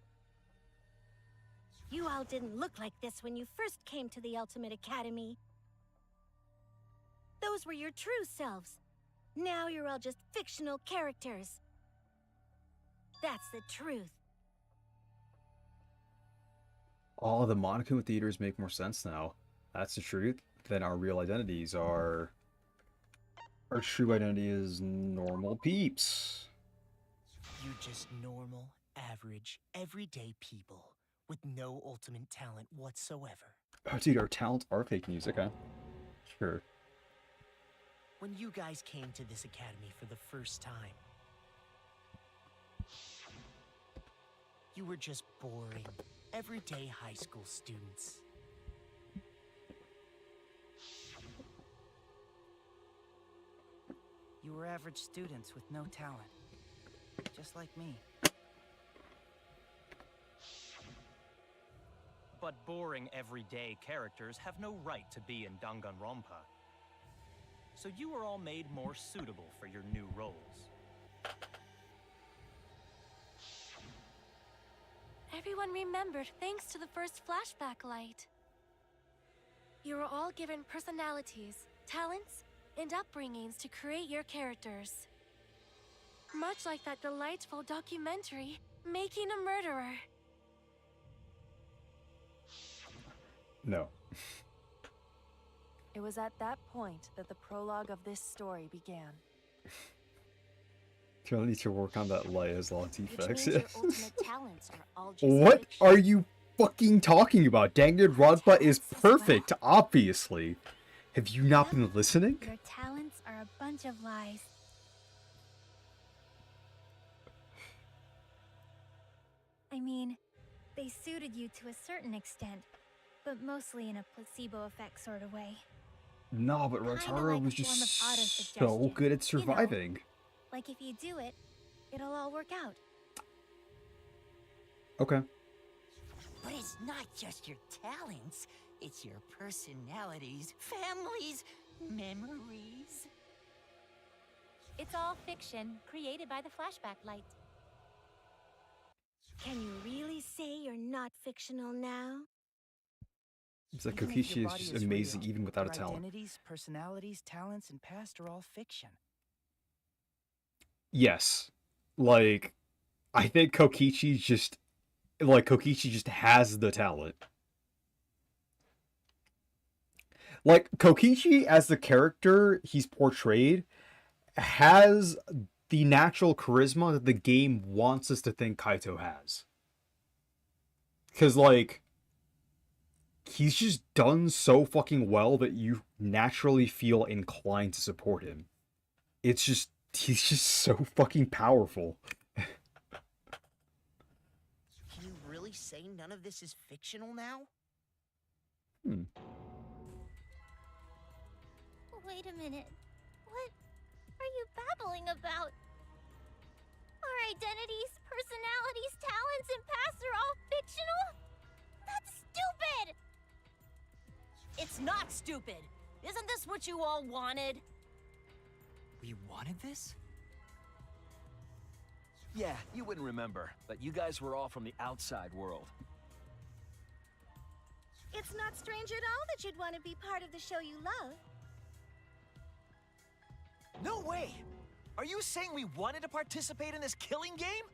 You all didn't look like this when you first came to the Ultimate Academy. Those were your true selves. Now you're all just fictional characters. That's the truth. Oh, the Monokuma theaters make more sense now. That's the truth. Then our real identities are... Our true identity is normal peeps. You're just normal, average, everyday people with no ultimate talent whatsoever. Oh, dude, our talents are fake news. Okay. Sure. When you guys came to this academy for the first time, you were just boring, everyday high school students. You were average students with no talent. Just like me. But boring everyday characters have no right to be in Danganronpa. So you were all made more suitable for your new roles. Everyone remembered thanks to the first flashback light. You were all given personalities, talents, and upbringings to create your characters. Much like that delightful documentary, Making a Murderer. No. It was at that point that the prologue of this story began. Do I need to work on that Leia's law defects? Which means your ultimate talents are all just What fiction. are you fucking talking about? Danganronpa is perfect, obviously. Have you not been listening? Your talents are a bunch of lies. I mean, they suited you to a certain extent, but mostly in a placebo effect sort of way. No, but Kinda Rotaro like was a just form of so auto-suggestion, good at you know? surviving. Like if you do it, it'll all work out. Okay. But it's not just your talents, it's your personalities, families, memories. It's all fiction created by the flashback light. Can you really say you're not fictional now? It's like Even if your Kokichi is body just is amazing real, even without a your talent. Identities, personalities, talents, and past are all fiction. Yes. Like, I think Kokichi just... Like, Kokichi just has the talent. Like, Kokichi, as the character he's portrayed, has the natural charisma that the game wants us to think Kaito has. Because, like, he's just done so fucking well that you naturally feel inclined to support him. It's just, he's just so fucking powerful. Can you really really say none of this is fictional now? Wait a minute. What are you babbling about? Our identities, personalities, talents, and pasts are all fictional? That's stupid! It's not stupid. Isn't this what you all wanted? We wanted this? Yeah, you wouldn't remember, but you guys were all from the outside world. It's not strange at all that you'd want to be part of the show you love. No way! Are you saying we wanted to participate in this killing game?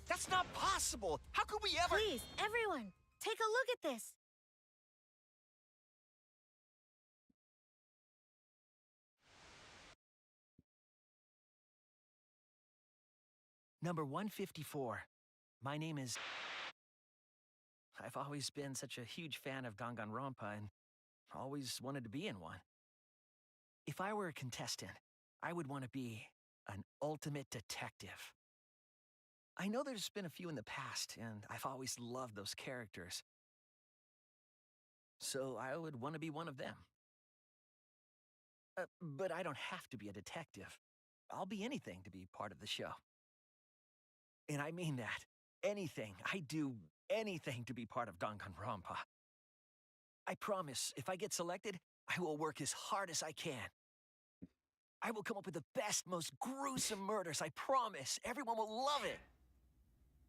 That's not possible! How could we ever— Please, everyone, take a look at this. Number 154. My name is... I've always been such a huge fan of Danganronpa and always wanted to be in one. If I were a contestant, I would want to be an ultimate detective. I know there's been a few in the past, and I've always loved those characters. So I would want to be one of them. But I don't have to be a detective. I'll be anything to be part of the show. And I mean that. Anything. I do anything to be part of Danganronpa. I promise, if I get selected, I will work as hard as I can. I will come up with the best, most gruesome murders, I promise. Everyone will love it.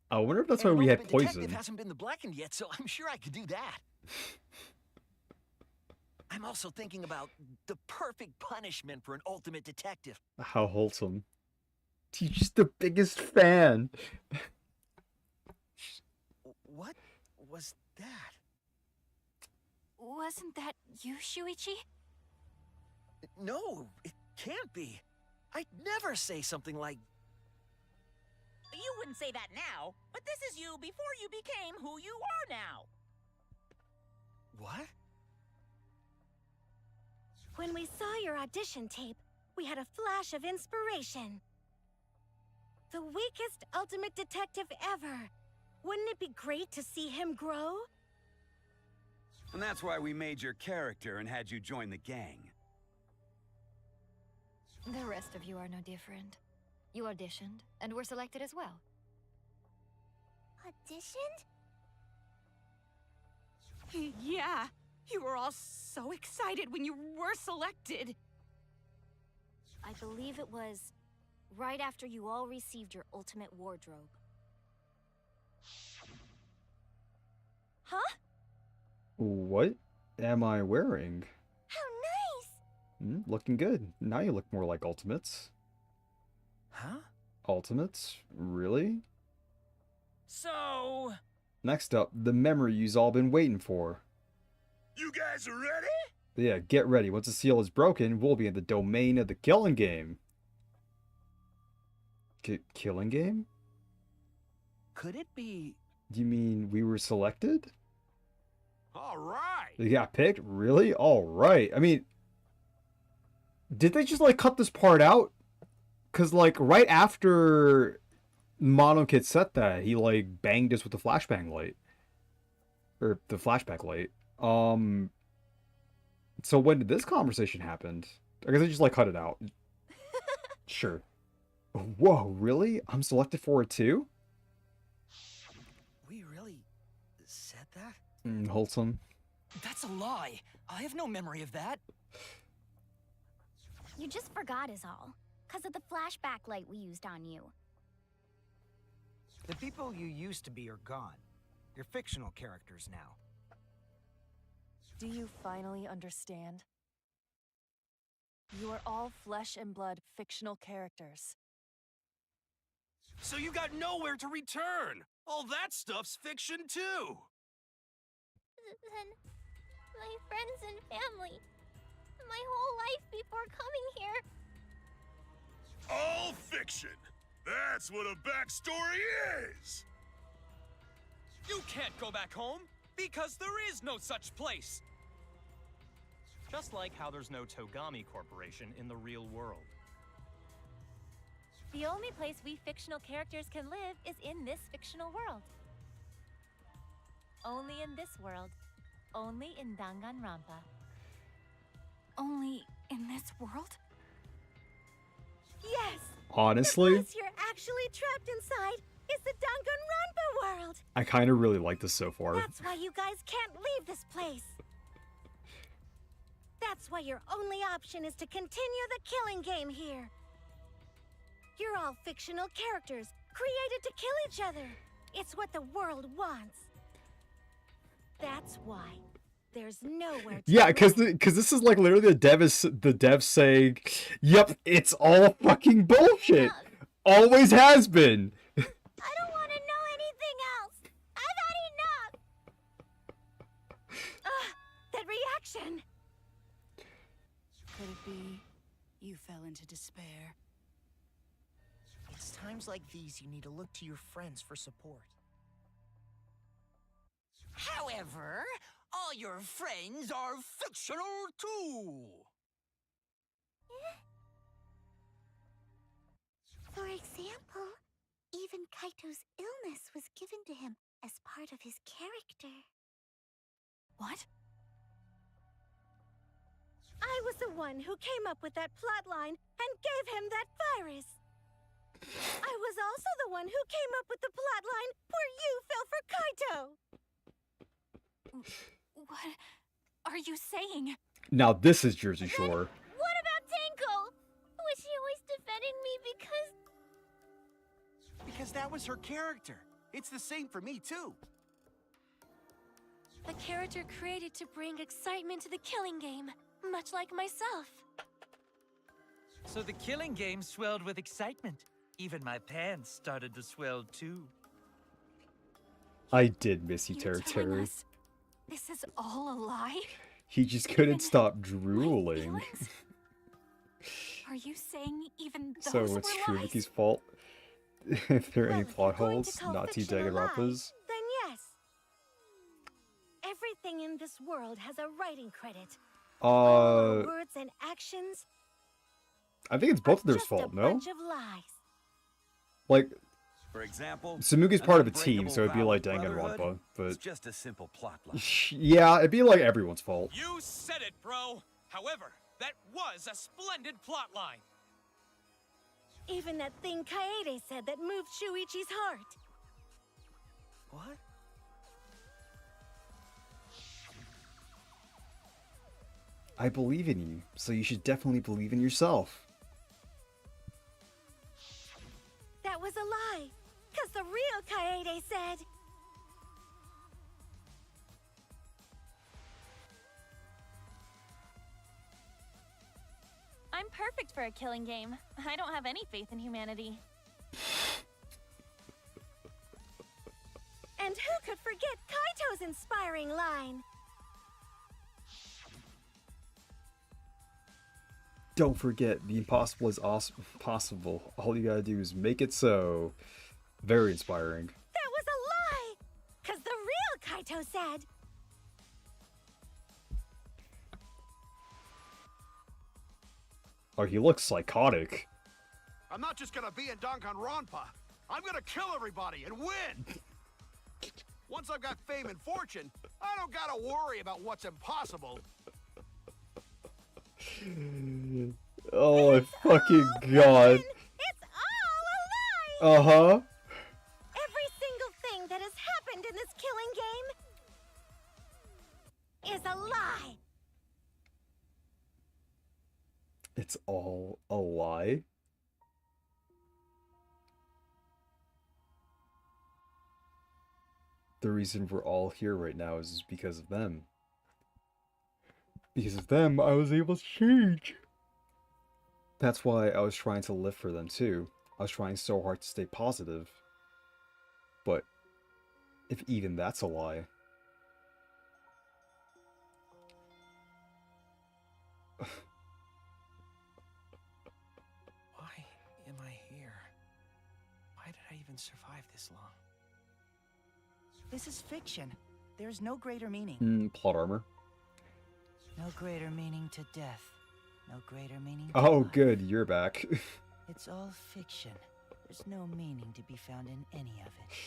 I wonder if that's And why we an had ultimate poison. detective hasn't been blackened yet, so I'm sure I could do that. I'm also thinking about the perfect punishment for an ultimate detective. How wholesome. He's just the biggest fan. What was that? Wasn't that you, Shuichi? No, it can't be. I'd never say something like... You wouldn't say that now, but this is you before you became who you are now. What? When we saw your audition tape, we had a flash of inspiration. The weakest ultimate detective ever. Wouldn't it be great to see him grow? And that's why we made your character and had you join the gang. The rest of you are no different. You auditioned, and were selected as well. Auditioned? Yeah, you were all so excited when you were selected. I believe it was right after you all received your ultimate wardrobe. Huh? What am I wearing? How nice! Looking good. Now you look more like Ultimates. Huh? Ultimates? Really? So... Next up, the memory you've all been waiting for. You guys are ready? Yeah, get ready. Once the seal is broken, we'll be in the domain of the killing game. Killing game? Could it be... Do you mean we were selected? All right. You got picked? Really? Alright. I mean, did they just, like, cut this part out? Because, like, right after Mono Kid said that, he, like, banged us with the flashbang light. Or the flashback light. So when did this conversation happen? I guess I just, like, cut it out. Sure. Whoa, really? I'm selected for it too? We really said that? Wholesome. That's a lie. I have no memory of that. You just forgot is all. 'Cause of the flashback light we used on you. The people you used to be are gone. You're fictional characters now. Do you finally understand? You are all flesh and blood fictional characters. So you got nowhere to return! All that stuff's fiction too! Then, my friends and family, my whole life before coming here. All fiction! That's what a backstory is! You can't go back home, because there is no such place! Just like how there's no Togami Corporation in the real world. The only place we fictional characters can live is in this fictional world. only in this world. Only in Danganronpa. Only in this world? Yes! Honestly, The place you're actually trapped inside is the Danganronpa world! I kind of really like this so far. That's why you guys can't leave this place. That's why your only option is to continue the killing game here. You're all fictional characters, created to kill each other. It's what the world wants. That's why there's nowhere to Yeah, because this is like literally the dev saying, "Yep, it's all fucking bullshit. Always has been." I don't want to know anything else. I've had enough. That reaction. Could it be you fell into despair? It's times like these you need to look to your friends for support. However, all your friends are fictional too. For example, even Kaito's illness was given to him as part of his character. What? I was the one who came up with that plotline and gave him that virus. I was also the one who came up with the plotline where you fell for Kaito. What are you saying? Now this is Jersey Shore. What about Tenko? Was she always defending me Because that was her character. It's the same for me, too. A character created to bring excitement to the killing game, much like myself. So the killing game swelled with excitement. Even my pants started to swell too. I did miss you, You're Terry telling Terry. us this is all a lie? He just couldn't stop drooling. Are you saying even those So were it's lies? Shruviku's fault. If there are any Well, if you're plot going to holes, call not too fiction a lie, Danganronpas. Then yes. Everything in this world has a writing credit. All our words and actions I think it's both of their just fault, a no? bunch of lies. Like, For example, Samugi's an part of a team, so it'd be unbreakable like vow of brotherhood Danganronpa, is but just a simple plot line. yeah, it'd be like everyone's fault. You said it, bro. However, that was a splendid plotline. Even that thing Kaede said that moved Shuichi's heart. What? I believe in you, so you should definitely believe in yourself. That was a lie. Because the real Kaede said... I'm perfect for a killing game. I don't have any faith in humanity. And who could forget Kaito's inspiring line? Don't forget, the impossible is possible. All you gotta do is make it so. Very inspiring. That was a lie! Because the real Kaito said... Oh, he looks psychotic. I'm not just gonna be in Danganronpa. I'm gonna kill everybody and win! Once I've got fame and fortune, I don't gotta worry about what's impossible. Oh my fucking god. It's all a lie! Uh-huh. Every single thing that has happened in this killing game is a lie! It's all a lie. The reason we're all here right now is because of them. Because of them, I was able to change. That's why I was trying to live for them too. I was trying so hard to stay positive. But if even that's a lie... Why am I here? Why did I even survive this long? This is fiction. There's no greater meaning. plot armor. No greater meaning to death. No greater meaning to Oh, life. good, you're back. It's all fiction. There's no meaning to be found in any of it.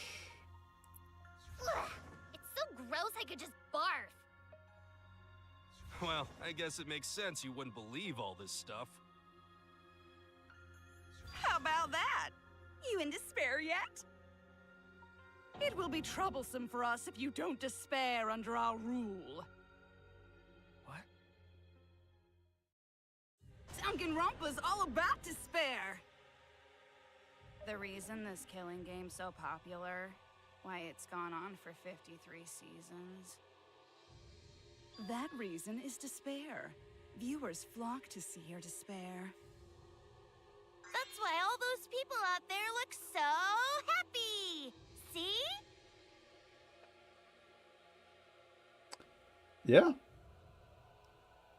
Ugh, it's so gross. I could just barf. Well, I guess it makes sense you wouldn't believe all this stuff. How about that? You in despair yet? It will be troublesome for us if you don't despair under our rule. What? Danganronpa's all about despair. The reason this killing game's so popular, why it's gone on for 53 seasons. That reason is despair. Viewers flock to see your despair. That's why all those people out there look so happy. See? Yeah.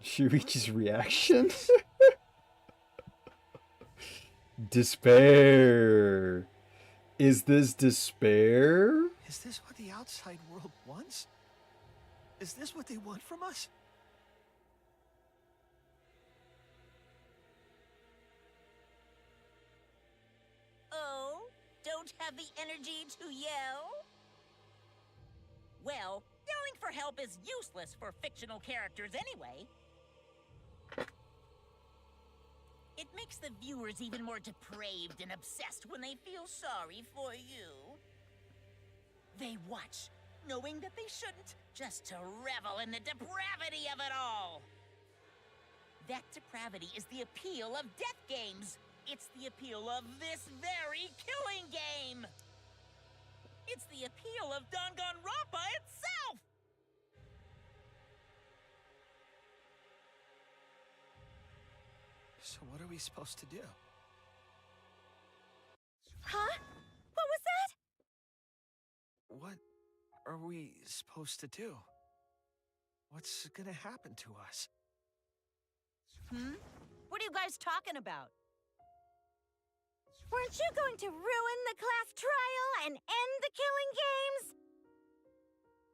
Shuichi's reaction? Despair. Is this despair? Is this what the outside world wants? Is this what they want from us? Oh, don't have the energy to yell? Well, yelling for help is useless for fictional characters anyway. It makes the viewers even more depraved and obsessed when they feel sorry for you. They watch, knowing that they shouldn't, just to revel in the depravity of it all. That depravity is the appeal of death games. It's the appeal of this very killing game. It's the appeal of Danganronpa itself! So what are we supposed to do? Huh? What was that? What are we supposed to do? What's gonna happen to us? What are you guys talking about? Weren't you going to ruin the class trial and end the killing games?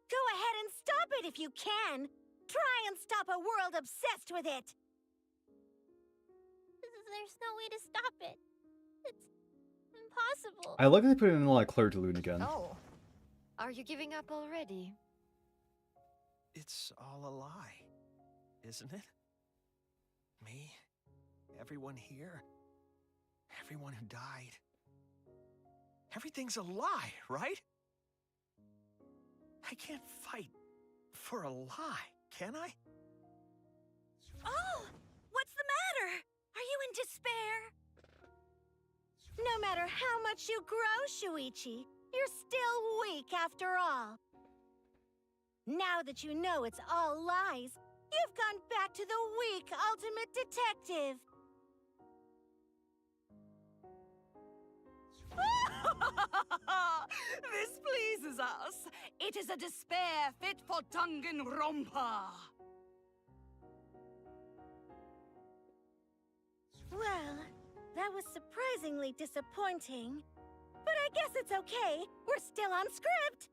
Go ahead and stop it if you can. Try and stop a world obsessed with it. There's no way to stop it. It's impossible. I like that they put in like Claire de Lune again. Oh. Are you giving up already? It's all a lie, isn't it? Me, everyone here, everyone who died. Everything's a lie, right? I can't fight for a lie, can I? Oh! What's the matter? Are you in despair? No matter how much you grow, Shuichi, you're still weak after all. Now that you know it's all lies, you've gone back to the weak ultimate detective. This pleases us. It is a despair fit for Danganronpa. Well, that was surprisingly disappointing. But I guess it's okay. We're still on script.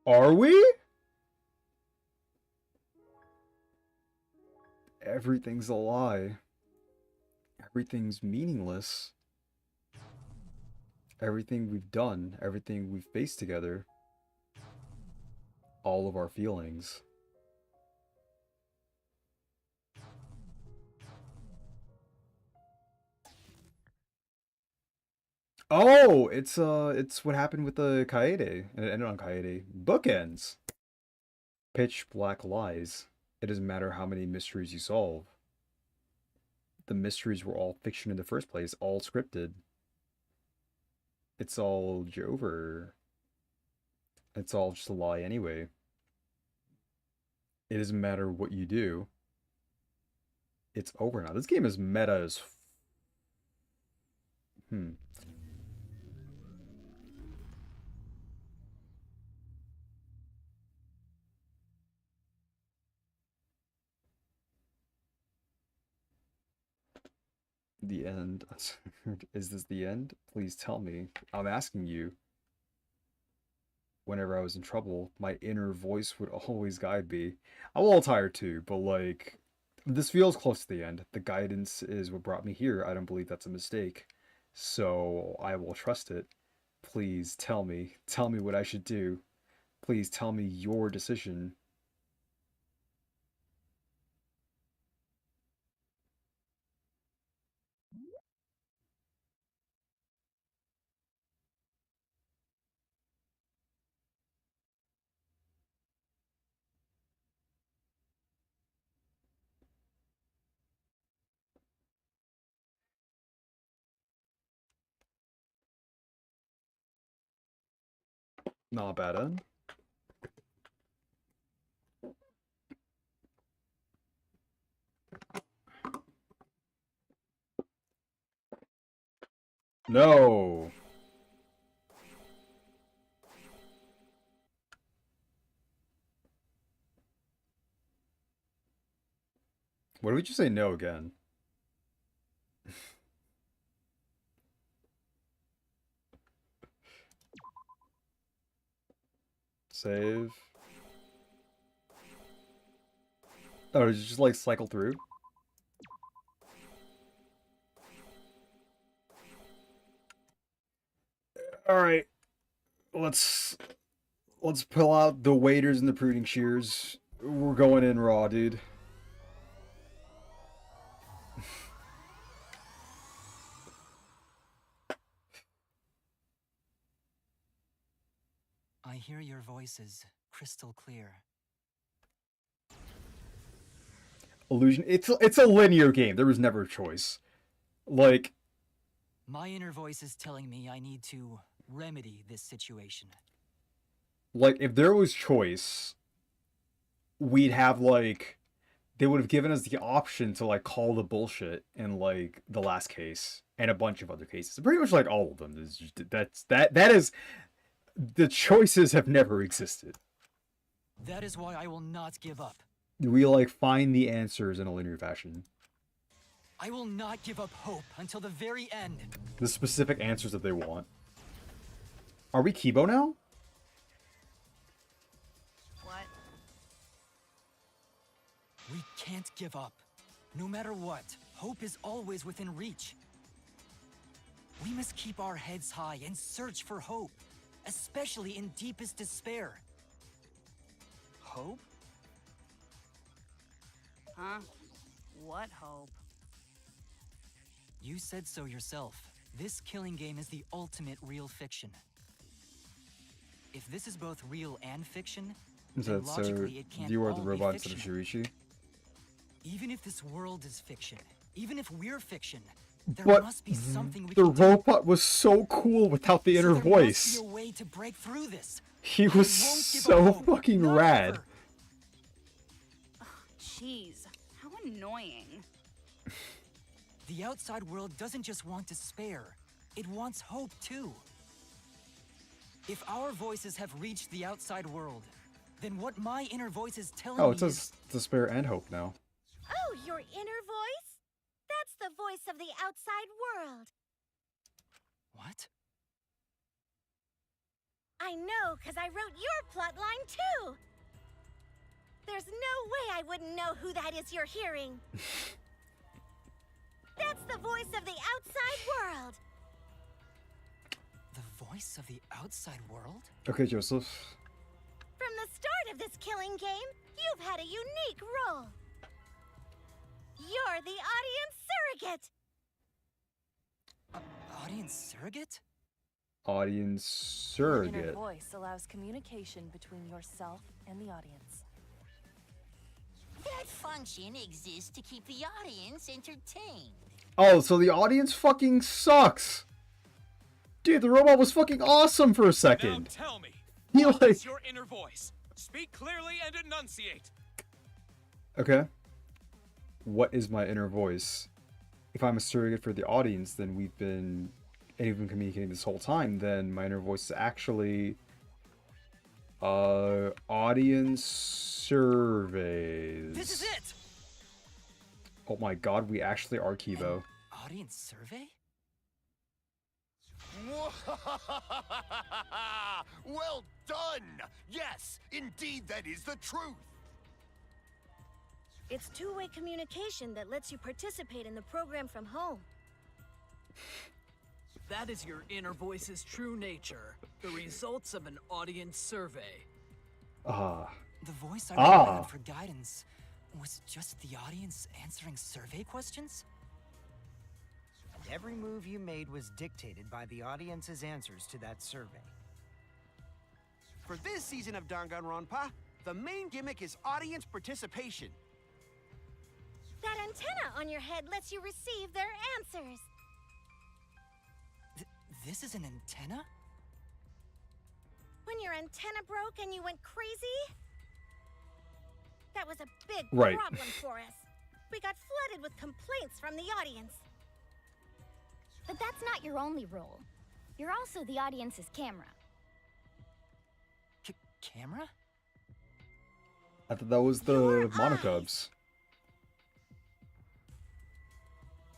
Are we? Everything's a lie. Everything's meaningless. Everything we've done, everything we've faced together, all of our feelings. Oh, it's what happened with the Kaede, and it ended on Kaede. Bookends. Pitch black lies. It doesn't matter how many mysteries you solve. The mysteries were all fiction in the first place, all scripted. It's all over. It's all just a lie anyway. It doesn't matter what you do. It's over now. This game is meta as The end. Is this the end? Please tell me. I'm asking you. Whenever I was in trouble, my inner voice would always guide me. I'm a little tired too, but like, this feels close to the end. The guidance is what brought me here. I don't believe that's a mistake. So I will trust it. Please tell me. Tell me what I should do. Please tell me your decision. Not bad, huh? No. What did we just say no again? Save. Oh, did you just like cycle through? Alright. Let's pull out the waders and the pruning shears. We're going in raw, dude. I hear your voices crystal clear. Illusion. It's a linear game. There was never a choice. Like, My inner voice is telling me I need to remedy this situation. like if there was choice, we'd have like they would have given us the option to like call the bullshit in like the last case and a bunch of other cases. Pretty much like all of them. That is the choices have never existed. That is why I will not give up. We like find the answers in a linear fashion. I will not give up hope until the very end. The specific answers that they want. Are we Kibo now? What? We can't give up. No matter what, hope is always within reach. We must keep our heads high and search for hope, especially in deepest despair. Hope? Huh? What hope? You said so yourself. This killing game is the ultimate real fiction. If this is both real and fiction, then So logically it can't you are all the be robot instead of fictional. Shirishi? Even if this world is fiction, even if we're fiction, there But must be something we the can do. robot was so cool without the inner There voice. must be a way to break through this. He was so fucking rad. Jeez, how annoying. The outside world doesn't just want despair, it wants hope too. If our voices have reached the outside world, then what my inner voice is telling Oh, me it says despair and hope now. Oh, your inner voice? That's the voice of the outside world. What? I know, because I wrote your plotline too. There's no way I wouldn't know who that is you're hearing. That's the voice of the outside world. The voice of the outside world? Okay, Joseph. From the start of this killing game, you've had a unique role. You're the audience surrogate. Audience surrogate? Audience Your inner surrogate. voice allows communication between yourself and the audience. That function exists to keep the audience entertained. Oh, so the audience fucking sucks. Dude, the robot was fucking awesome for a second. Now tell me, He what like is your inner voice? Speak clearly and enunciate. Okay. What is my inner voice? If I'm a surrogate for the audience, then we've been communicating this whole time, then my inner voice is actually audience surveys. This is it! Oh my god, we actually are Kibo. Audience survey? Well done! Yes, indeed that is the truth! It's two-way communication that lets you participate in the program from home. That is your inner voice's true nature, the results of an audience survey. The voice I relied on for guidance was just the audience answering survey questions? And every move you made was dictated by the audience's answers to that survey. For this season of Danganronpa, the main gimmick is audience participation. That antenna on your head lets you receive their answers. This is an antenna? When your antenna broke and you went crazy? That was a big Right. problem for us. We got flooded with complaints from the audience. But that's not your only role. You're also the audience's camera. Camera? I thought that was the Monocubs.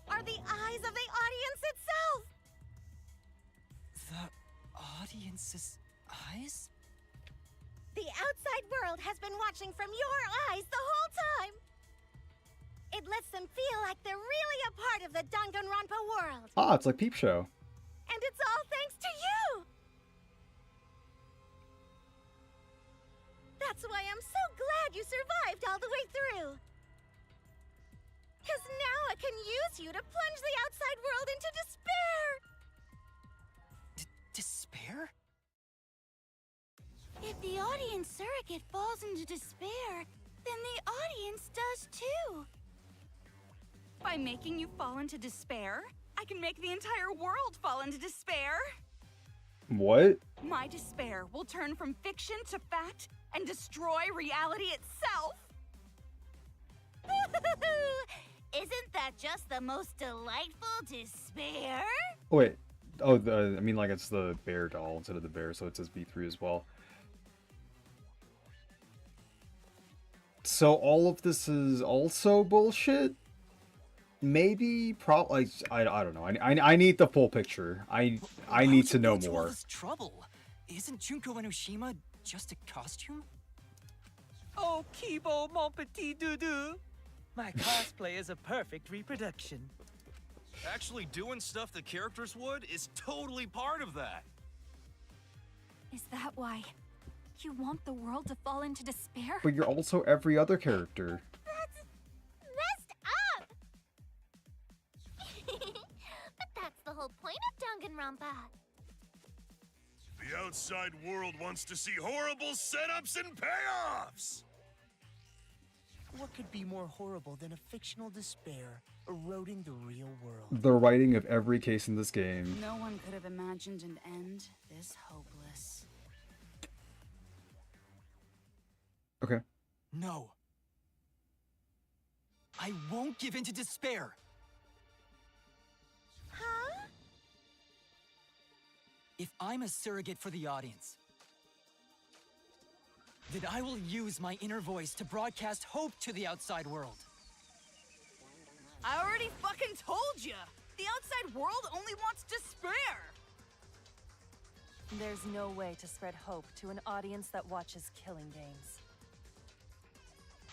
Are the eyes of the audience itself! The audience's eyes? The outside world has been watching from your eyes the whole time! It lets them feel like they're really a part of the Danganronpa world. Ah, it's like Peep Show. And it's all thanks to you! That's why I'm so glad you survived all the way through. Because now I can use you to plunge the outside world into despair! Despair? If the audience surrogate falls into despair, then the audience does too. By making you fall into despair, I can make the entire world fall into despair. What? My despair will turn from fiction to fact and destroy reality itself. Isn't that just the most delightful despair? Oh, wait. Oh, I mean, like, it's the bear doll instead of the bear, so it says B3 as well. So all of this is also bullshit? Maybe, probably. I don't know. I need the full picture. I need to know more. This trouble? Isn't Junko Enoshima just a costume? Oh, Kibo, mon petit doudou. My cosplay is a perfect reproduction. Actually doing stuff the characters would is totally part of that. Is that why you want the world to fall into despair? But you're also every other character. Messed up! But that's the whole point of Danganronpa. The outside world wants to see horrible setups and payoffs! What could be more horrible than a fictional despair eroding the real world? The writing of every case in this game. No one could have imagined an end this hopeless. Okay. No. I won't give in to despair. Huh? If I'm a surrogate for the audience, then I will use my inner voice to broadcast hope to the outside world. I already fucking told you! The outside world only wants despair! There's no way to spread hope to an audience that watches killing games.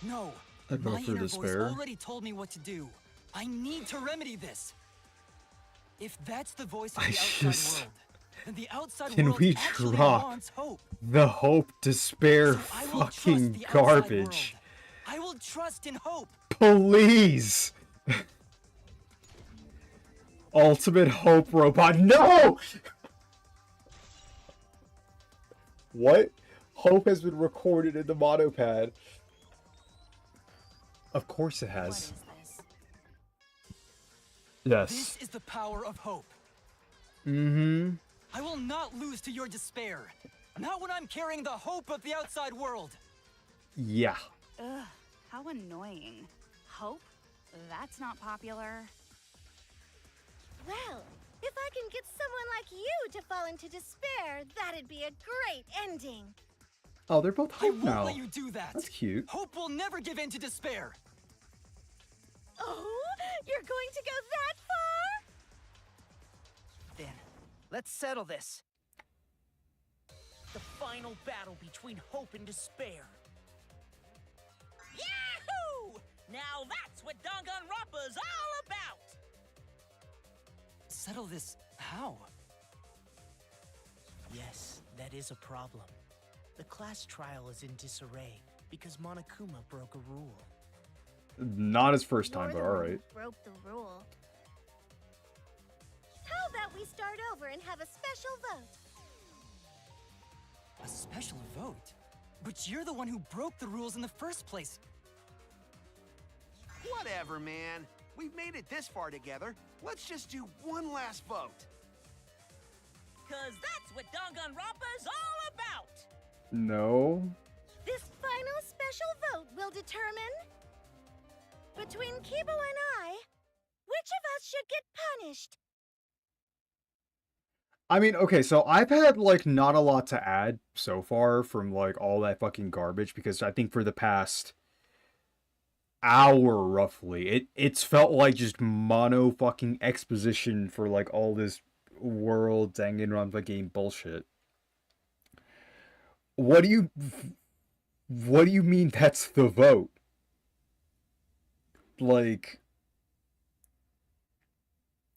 No, I vote my for inner voice despair. already told me what to do. I need to remedy this. If that's the voice of the outside world, then the outside Can world we actually drop wants hope. the hope, despair, So I will trust fucking the outside garbage? world. I will trust in hope. Please! Ultimate Hope Robot. No! What? Hope has been recorded in the monopad. Of course it has. Yes. This is the power of hope. Mm-hmm. I will not lose to your despair. Not when I'm carrying the hope of the outside world. Yeah. Ugh, how annoying. Hope? That's not popular. Well, if I can get someone like you to fall into despair, that'd be a great ending. Oh, they're both I Hope won't now. let you do that. That's cute. Hope will never give in to despair. Oh, you're going to go that far? Then, let's settle this. The final battle between hope and despair. Yahoo! Now that's what Danganronpa's all about! Settle this how? Yes, that is a problem. The class trial is in disarray because Monokuma broke a rule. Not his first time, but You're the one alright. who broke the rule. How about we start over and have a special vote? A special vote? But you're the one who broke the rules in the first place. Whatever, man. We've made it this far together. Let's just do one last vote. Cause that's what Danganronpa is all about! No. This final special vote will determine, between Kibo and I, which of us should get punished. I mean, okay, so I've had, like, not a lot to add so far from, like, all that fucking garbage, because I think for the past hour, roughly, it's felt like just mono fucking exposition for, like, all this world Danganronpa game bullshit. What do you mean that's the vote? Like,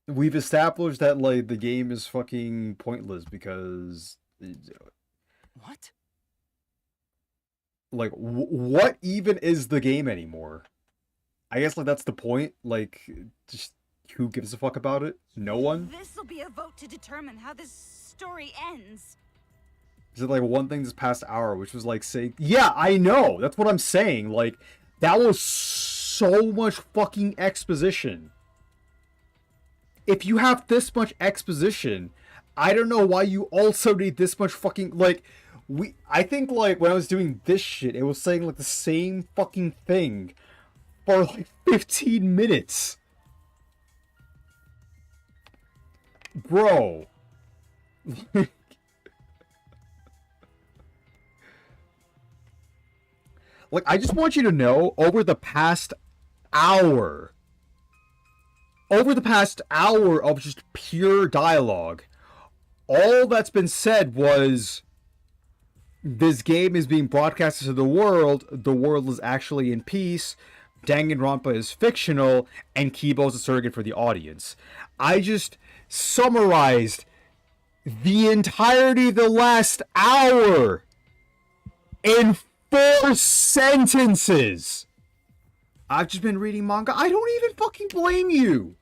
we've established that, like, the game is fucking pointless because... What? Like, what even is the game anymore? I guess, like, that's the point. Like, just who gives a fuck about it? No one? This'll be a vote to determine how this story ends. Is it, like, one thing this past hour, which was, like, saying... Yeah, I know! That's what I'm saying. Like, that was so much fucking exposition. If you have this much exposition, I don't know why you also need this much fucking, like, I think, like, when I was doing this shit, it was saying, like, the same fucking thing for, like, 15 minutes. Bro. Like, I just want you to know, over the past hour of just pure dialogue, all that's been said was, this game is being broadcasted to the world is actually in peace, Danganronpa is fictional, and Kibo's a surrogate for the audience. I just summarized the entirety of the last hour in 4 sentences. I've just been reading manga. I don't even fucking blame you.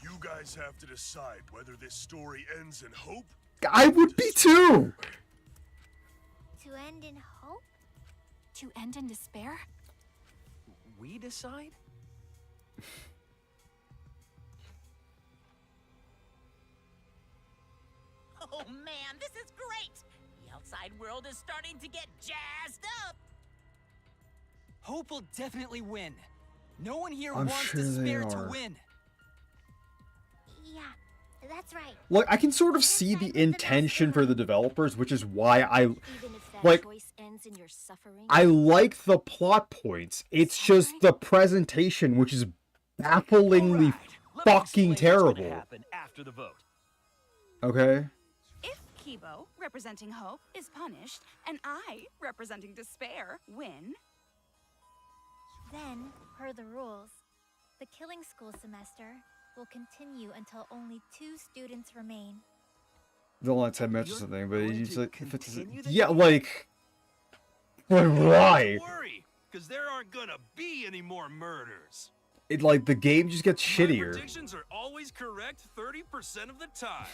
You guys have to decide whether this story ends in hope. I would be too. To end in hope? To end in despair? We decide? Oh man, this is great! The outside world is starting to get jazzed up! Hope will definitely win. No one here I'm wants sure despair they to are. win. Yeah, that's right. Look, I can sort of see the intention for the developers, which is why I like. Choice ends in your suffering. I like the plot points. It's just the presentation, which is bafflingly fucking terrible. Happen after the vote. Okay. If Kibo, representing hope, is punished, and I, representing despair, win, then, per the rules, the killing school semester will continue until only 2 students remain. Don't let 10 minutes or something, but going it's to like, if it's, continue the yeah, game? like, why? Don't worry, because there aren't gonna be any more murders. It, like, the game just gets My shittier. predictions are always correct 30% of the time.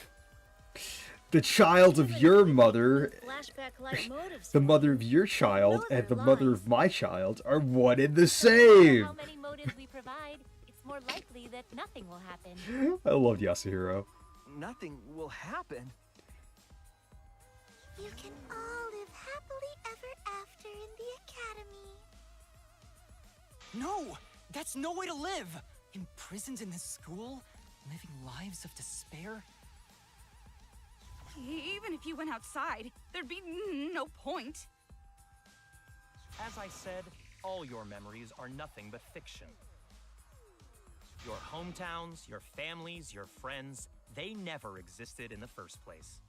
The child of your mother, Flashback-like motives. the mother of your child, know and the their mother lies. of my child are one and the So no matter same. how many motives we provide, it's more likely that nothing will happen. I love Yasuhiro. Nothing will happen. You can all live happily ever after in the academy. No! That's no way to live! Imprisoned in this school? Living lives of despair? even if you went outside, there'd be no point. As I said, all your memories are nothing but fiction. Your hometowns, your families, your friends, they never existed in the first place.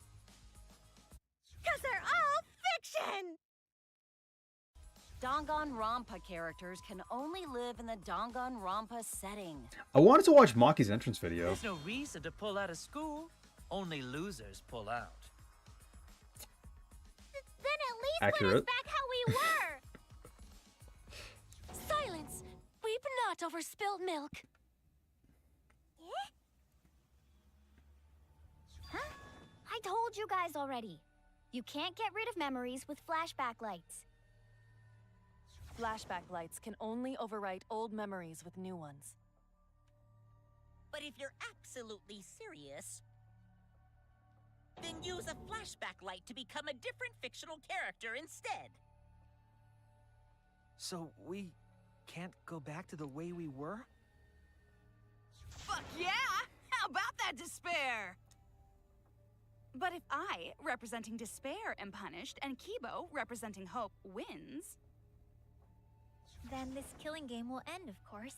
'Cause they're all fiction! Danganronpa characters can only live in the Danganronpa setting. I wanted to watch Maki's entrance video. There's no reason to pull out of school. Only losers pull out. accurate. Back how we were. Silence! Weep not over spilt milk. Huh? I told you guys already. You can't get rid of memories with flashback lights. Flashback lights can only overwrite old memories with new ones. But if you're absolutely serious, then use a flashback light to become a different fictional character instead. So we can't go back to the way we were? Fuck yeah! How about that despair? But if I, representing despair, am punished, and Kibo, representing hope, wins... Then this killing game will end, of course.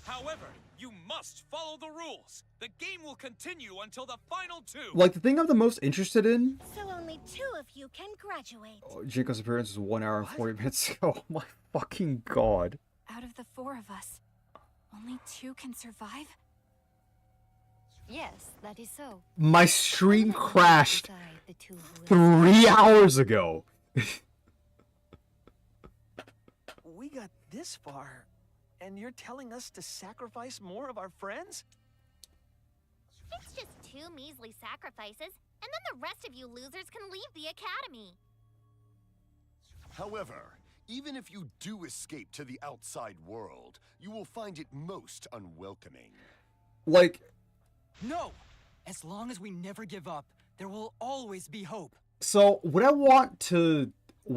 However, you must follow the rules. The game will continue until the final two. Like, the thing I'm the most interested in... So only 2 of you can graduate. Jinko's appearance was 1 hour and 40 minutes ago. Oh my fucking god. Out of the 4 of us, only 2 can survive? Yes, that is so. My stream crashed The 2 who will 3 hours ago. We got this far, and you're telling us to sacrifice more of our friends? It's just 2 measly sacrifices, and then the rest of you losers can leave the academy. However, even if you do escape to the outside world, you will find it most unwelcoming. Like... No! As long as we never give up, there will always be hope. So, what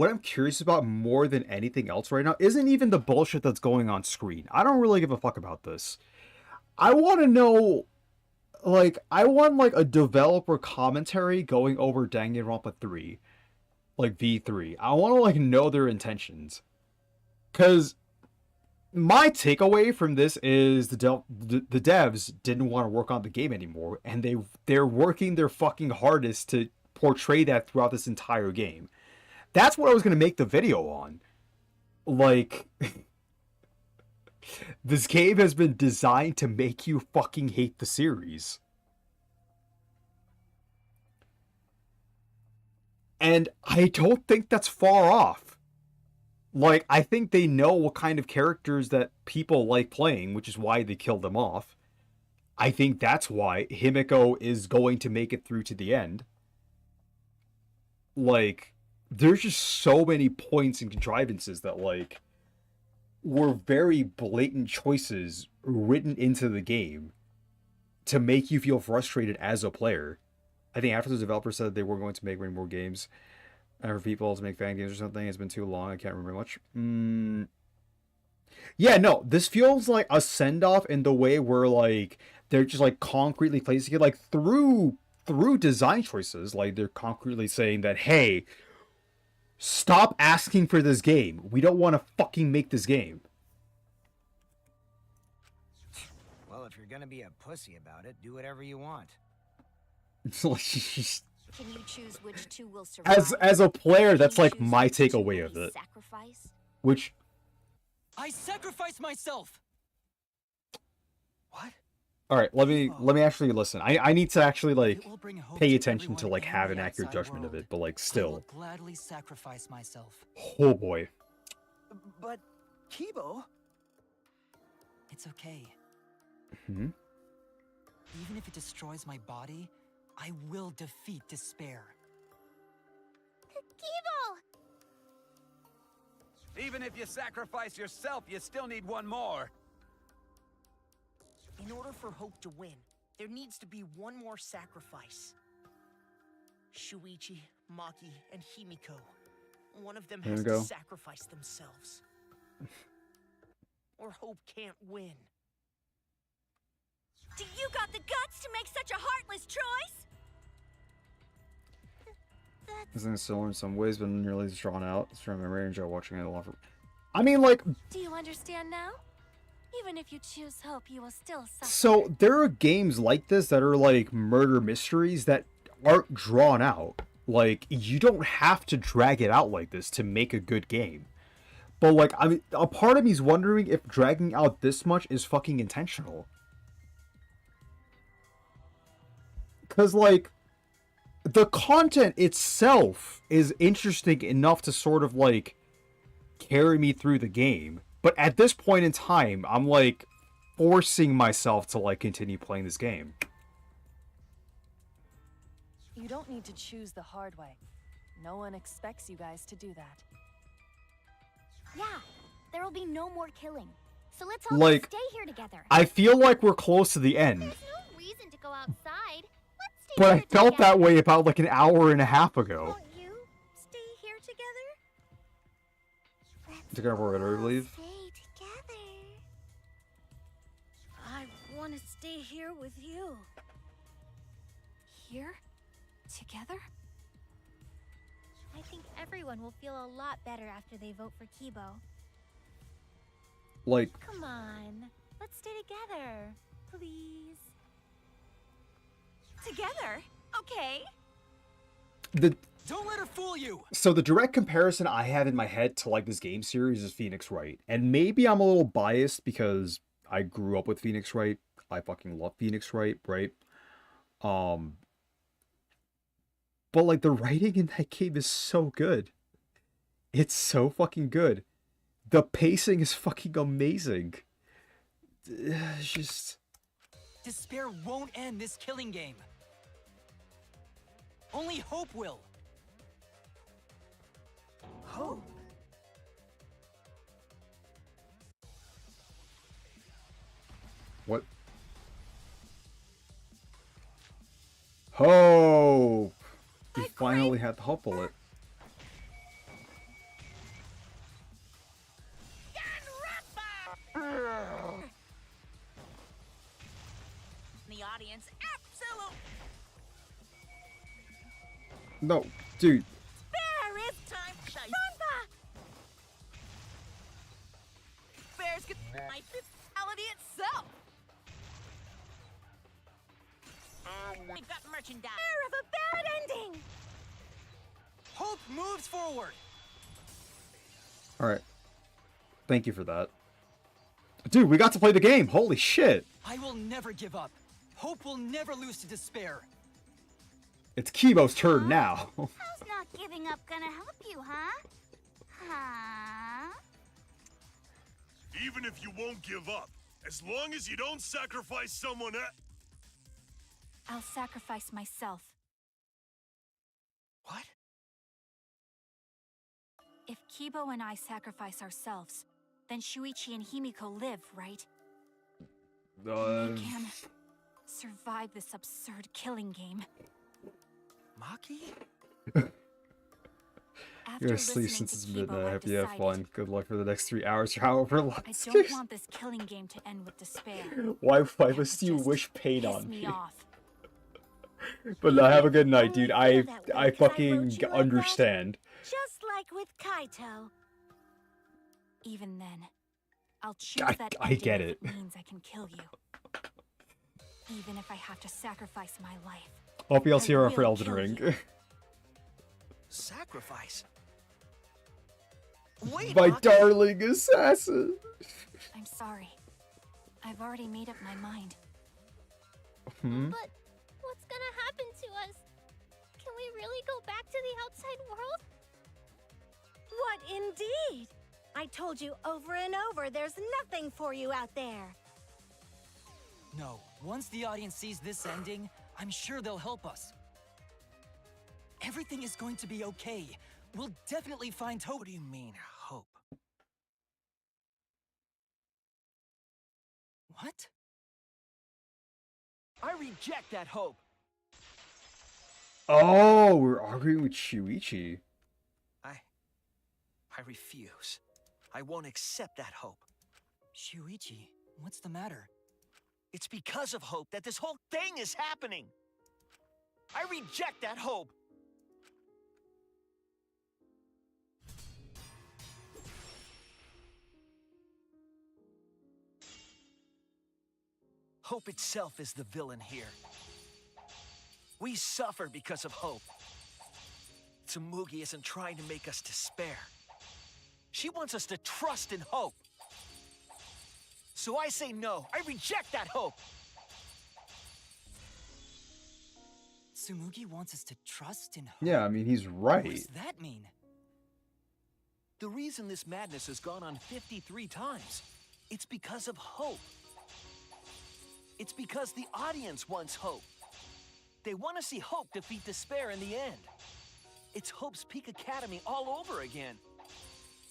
I'm curious about more than anything else right now isn't even the bullshit that's going on screen. I don't really give a fuck about this. I want to know, like, I want, like, a developer commentary going over Danganronpa 3. Like, V3. I want to, like, know their intentions. Because my takeaway from this is the devs didn't want to work on the game anymore, and they're working their fucking hardest to portray that throughout this entire game. That's what I was going to make the video on. Like, this game has been designed to make you fucking hate the series. And I don't think that's far off. Like, I think they know what kind of characters that people like playing, which is why they killed them off. I think that's why Himiko is going to make it through to the end. Like... There's just so many points and contrivances that, like, were very blatant choices written into the game to make you feel frustrated as a player. I think after the developers said they were going to make many more games, and for people to make fan games or something, it's been too long, I can't remember much. Yeah, no, this feels like a send-off in the way where, like, they're just, like, concretely placing it, like, through design choices. Like, they're concretely saying that, hey... Stop asking for this game. We don't want to fucking make this game. Well, if you're gonna be a pussy about it, do whatever you want. Can you choose which 2 will survive? As a player, that's like my takeaway of it. Sacrifice? Which... I sacrifice myself! What? Alright, let me actually listen. I need to actually, like, pay attention to, like, have an accurate judgment of it, but, like, still. I will gladly sacrifice myself. Oh, boy. But, Kibo... It's okay. Hmm? Even if it destroys my body, I will defeat despair. Kibo! Even if you sacrifice yourself, you still need one more. In order for Hope to win, there needs to be one more sacrifice. Shuichi, Maki, and Himiko. One of them has to sacrifice themselves. Or Hope can't win. Do you got the guts to make such a heartless choice? Isn't similar in some ways, but nearly as drawn out. It's from memory and enjoy watching it a lot. I mean, like... Do you understand now? Even if you choose hope, you will still suffer. So, there are games like this that are like murder mysteries that aren't drawn out. Like, you don't have to drag it out like this to make a good game. But, like, I mean, a part of me is wondering if dragging out this much is fucking intentional. Because, like, the content itself is interesting enough to sort of like carry me through the game. But at this point in time, I'm like forcing myself to like continue playing this game. You don't need to choose the hard way. No one expects you guys to do that. Yeah, there will be no more killing. So let's all Like, just stay here together. I feel like we're close to the end. There's no reason to go outside. Let's stay But I here felt together. that way about like an hour and a half ago. Won't you stay here together? Together we're gonna leave. Stay together. I want to stay here with you. Here? Together? I think everyone will feel a lot better after they vote for Kibo. Like, Come on, let's stay together, please. Together? Okay. Don't let her fool you! So the direct comparison I have in my head to like this game series is Phoenix Wright. And maybe I'm a little biased because I grew up with Phoenix Wright. I fucking love Phoenix Wright, right? But like the writing in that game is so good. It's so fucking good. The pacing is fucking amazing. It's just... Despair won't end this killing game. Only hope will. Hope? What? Hope! You finally had the hope bullet. The audience absolute. No, dude. There is time. Danganronpa. Bears get my physicality itself. We've got merchandise. Fear of a bad ending. Hope moves forward. Alright. Thank you for that. Dude, we got to play the game! Holy shit! I will never give up. Hope will never lose to despair. It's Kibo's turn now. How's not giving up gonna help you, huh? Huh? Even if you won't give up, as long as you don't sacrifice someone else. I'll sacrifice myself. What? If Kibo and I sacrifice ourselves, then Shuichi and Himiko live, they can survive this absurd killing game. Maki? You're gonna sleep since it's midnight. I hope you have decided. fun. Good luck for the next 3 hours or however long. I don't want this killing game to end with despair. Why must you wish pain Piss on me me? off. But have a good night, dude. I fucking understand. Just like with Kaito. Even then, I'll choose that I ending get if it. means I can kill you. Even if I have to sacrifice my life. Hope you'll I see her for will Elden kill Ring. you. Sacrifice? Wait, My Maki. darling assassin. I'm sorry. I've already made up my mind. Hmm? But what's gonna happen to us? Can we really go back to the outside world? What indeed? I told you over and over there's nothing for you out there. No, once the audience sees this ending, I'm sure they'll help us. Everything is going to be okay. We'll definitely find hope. What do you mean, hope? What? I reject that hope. Oh, we're arguing with Shuichi. I refuse. I won't accept that hope. Shuichi, what's the matter? It's because of hope that this whole thing is happening. I reject that hope. Hope itself is the villain here. We suffer because of hope. Tsumugi isn't trying to make us despair. She wants us to trust in hope. So I say no. I reject that hope. Tsumugi wants us to trust in hope? Yeah, I mean, he's What right. does that mean? The reason this madness has gone on 53 times, it's because of hope. It's because the audience wants hope. They want to see hope defeat despair in the end. It's Hope's Peak Academy all over again.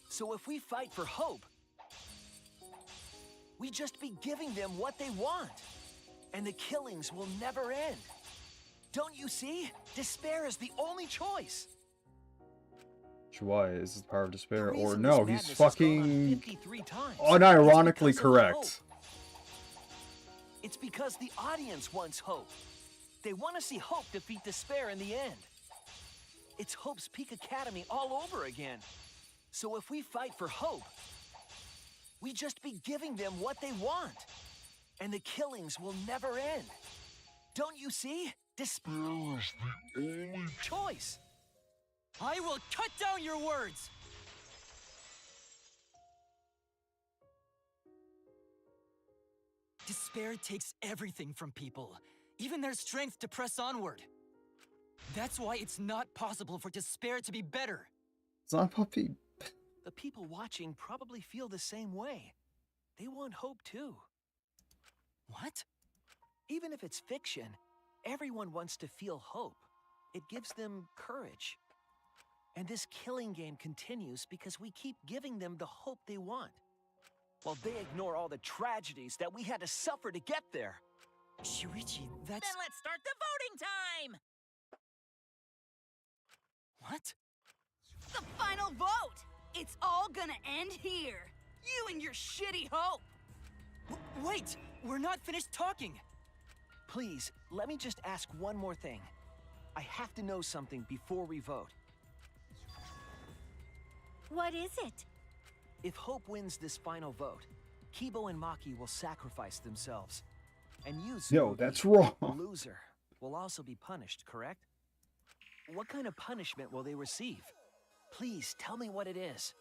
So if we fight for hope, we just be giving them what they want. And the killings will never end. Don't you see? Despair is the only choice. Why is this the power of despair? The Or reason no, this he's madness has gone on fucking 53 times unironically is because of correct. hope. It's because the audience wants hope. They want to see hope defeat despair in the end. It's Hope's Peak Academy all over again. So if we fight for hope, we just be giving them what they want. And the killings will never end. Don't you see? Despair is the only choice. I will cut down your words! Despair takes everything from people, even their strength to press onward. That's why it's not possible for despair to be better. It's not puppy. The people watching probably feel the same way. They want hope too. What? Even if it's fiction, everyone wants to feel hope. It gives them courage. And this killing game continues because we keep giving them the hope they want. While they ignore all the tragedies that we had to suffer to get there. Shuichi, that's... Then let's start the voting time! What? The final vote! It's all gonna end here. You and your shitty hope. Wait! We're not finished talking! Please, let me just ask one more thing. I have to know something before we vote. What is it? If Hope wins this final vote, Kibo and Maki will sacrifice themselves. And you, No, that's wrong. the loser, will also be punished, correct? What kind of punishment will they receive? Please, tell me what it is.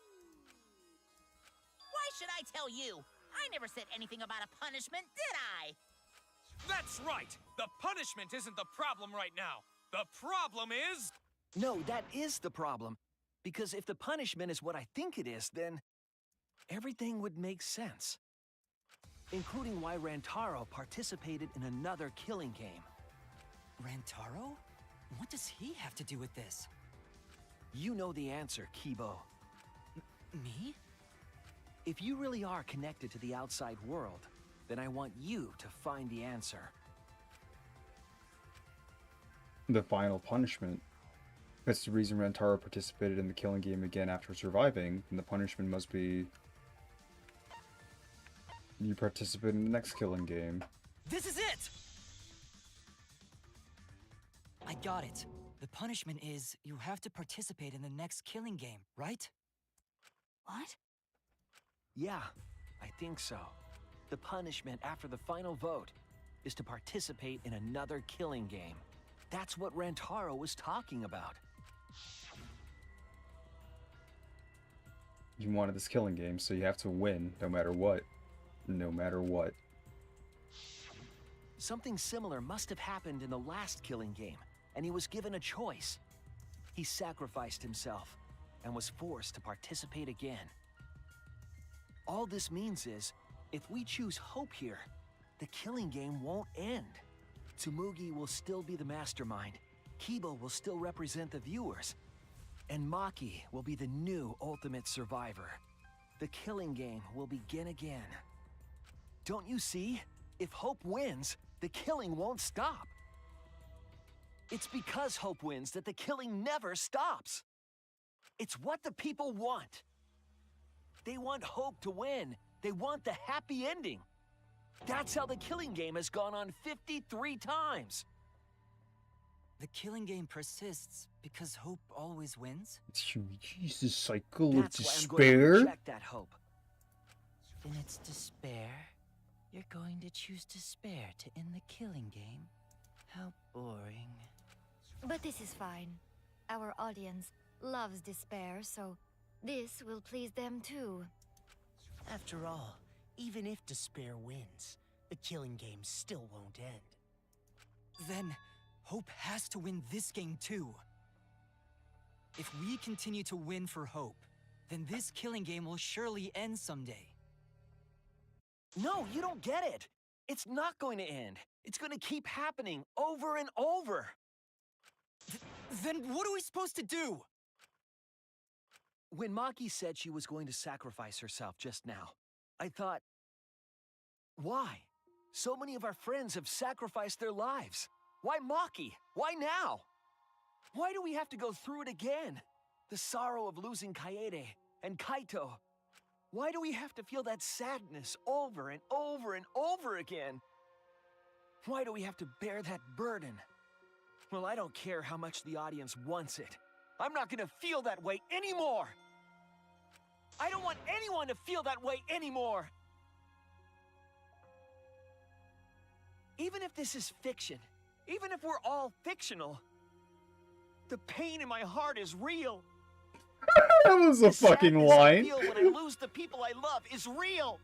Why should I tell you? I never said anything about a punishment, did I? That's right! The punishment isn't the problem right now. The problem is... No, that is the problem. Because if the punishment is what I think it is, then everything would make sense. Including why Rantaro participated in another killing game. Rantaro? What does he have to do with this? You know the answer, Kibo. Me? If you really are connected to the outside world, then I want you to find the answer. The final punishment. That's the reason Rantaro participated in the killing game again after surviving, and the punishment must be... you participate in the next killing game. This is it! I got it. The punishment is you have to participate in the next killing game, right? What? Yeah, I think so. The punishment after the final vote is to participate in another killing game. That's what Rantaro was talking about. You wanted this killing game, so you have to win no matter what. No matter what. Something similar must have happened in the last killing game, and he was given a choice. He sacrificed himself and was forced to participate again. All this means is, if we choose hope here, the killing game won't end. Tsumugi will still be the mastermind, Kibo will still represent the viewers, and Maki will be the new ultimate survivor. The killing game will begin again. Don't you see? If Hope wins, the killing won't stop. It's because Hope wins that the killing never stops. It's what the people want. They want Hope to win. They want the happy ending. That's how the killing game has gone on 53 times. The killing game persists because hope always wins? Jesus, cycle of That's why I'm going to despair? reject that hope. Then it's despair? You're going to choose despair to end the killing game? How boring. But this is fine. Our audience loves despair, so this will please them too. After all, even if despair wins, the killing game still won't end. Then, Hope has to win this game too. If we continue to win for Hope, then this killing game will surely end someday. No, you don't get it. It's not going to end. It's going to keep happening over and over. Then what are we supposed to do? When Maki said she was going to sacrifice herself just now, I thought, why? So many of our friends have sacrificed their lives. Why Maki? Why now? Why do we have to go through it again? The sorrow of losing Kaede and Kaito. Why do we have to feel that sadness over and over and over again? Why do we have to bear that burden? Well, I don't care how much the audience wants it. I'm not gonna feel that way anymore! I don't want anyone to feel that way anymore! Even if this is fiction, even if we're all fictional, the pain in my heart is real. That was a fucking line. The sadness I feel when I lose the people I love is real.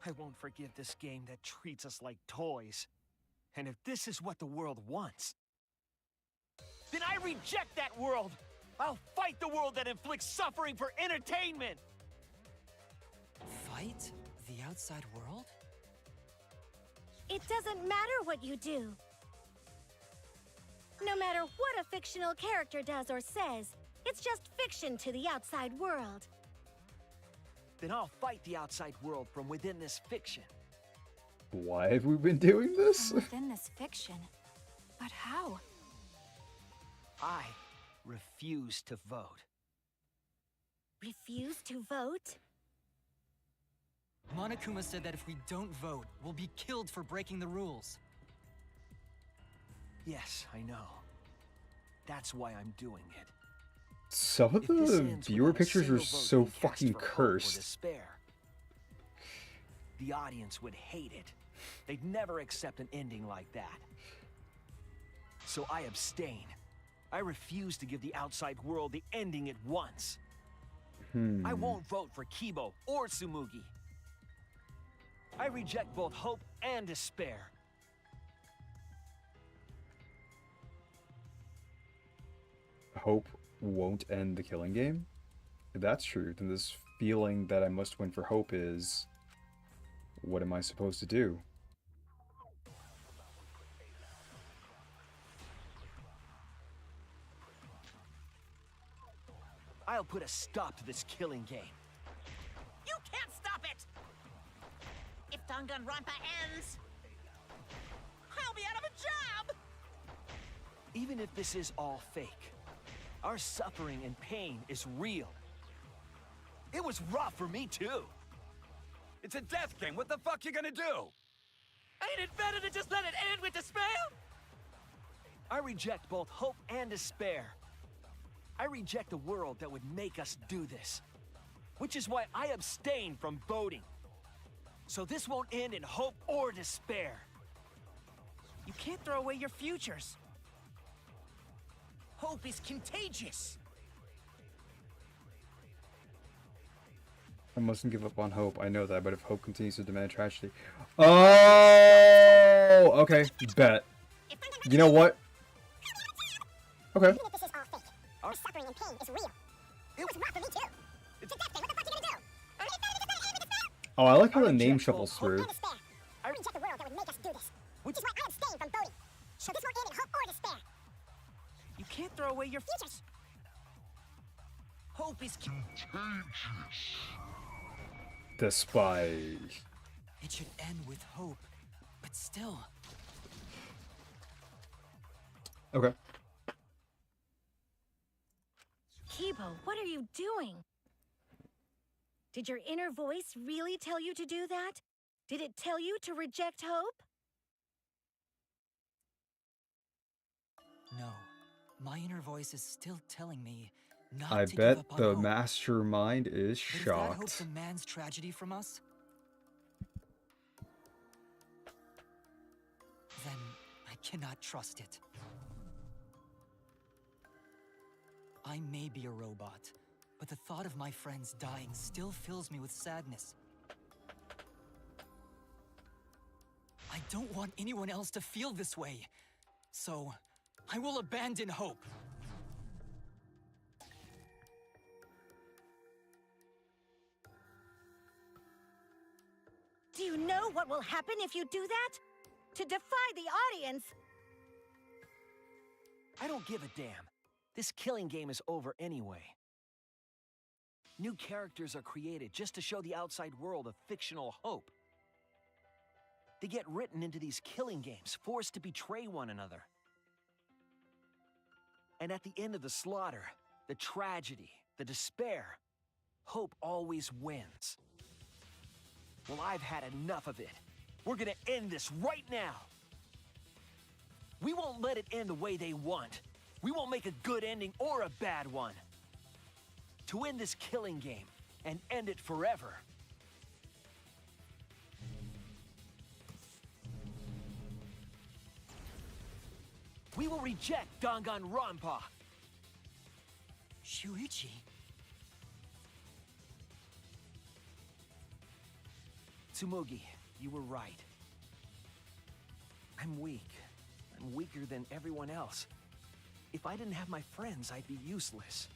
I won't forgive this game that treats us like toys. And if this is what the world wants, then I reject that world. I'll fight the world that inflicts suffering for entertainment. Fight the outside world? It doesn't matter what you do. No matter what a fictional character does or says, it's just fiction to the outside world. Then I'll fight the outside world from within this fiction. Why have we been doing this? From within this fiction? But how? I refuse to vote. Refuse to vote? Monokuma said that if we don't vote, we'll be killed for breaking the rules. Yes, I know. That's why I'm doing it. Some of the viewer pictures are so fucking cursed. Despair, the audience would hate it. They'd never accept an ending like that. So I abstain. I refuse to give the outside world the ending it wants. I won't vote for Kibo or Tsumugi. I reject both hope and despair. Hope won't end the killing game? If that's true, then this feeling that I must win for hope is... what am I supposed to do? I'll put a stop to this killing game. You can't stop it! If Danganronpa ends, I'll be out of a job! Even if this is all fake, our suffering and pain is real. It was rough for me too. It's a death game. What the fuck you gonna do? Ain't it better to just let it end with despair? I reject both hope and despair. I reject a world that would make us do this. Which is why I abstain from voting. So this won't end in hope or despair. You can't throw away your futures. Hope is contagious. I mustn't give up on hope. I know that, but if hope continues to demand tragedy... Oh! Okay, bet. You know what? Okay. Even if this is all fake, our suffering and pain is real. It was rough for me too. It's a death game. What the fuck are you gonna do? Oh, I like how the name shuffles through. I reject the world that would make us do this. Which is why I abstain from voting. So this won't end in hope or despair. You can't throw away your futures. Hope is contagious. The spy. It should end with hope, but still. Okay. Kibo, what are you doing? Did your inner voice really tell you to do that? Did it tell you to reject hope? No. My inner voice is still telling me not I to give bet up on the hope. mastermind is But if that hope shocked. demands tragedy from us, then I cannot trust it. I may be a robot, but the thought of my friends dying still fills me with sadness. I don't want anyone else to feel this way. So, I will abandon hope. Do you know what will happen if you do that? To defy the audience! I don't give a damn. This killing game is over anyway. New characters are created just to show the outside world a fictional hope. They get written into these killing games, forced to betray one another. And at the end of the slaughter, the tragedy, the despair, hope always wins. Well, I've had enough of it. We're gonna end this right now. We won't let it end the way they want. We won't make a good ending or a bad one. To end this killing game and end it forever. We will reject Danganronpa. Shuichi? Tsumugi, you were right. I'm weak. I'm weaker than everyone else. If I didn't have my friends, I'd be useless.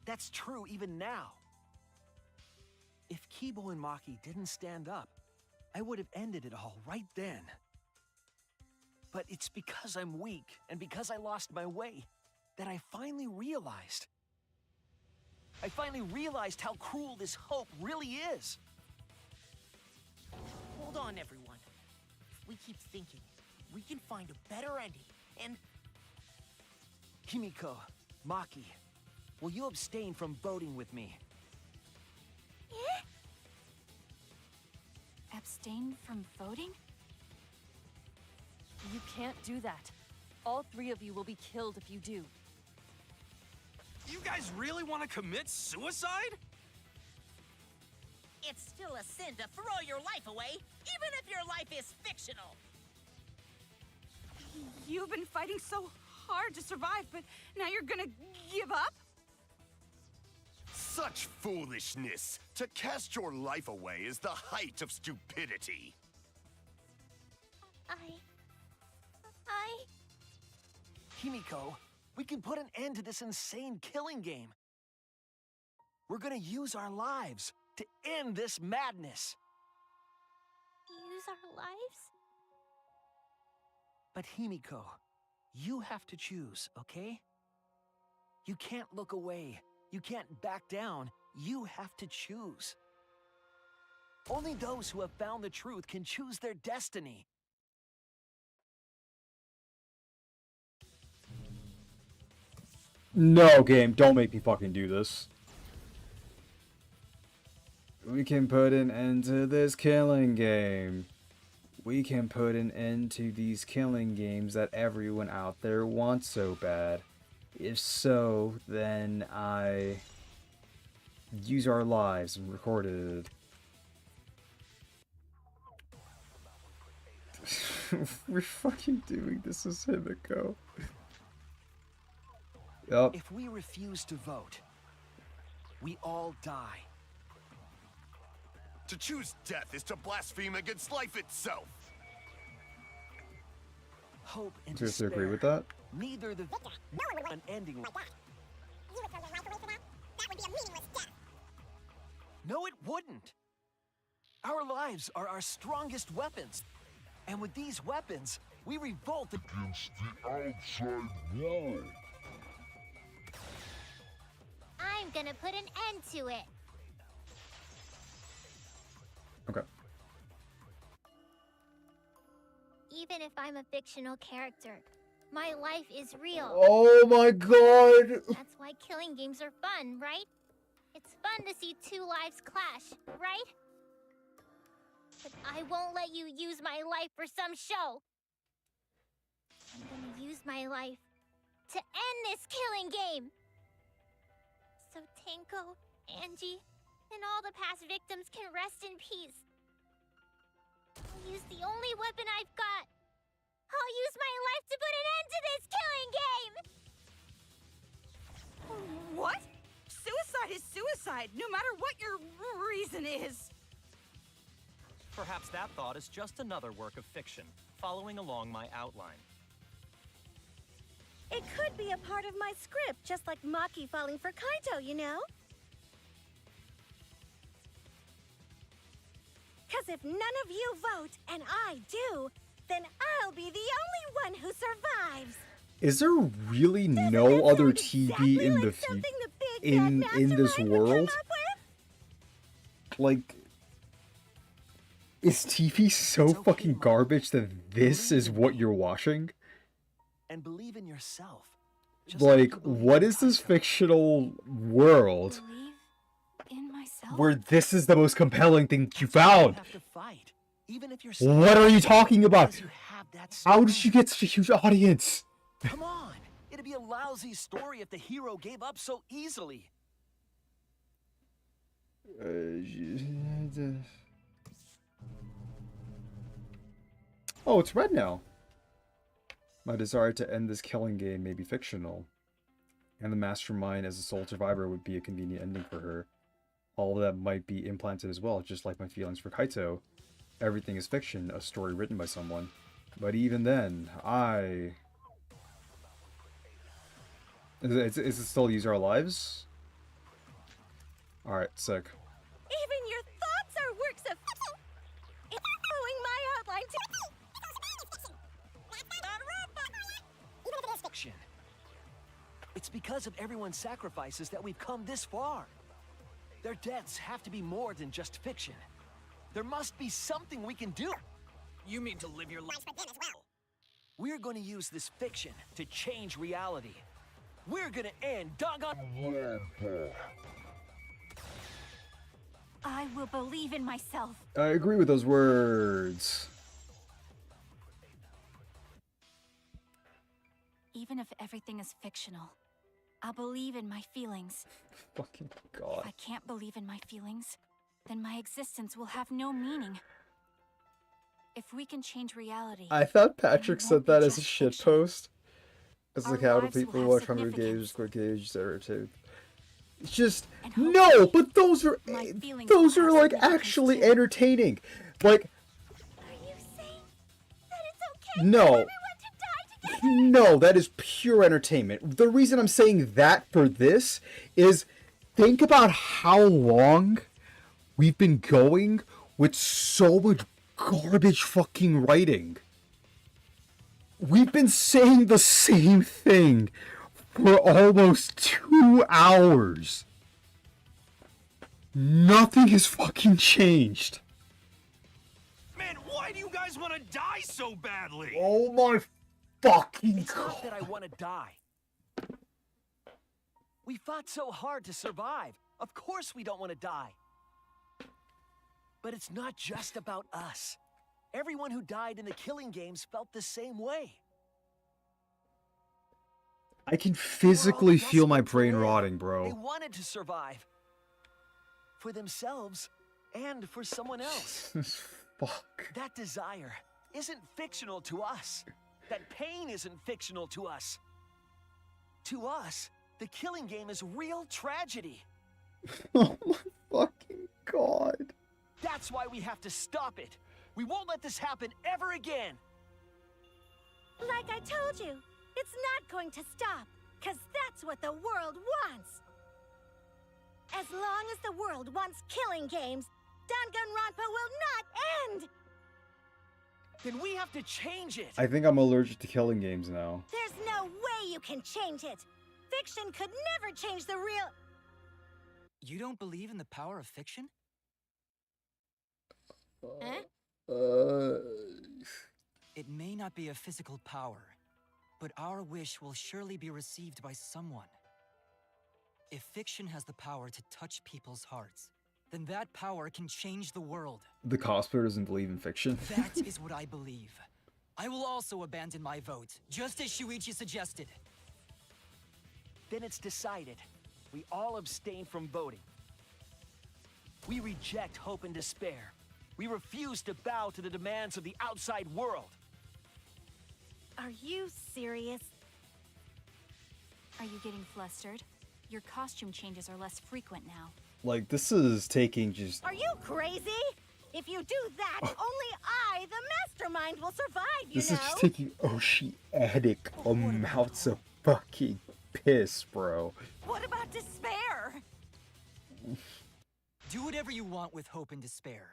That's true even now. If Kibo and Maki didn't stand up, I would have ended it all right then. But it's because I'm weak and because I lost my way that I finally realized. I finally realized how cruel this hope really is. Hold on, everyone. If we keep thinking, we can find a better ending, and... Himiko, Maki, will you abstain from voting with me? Abstain from voting? You can't do that. All 3 of you will be killed if you do. You guys really want to commit suicide? It's still a sin to throw your life away, even if your life is fictional. You've been fighting so hard to survive, but now you're gonna give up? Such foolishness! To cast your life away is the height of stupidity. Himiko, we can put an end to this insane killing game. We're gonna use our lives to end this madness. Use our lives? But Himiko, you have to choose, okay? You can't look away. You can't back down. You have to choose. Only those who have found the truth can choose their destiny. No, game, don't make me fucking do this. We can put an end to this killing game. We can put an end to these killing games that everyone out there wants so bad. If so, then I use our lives and recorded. We're fucking doing this as Himiko. Yep. If we refuse to vote, we all die. To choose death is to blaspheme against life itself. Hope and Do you despair. agree with that? Neither the unending. You would throw your life away for that? That would be a meaningless death. No, it wouldn't. Our lives are our strongest weapons. And with these weapons, we revolt against the outside world. I'm gonna put an end to it. Okay. Even if I'm a fictional character, my life is real. Oh my god! That's why killing games are fun, right? It's fun to see 2 lives clash, right? But I won't let you use my life for some show. I'm gonna use my life to end this killing game. So Tenko, Angie, and all the past victims can rest in peace. I'll use the only weapon I've got. I'll use my life to put an end to this killing game! What? Suicide is suicide, no matter what your reason is. Perhaps that thought is just another work of fiction, following along my outline. It could be a part of my script, just like Maki falling for Kaito, you know? Because if none of you vote, and I do, then I'll be the only one who survives. Is there really no other TV in the in this world? Like, is TV so fucking garbage that this is what you're watching? And believe in yourself. Like, what is this fictional world In myself? where this is the most compelling thing you found? Have to fight, even if you're What are you talking about? you have that How did you get such a huge audience? Come on. It'd be a lousy story if the hero gave up so easily. Oh, it's red now. My desire to end this killing game may be fictional, and the mastermind as a sole survivor would be a convenient ending for her. All of that might be implanted as well, just like my feelings for Kaito. Everything is fiction, a story written by someone. But even then, Is it still use our lives? Alright, sick. Even your thoughts are works of it's following my outline too. Fiction. It's because of everyone's sacrifices that we've come this far. Their deaths have to be more than just fiction. There must be something we can do. You mean to live your life for them as well? We're going to use this fiction to change reality. We're going to end Danganronpa. I will believe in myself. I agree with those words. Even if everything is fictional, I'll believe in my feelings. Fucking God. If I can't believe in my feelings, then my existence will have no meaning. If we can change reality... I thought Patrick said that as a shitpost. It's like, how do lives will people have watch Hunger significance. Games, Squid Games, etc. too? It's just no, but those are like actually entertaining. Like, no, no, that is pure entertainment. The reason I'm saying that for this is, think about how long we've been going with so much garbage fucking writing. We've been saying the same thing for almost 2 hours. Nothing has fucking changed. Man, why do you guys want to die so badly? Oh my fucking It's not that I want to die. We fought so hard to survive. Of course we don't want to die. But it's not just about us. Everyone who died in the killing games felt the same way. I can physically feel my brain rotting, They bro. wanted to survive. For themselves and for someone else. Fuck. That desire isn't fictional to us. That pain isn't fictional to us. To us, the killing game is real tragedy. Oh my fucking God. That's why we have to stop it. We won't let this happen ever again. Like I told you, it's not going to stop, because that's what the world wants. As long as the world wants killing games, Danganronpa will not end! Then we have to change it. I think I'm allergic to killing games now. There's no way you can change it. Fiction could never change the real... You don't believe in the power of fiction? Huh? It may not be a physical power, but our wish will surely be received by someone. If fiction has the power to touch people's hearts, then that power can change the world. The cosplayer doesn't believe in fiction. That is what I believe. I will also abandon my vote, just as Shuichi suggested. Then it's decided. We all abstain from voting. We reject hope and despair. We refuse to bow to the demands of the outside world. Are you serious? Are you getting flustered? Your costume changes are less frequent now. Like, this is taking just... Are you crazy? If you do that, only I, the mastermind, will survive, you This know? is just taking oceanic amounts of fucking piss, bro. What about despair? Do whatever you want with hope and despair.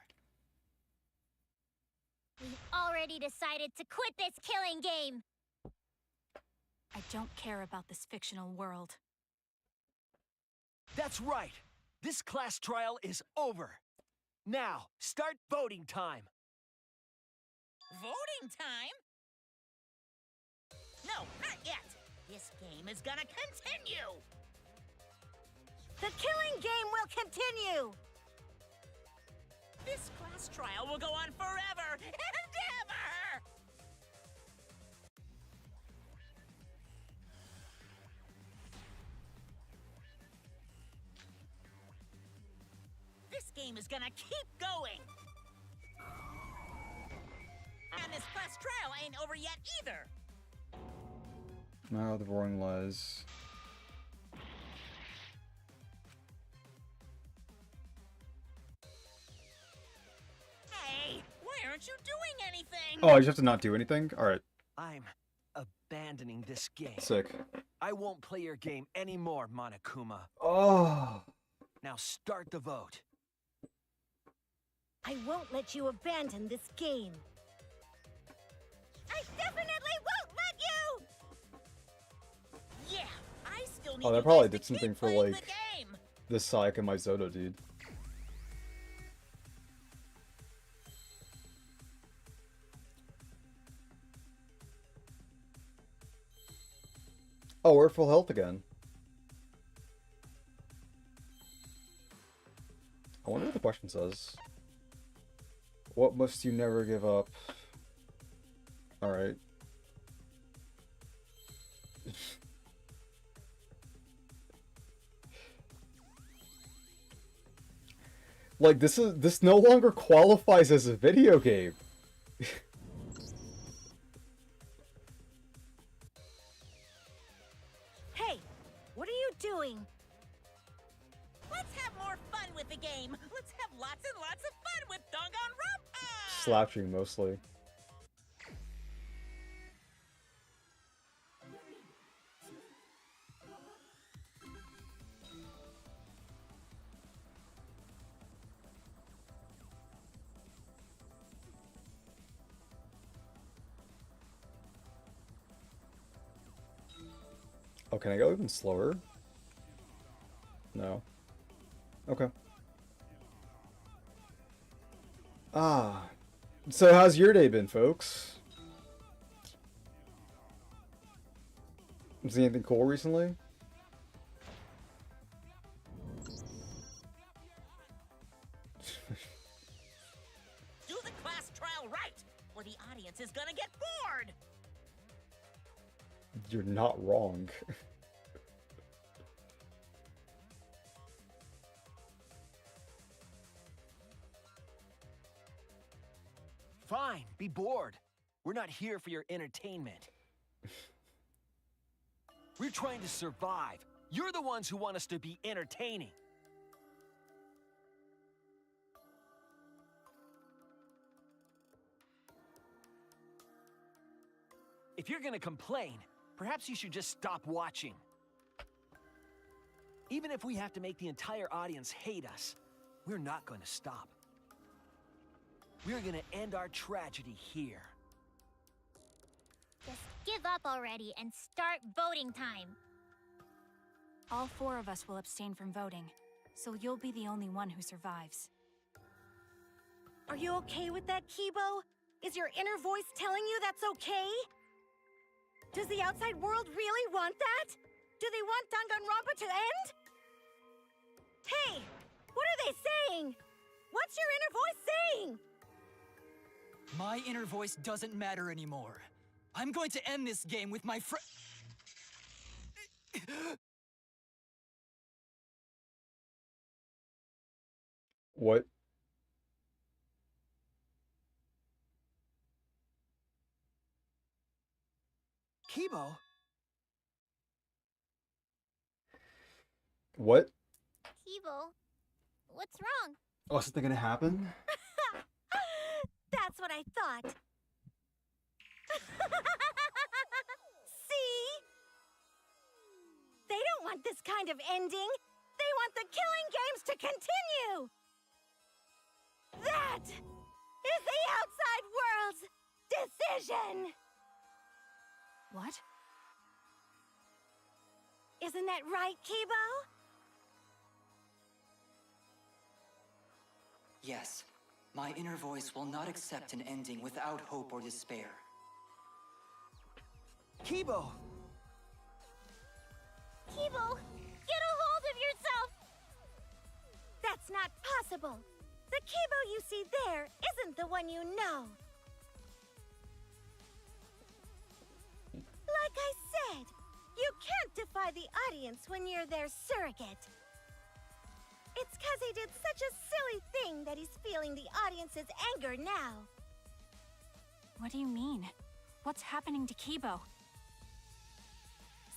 We've already decided to quit this killing game. I don't care about this fictional world. That's right. This class trial is over. Now, start voting time. Voting time? No, not yet. This game is gonna continue. The killing game will continue. This class trial will go on forever and ever. This game is gonna keep going. And this class trial ain't over yet either. Now the roaring lies. Hey, why aren't you doing anything? Oh, I just have to not do anything? Alright. I'm abandoning this game. Sick. I won't play your game anymore, Monokuma. Oh. Now start the vote. I won't let you abandon this game. I definitely won't let you! Yeah, I still need Oh, that you probably guys to did something keep for, playing like, the game. the Sayaka Maizoto dude. Oh, we're at full health again. I wonder what the question says. What must you never give up? Alright. Like, this no longer qualifies as a video game. Hey, what are you doing? Let's have more fun with the game. Let's have lots and lots of fun with Danganronpa. Slapstream mostly. Oh, can I go even slower? No. Okay. Ah. So how's your day been, folks? Was anything cool recently? Do the class trial right, or the audience is gonna get bored. You're not wrong. Fine, be bored. We're not here for your entertainment. We're trying to survive. You're the ones who want us to be entertaining. If you're gonna complain, perhaps you should just stop watching. Even if we have to make the entire audience hate us, we're not going to stop. We're gonna end our tragedy here. Just give up already and start voting time. All 4 of us will abstain from voting, so you'll be the only one who survives. Are you okay with that, Kibo? Is your inner voice telling you that's okay? Does the outside world really want that? Do they want Danganronpa to end? Hey! What are they saying? What's your inner voice saying? My inner voice doesn't matter anymore. I'm going to end this game with my friend. What? Kibo? What? Kibo, what's wrong? Oh, is something gonna happen? That's what I thought. See? They don't want this kind of ending. They want the killing games to continue. That is the outside world's decision. What? Isn't that right, Kibo? Yes, my inner voice will not accept an ending without hope or despair. Kibo! Kibo, get a hold of yourself! That's not possible. The Kibo you see there isn't the one you know. Like I said, you can't defy the audience when you're their surrogate. It's 'cause he did such a silly thing that he's feeling the audience's anger now. What do you mean? What's happening to Kibo?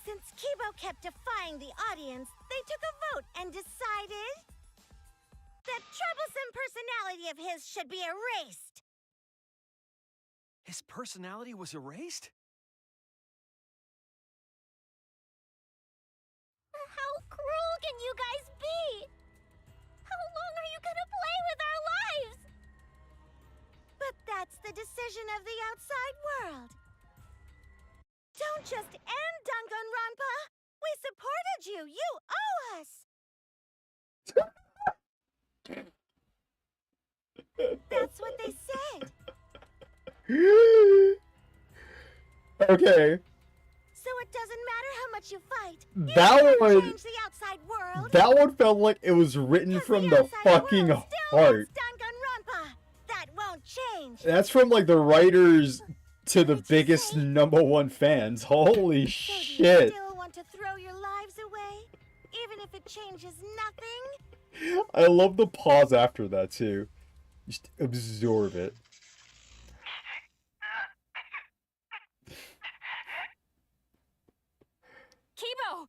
Since Kibo kept defying the audience, they took a vote and decided that troublesome personality of his should be erased. His personality was erased? How cruel can you guys be? How long are you gonna play with our lives? But that's the decision of the outside world. Don't just end Danganronpa! We supported you! You owe us! That's what they said. Okay. So it doesn't matter how much you fight. You That can't one. change the outside world. That one felt like it was written from the fucking heart. Danganronpa. That won't change. That's from like the writers to the biggest #1 fans. Holy So shit. do you still want to throw your lives away? Even if it changes nothing? I love the pause after that too. Just absorb it. Kibo!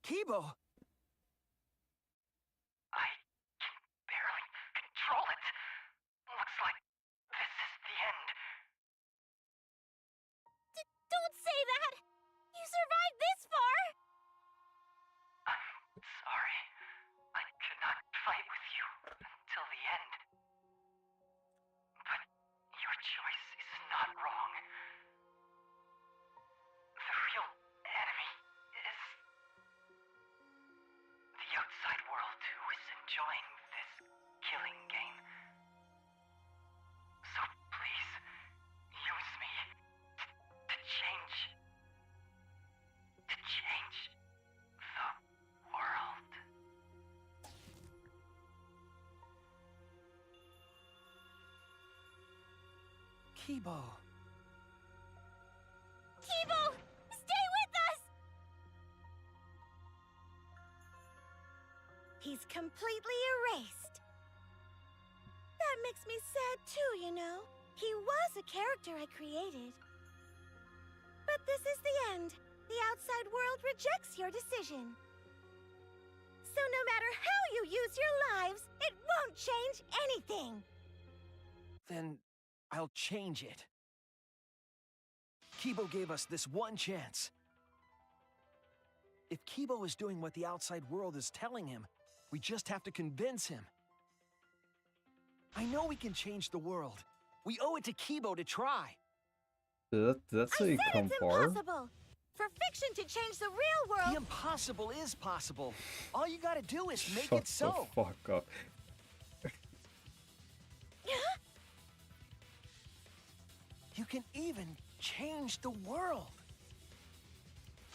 Kibo! Barely control it. Looks like this is the end. Don't say that! You survived this far! I'm sorry. I could not fight with you until the end. But your choice is not wrong. The real enemy is the outside world who is enjoying this killing game. So please, use me to change the world. Kibo. Kibo! Stay with us! He's completely erased. That makes me sad too, you know. He was a character I created. But this is the end. The outside world rejects your decision. So no matter how you use your lives, it won't change anything. Then I'll change it. Kibo gave us this one chance. If Kibo is doing what the outside world is telling him, we just have to convince him. I know we can change the world. We owe it to Kibo to try. That's how you come far. Impossible. For fiction to change the real world. The impossible is possible. All you gotta do is make Shut it so. the fuck up. You can even change the world.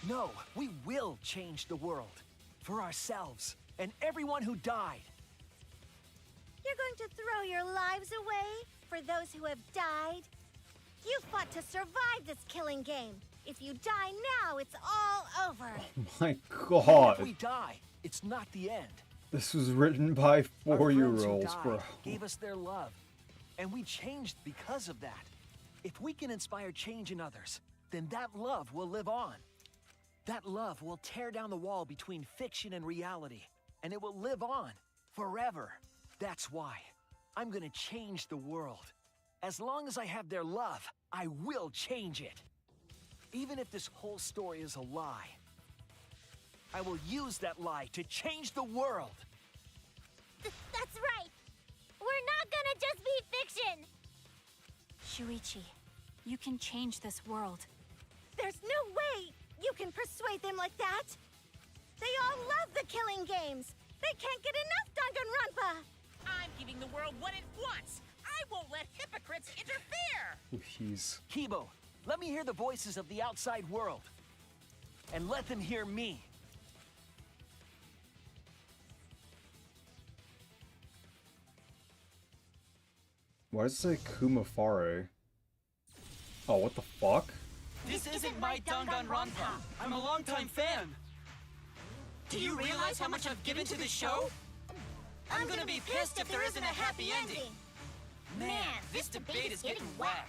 No, we will change the world. For ourselves and everyone who died. You're going to throw your lives away for those who have died? You fought to survive this killing game. If you die now, it's all over. My Even god. if we die, it's not the end. This was written by Our friends who 4-year-olds, died bro. gave us their love, and we changed because of that. If we can inspire change in others, then that love will live on. That love will tear down the wall between fiction and reality, and it will live on forever. That's why I'm gonna change the world. As long as I have their love, I will change it. Even if this whole story is a lie, I will use that lie to change the world. That's right. We're not gonna just be fiction. Shuichi, you can change this world. There's no way you can persuade them like that. They all love the killing games. They can't get enough Danganronpa. I'm giving the world what it wants. I won't let hypocrites interfere. Jeez. Kibo, let me hear the voices of the outside world. And let them hear me. Why does it say Kumafare? Oh, what the fuck? This isn't my Danganronpa. I'm a longtime fan. Do you realize how much I've given to the show? I'm gonna be pissed if there isn't a happy ending. Man, this debate is getting whack.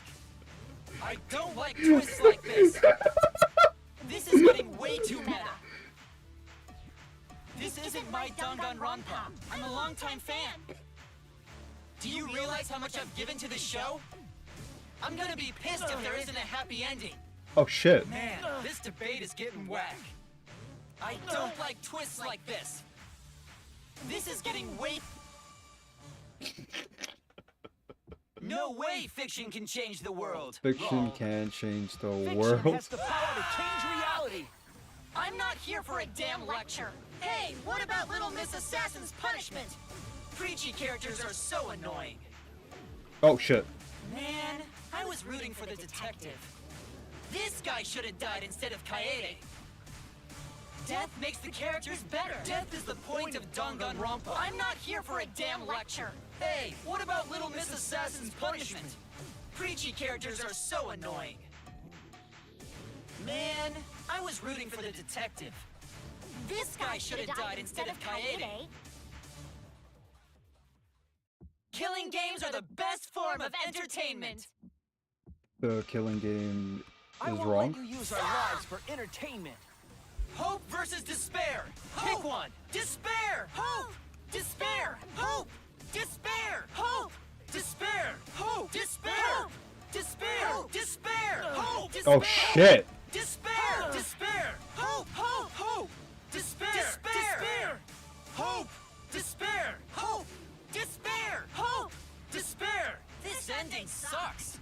I don't like twists like this. This is getting way too meta. This isn't my Danganronpa. I'm a longtime fan. Do you realize how much I've given to the show? I'm gonna be pissed if there isn't a happy ending. Oh shit. Man, this debate is getting whack. I don't like twists like this. This is getting way... No way fiction can change the world. Fiction can change the Fiction world. has the power to change reality. I'm not here for a damn lecture. Hey, what about Little Miss Assassin's punishment? Preachy characters are so annoying. Oh shit. Man, I was rooting for the detective. This guy should have died instead of Kaede. Death makes the characters better. Death is the point of Danganronpa. I'm not here for a damn lecture. Hey, what about Little Miss Assassin's punishment? Preachy characters are so annoying. Man, I was rooting for the detective. This guy should have died instead of Kaede. Killing games are the best form of entertainment. The killing game I is won't wrong. let you use our lives for entertainment. Hope versus despair. Pick one. Despair. Hope. Despair. Hope. Despair. Hope. Despair. Hope. Despair. Despair. Despair. Hope. Oh shit. Despair. Despair. Hope. Hope. Hope. Despair. Despair. Hope. Despair. Hope. Despair. Hope. Despair. This ending sucks.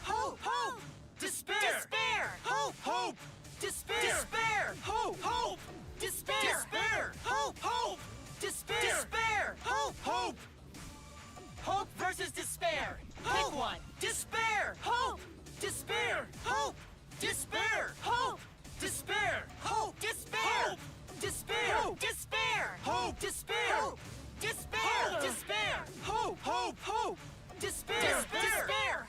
Hope. Hope. Despair. Despair. Hope. Hope. Despair. Despair. Hope. Hope. Despair. Despair. Hope. Hope. Despair. Despair. Hope. Hope. Hope versus despair. Pick one. Despair. Hope. Despair. Hope. Despair. Hope. Despair. Hope. Despair. Despair. Despair. Hope. Despair. Despair. Despair. Hope. Hope. Hope. Despair. Despair.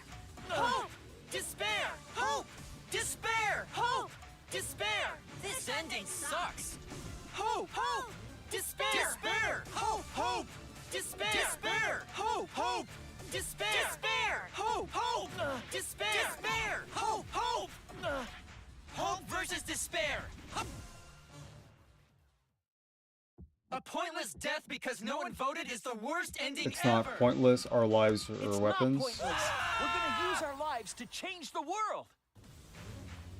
Hope. Despair. Hope. Despair. Hope. Despair. This ending sucks. Hope. Hope. Despair. Despair. Hope. Hope. Despair. Despair. Hope. Hope. Despair. Despair. Hope. Hope. Despair. Despair. Hope. Hope. Hope versus despair. A pointless death because no one voted is the worst ending It's ever. not pointless. Our lives are It's weapons. not pointless. We're gonna use our lives to change the world.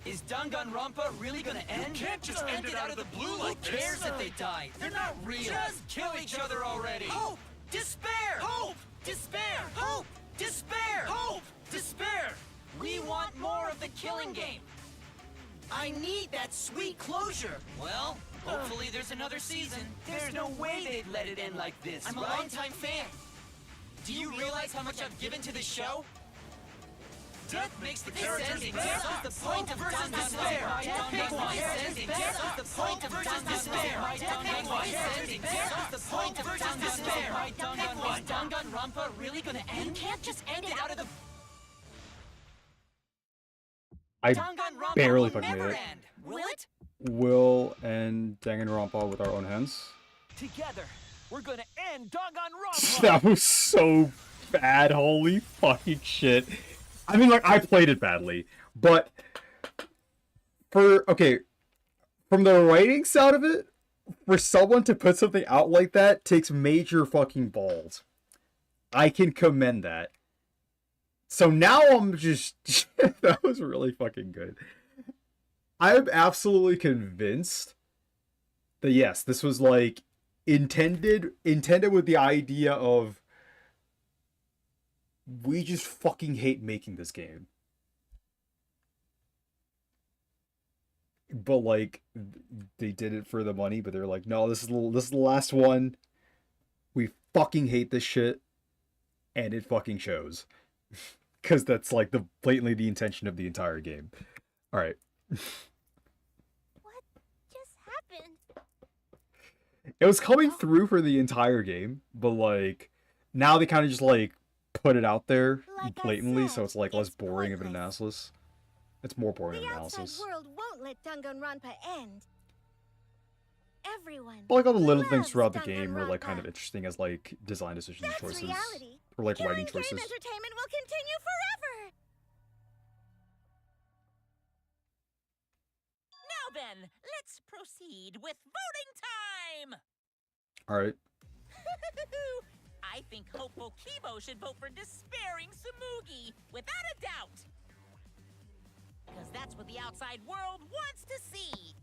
Is Danganronpa really gonna end? You can't just end it out of the blue like Who cares this. if they die? They're not real. Just kill each other already. Hope! Despair! Hope! Despair! Hope! Despair! Hope! Despair! We want more of the killing game. I need that sweet closure. Well, hopefully there's another season. There's no way they'd let it end like this. I'm a longtime fan. Do you realize how much I've given to this show? Death makes the characters better. Death is the point of despair. Pick one. Death is the point of despair. Pick one. Death is the point of despair. Pick one. Is Danganronpa really gonna end? You can't just end it out of the... I Danganronpa barely will fucking never made it. end. Will it? Will end Danganronpa with our own hands. Together, we're gonna end Danganronpa. That was so bad. Holy fucking shit. I mean, like, I played it badly, but from the writing side of it, for someone to put something out like that takes major fucking balls. I can commend that. So now I'm just... that was really fucking good. I'm absolutely convinced that yes, this was like intended with the idea of we just fucking hate making this game. But like they did it for the money, but they're like, no, this is the last one. We fucking hate this shit, and it fucking shows. Because that's like the blatantly the intention of the entire game. All right. What just happened? It was coming through for the entire game, but like now they kind of just like put it out there blatantly, so it's like less boring of an analysis. It's more boring of an analysis. The outside world won't let Danganronpa end. Everyone. But like all the little things loves throughout the game are like Danganronpa. kind of interesting as like design decisions and choices, Reality. or like Killing writing game choices. entertainment will continue forever. Now then, let's proceed with voting time! All right. I think hopeful Kibo should vote for despairing Tsumugi, without a doubt! Because that's what the outside world wants to see!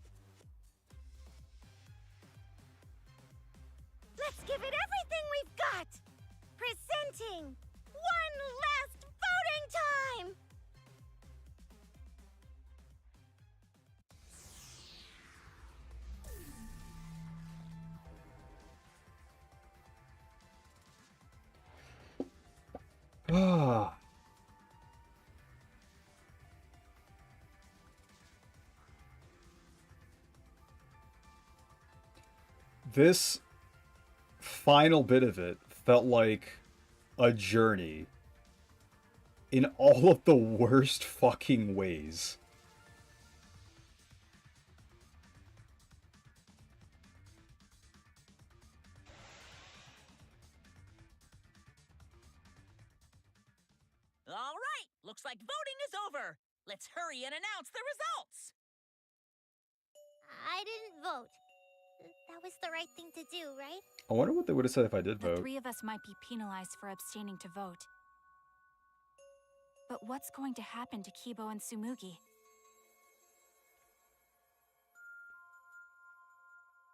Let's give it everything we've got. Presenting one last voting time. Ah. This final bit of it felt like a journey in all of the worst fucking ways. All right, looks like voting is over. Let's hurry and announce the results. I didn't vote. That was the right thing to do, right? I wonder what they would have said if I did The vote. three of us might be penalized for abstaining to vote. But what's going to happen to Kibo and Tsumugi?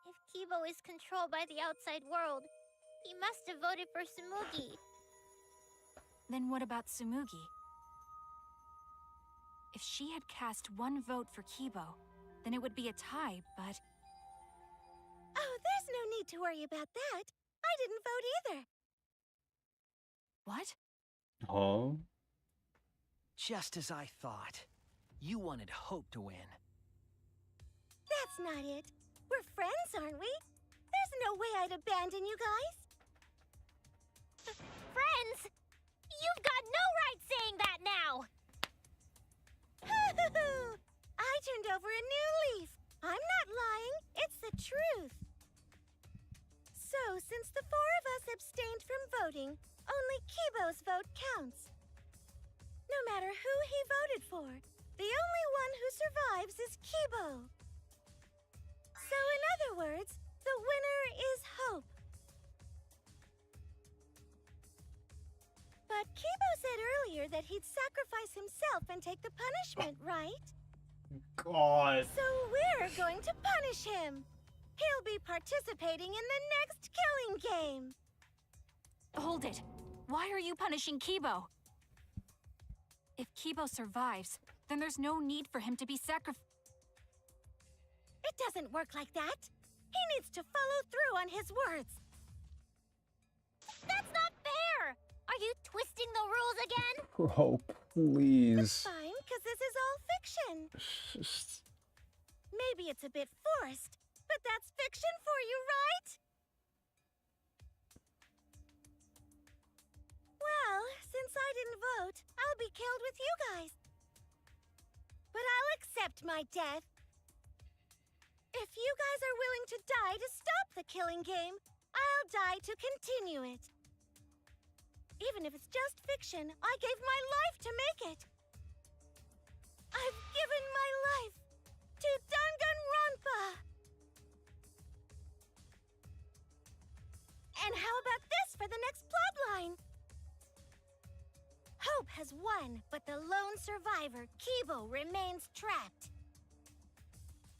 If Kibo is controlled by the outside world, he must have voted for Tsumugi. Then what about Tsumugi? If she had cast one vote for Kibo, then it would be a tie, but... Oh, there's no need to worry about that. I didn't vote either. What? Huh? Just as I thought. You wanted Hope to win. That's not it. We're friends, aren't we? There's no way I'd abandon you guys. Friends? You've got no right saying that now! I turned over a new leaf. I'm not lying. It's the truth. So, since the four of us abstained from voting, only Kibo's vote counts. No matter who he voted for, the only one who survives is Kibo. So, in other words, the winner is Hope. But Kibo said earlier that he'd sacrifice himself and take the punishment, right? God. So we're going to punish him. He'll be participating in the next killing game. Hold it! Why are you punishing Kibo? If Kibo survives, then there's no need for him to be sacrificed. It doesn't work like that. He needs to follow through on his words. That's not fair! Are you twisting the rules again? Oh, please. It's fine, because this is all fiction. Maybe it's a bit forced, but that's fiction for you, right? Well, since I didn't vote, I'll be killed with you guys. But I'll accept my death. If you guys are willing to die to stop the killing game, I'll die to continue it. Even if it's just fiction, I gave my life to make it. I've given my life to Danganronpa. And how about this for the next plotline? has won, but the lone survivor, Kibo, remains trapped.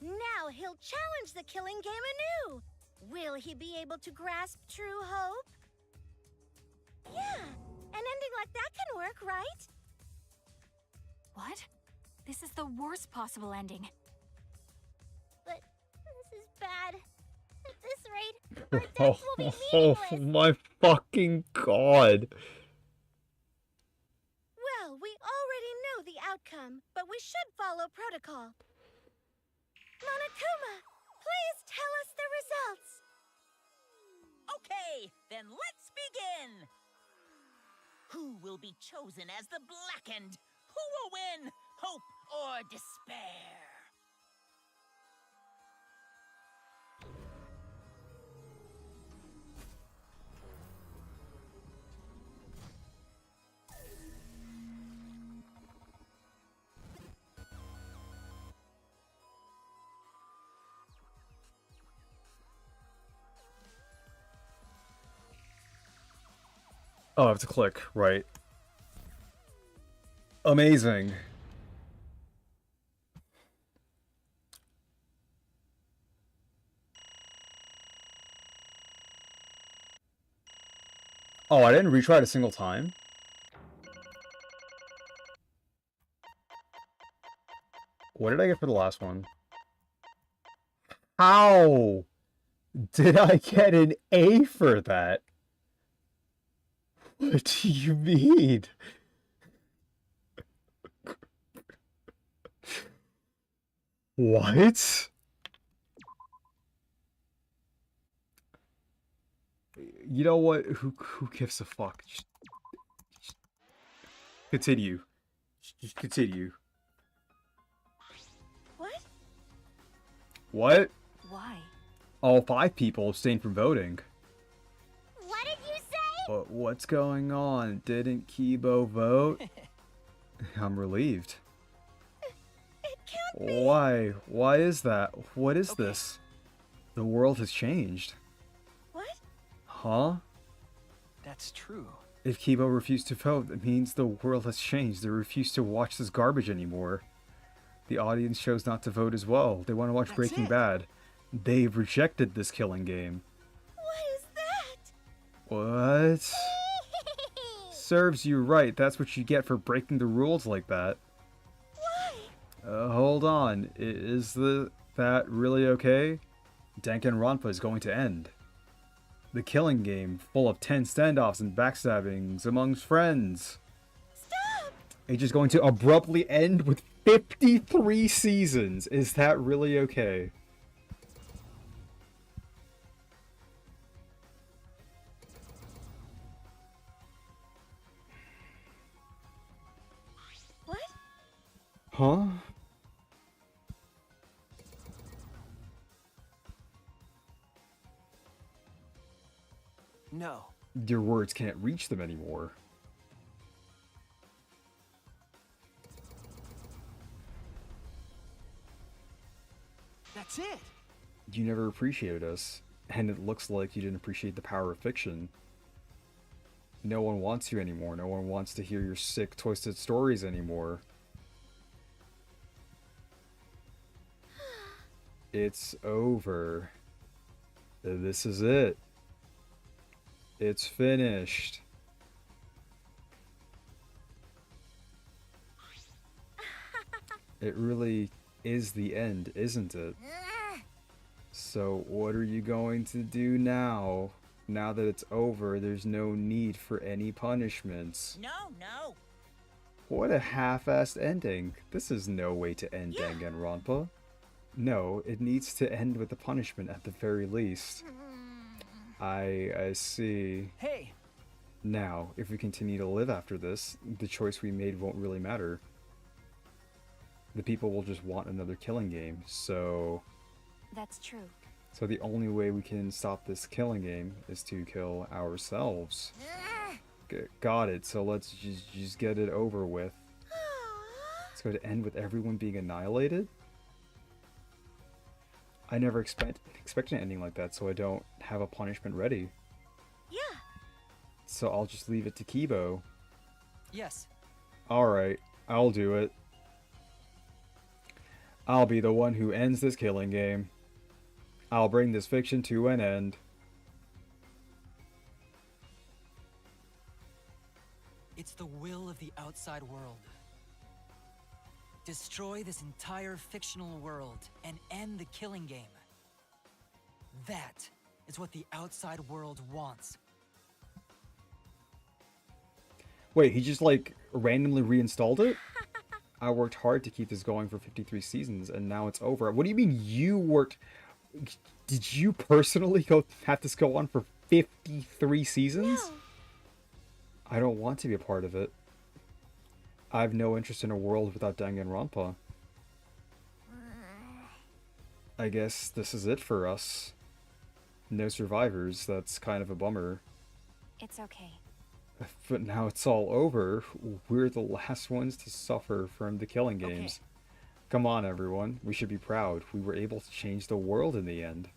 Now he'll challenge the killing game anew. Will he be able to grasp true hope? Yeah, an ending like that can work, right? What? This is the worst possible ending. But this is bad. At this rate, our deaths will be meaningless. Oh my fucking god. Well, we already know the outcome, but we should follow protocol. Monokuma, please tell us the results. Okay, then let's begin. Who will be chosen as the Blackened? Who will win? Hope or despair? Oh, I have to click, right. Amazing. Oh, I didn't retry it a single time? What did I get for the last one? How did I get an A for that? What do you mean? What? You know what? Who gives a fuck? Just continue. Just continue. What? What? Why? All 5 people abstained from voting. What did you say? But what's going on? Didn't Kibo vote? I'm relieved. It can't be. Why? Why is that? What is this? The world has changed. What? Huh? That's true. If Kibo refused to vote, that means the world has changed. They refuse to watch this garbage anymore. The audience chose not to vote as well. They want to watch Breaking Bad. They've rejected this killing game. What is that? What? Serves you right. That's what you get for breaking the rules like that. Why? Hold on. Is that really okay? Danganronpa is going to end. The killing game, full of tense standoffs and backstabbings amongst friends. Stop! It's just going to abruptly end with 53 seasons. Is that really okay? What? Huh? No. Your words can't reach them anymore. That's it. You never appreciated us, and it looks like you didn't appreciate the power of fiction. No one wants you anymore. No one wants to hear your sick, twisted stories anymore. It's over. This is it. It's finished. It really is the end, isn't it? So what are you going to do now? Now that it's over, there's no need for any punishments. No. What a half-assed ending. This is no way to end Danganronpa. No, it needs to end with a punishment at the very least. I see. Hey! Now, if we continue to live after this, the choice we made won't really matter. The people will just want another killing game, so... That's true. So the only way we can stop this killing game is to kill ourselves. Got it, so let's just get it over with. It's going to end with everyone being annihilated? I never expected an ending like that, so I don't have a punishment ready. Yeah. So I'll just leave it to Kibo. Yes. Alright, I'll do it. I'll be the one who ends this killing game. I'll bring this fiction to an end. It's the will of the outside world. Destroy this entire fictional world and end the killing game. That is what the outside world wants. Wait, he just like randomly reinstalled it? I worked hard to keep this going for 53 seasons and now it's over. What do you mean you worked? Did you personally have this go on for 53 seasons? No. I don't want to be a part of it. I have no interest in a world without Danganronpa. I guess this is it for us. No survivors, that's kind of a bummer. It's okay. But now it's all over. We're the last ones to suffer from the killing games. Okay. Come on, everyone. We should be proud. We were able to change the world in the end.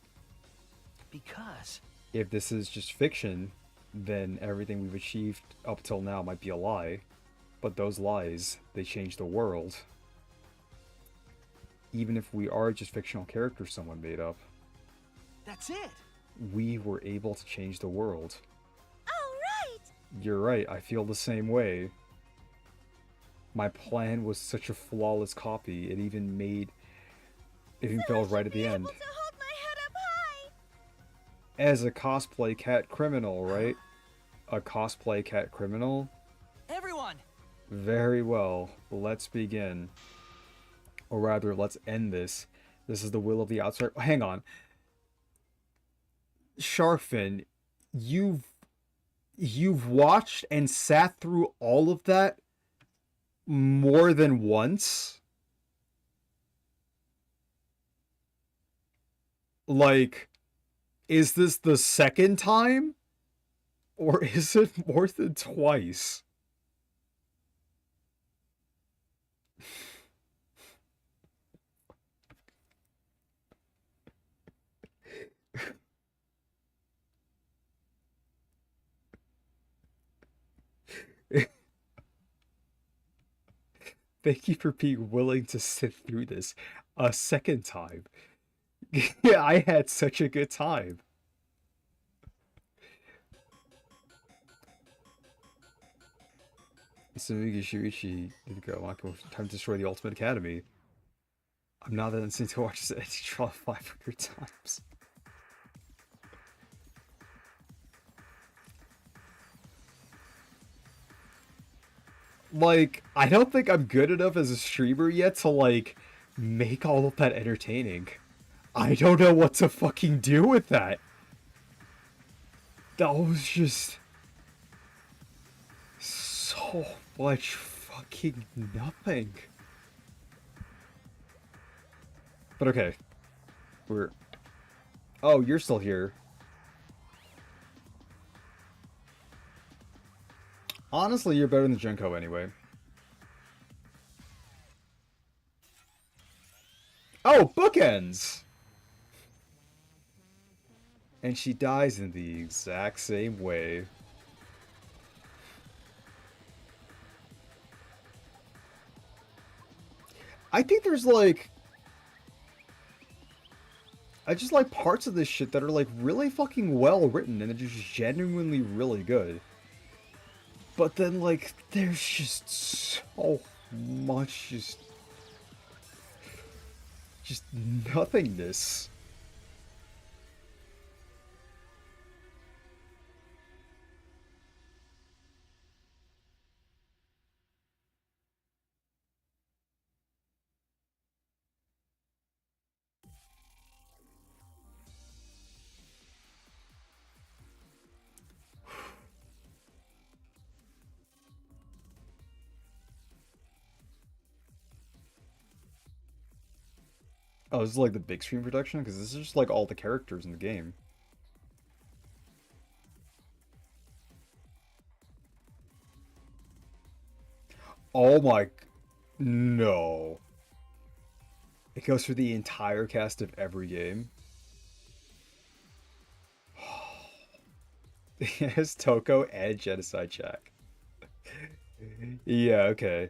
Because? If this is just fiction, then everything we've achieved up till now might be a lie. But those lies, they change the world. Even if we are just fictional characters someone made up. That's it! We were able to change the world. Right. You're right, I feel the same way. My plan was such a flawless copy, it even fell right at the end. To hold my head up high. As a cosplay cat criminal, right? A cosplay cat criminal? Everyone! Very well, let's begin. Or rather, let's end this. This is the will of the outside. Hang on. Sharkfin, you've watched and sat through all of that more than once? Like, is this the second time? Or is it more than twice? Thank you for being willing to sit through this a second time. Yeah, I had such a good time. Sumigi Shuichi, go. Time to destroy the Ultimate Academy. I'm not that insane to watch this edgy trial 500 times. Like, I don't think I'm good enough as a streamer yet to, like, make all of that entertaining. I don't know what to fucking do with that. That was just so much fucking nothing. But okay. Oh, you're still here. Honestly, you're better than Junko anyway. Oh, bookends! And she dies in the exact same way. I think there's like... I just like parts of this shit that are like really fucking well written and they're just genuinely really good. But then like there's just so much just nothingness. Oh, this is like the big screen production? Because this is just like all the characters in the game. Oh my... No. It goes through the entire cast of every game. It has Toko and Genocide Jack. Yeah, okay.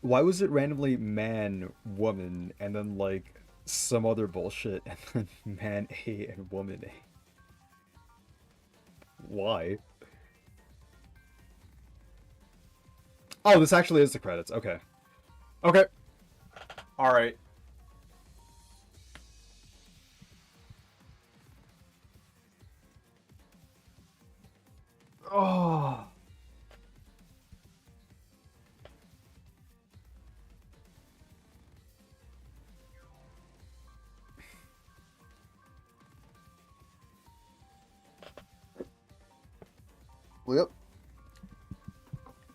Why was it randomly man, woman, and then like some other bullshit, and then man A and woman A? Why? Oh, this actually is the credits. Okay. Okay. Alright. Oh. Yep.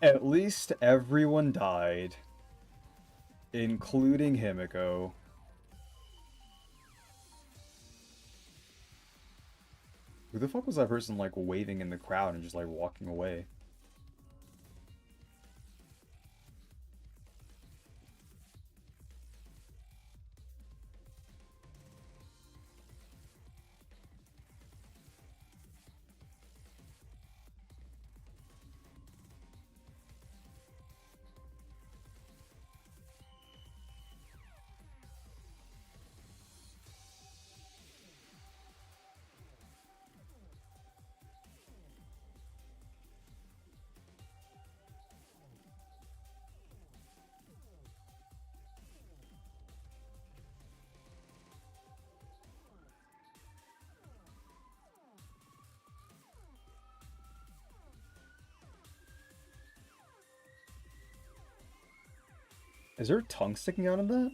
At least everyone died, including Himiko. Who the fuck was that person, like, waving in the crowd and just, like, walking away? Is there a tongue sticking out of that?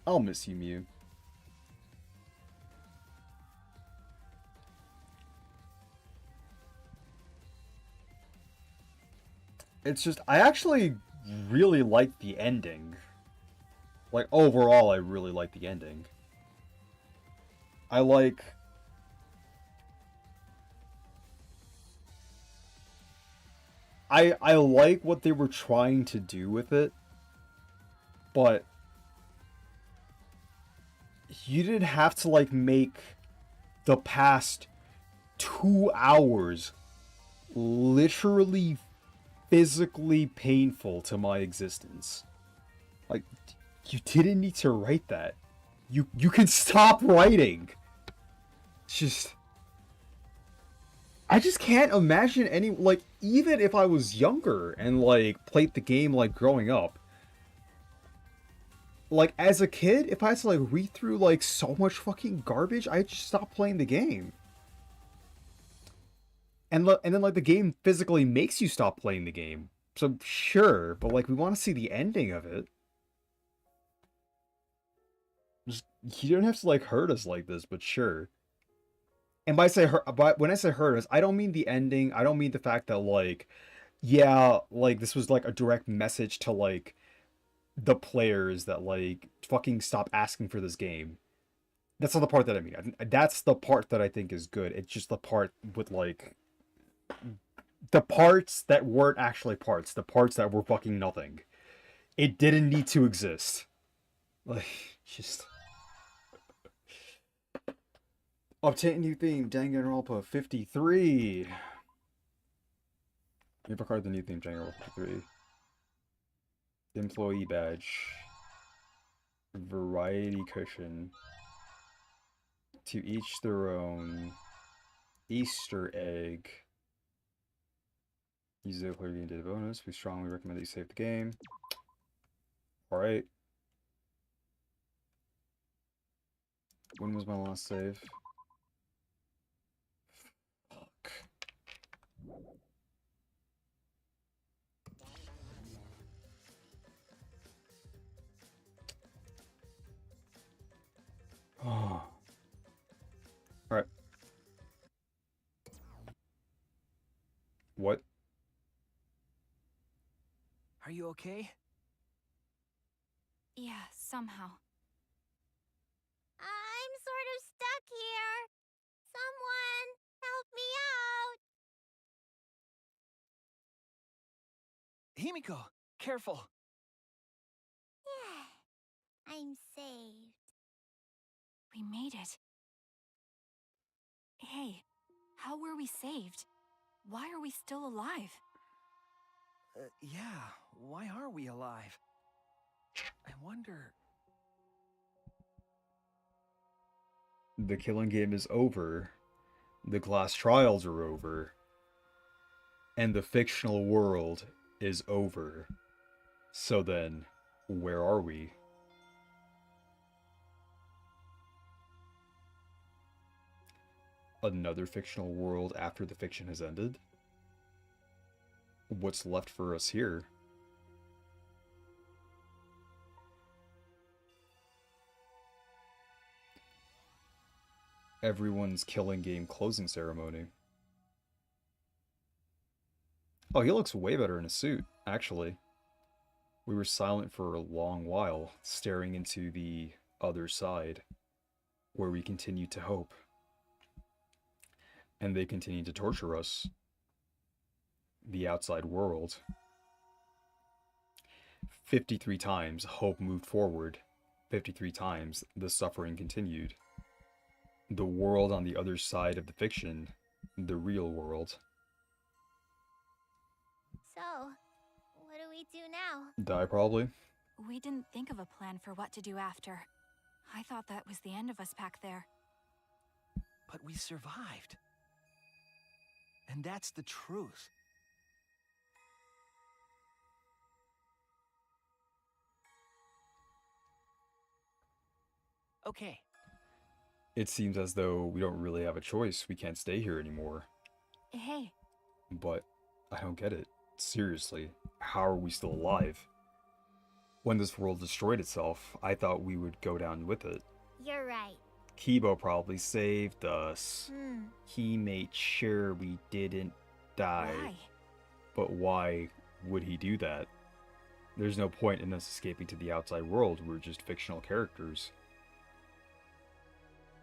I'll miss you, Mew. It's just, I actually really like the ending. Like, overall, I really like the ending. I like... I like what they were trying to do with it, but you didn't have to, like, make the past 2 hours literally physically painful to my existence. Like, you didn't need to write that. You can stop writing. It's just... I just can't imagine any, like, even if I was younger and, like, played the game, like, growing up, like, as a kid, if I had to, like, read through, like, so much fucking garbage, I'd just stop playing the game. And then, like, the game physically makes you stop playing the game. So, sure, but, like, we want to see the ending of it. Just, you don't have to, like, hurt us like this, but sure. And when I say hurt us, I don't mean the ending. I don't mean the fact that, like, yeah, like, this was, like, a direct message to, like, the players that, like, fucking stop asking for this game. That's not the part that I mean. That's the part that I think is good. It's just the part with, like, the parts that weren't actually parts. The parts that were fucking nothing. It didn't need to exist. Like, just... Obtain new theme, Danganronpa 53. You've acquired the new theme, Danganronpa 53. Employee badge. Variety cushion. To each their own. Easter egg. Use the player game data bonus. We strongly recommend that you save the game. Alright. When was my last save? Fuck. Oh. What? Are you okay? Yeah, somehow. I'm sort of stuck here. Someone help me out. Himiko, careful. I'm saved. We made it. Hey, how were we saved? Why are we still alive? Yeah, why are we alive? I wonder... The killing game is over. The class trials are over. And the fictional world is over. So then, where are we? Another fictional world after the fiction has ended? What's left for us here? Everyone's killing game closing ceremony. Oh, he looks way better in a suit, actually. We were silent for a long while, staring into the other side, where we continued to hope. And they continued to torture us. The outside world. 53 times, hope moved forward. 53 times, the suffering continued. The world on the other side of the fiction, the real world. So, what do we do now? Die, probably. We didn't think of a plan for what to do after. I thought that was the end of us back there. But we survived. And that's the truth. Okay. It seems as though we don't really have a choice. We can't stay here anymore. Hey. But I don't get it. Seriously, how are we still alive? When this world destroyed itself, I thought we would go down with it. You're right. Kibo probably saved us. He made sure we didn't die. Why? But why would he do that? There's no point in us escaping to the outside world. We're just fictional characters.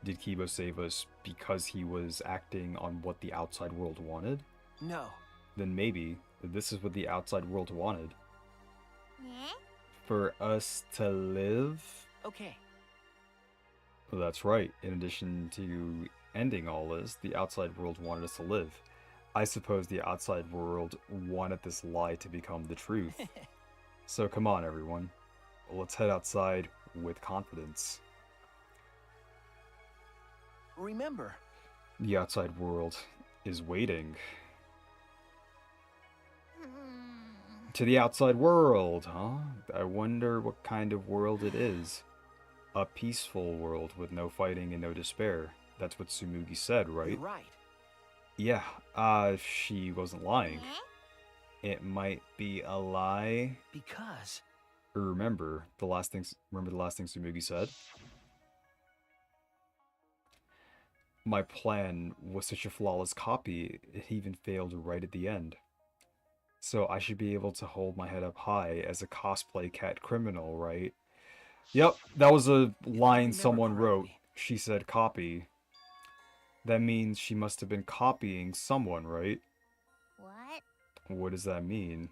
Did Kibo save us because he was acting on what the outside world wanted? No. Then maybe this is what the outside world wanted. Eh? For us to live? Okay. Well, that's right. In addition to ending all this, the outside world wanted us to live. I suppose the outside world wanted this lie to become the truth. So come on, everyone. Let's head outside with confidence. Remember, The outside world is waiting. To the outside world, huh? I wonder what kind of world it is. A peaceful world with no fighting and no despair. That's what Tsumugi said, right? You're right. Yeah, she wasn't lying. It might be a lie. Because... Remember the last thing Tsumugi said? My plan was such a flawless copy, it even failed right at the end. So I should be able to hold my head up high as a cosplay cat criminal, right? Yep, that was a line someone wrote. She said copy. That means she must have been copying someone, right? What? What does that mean?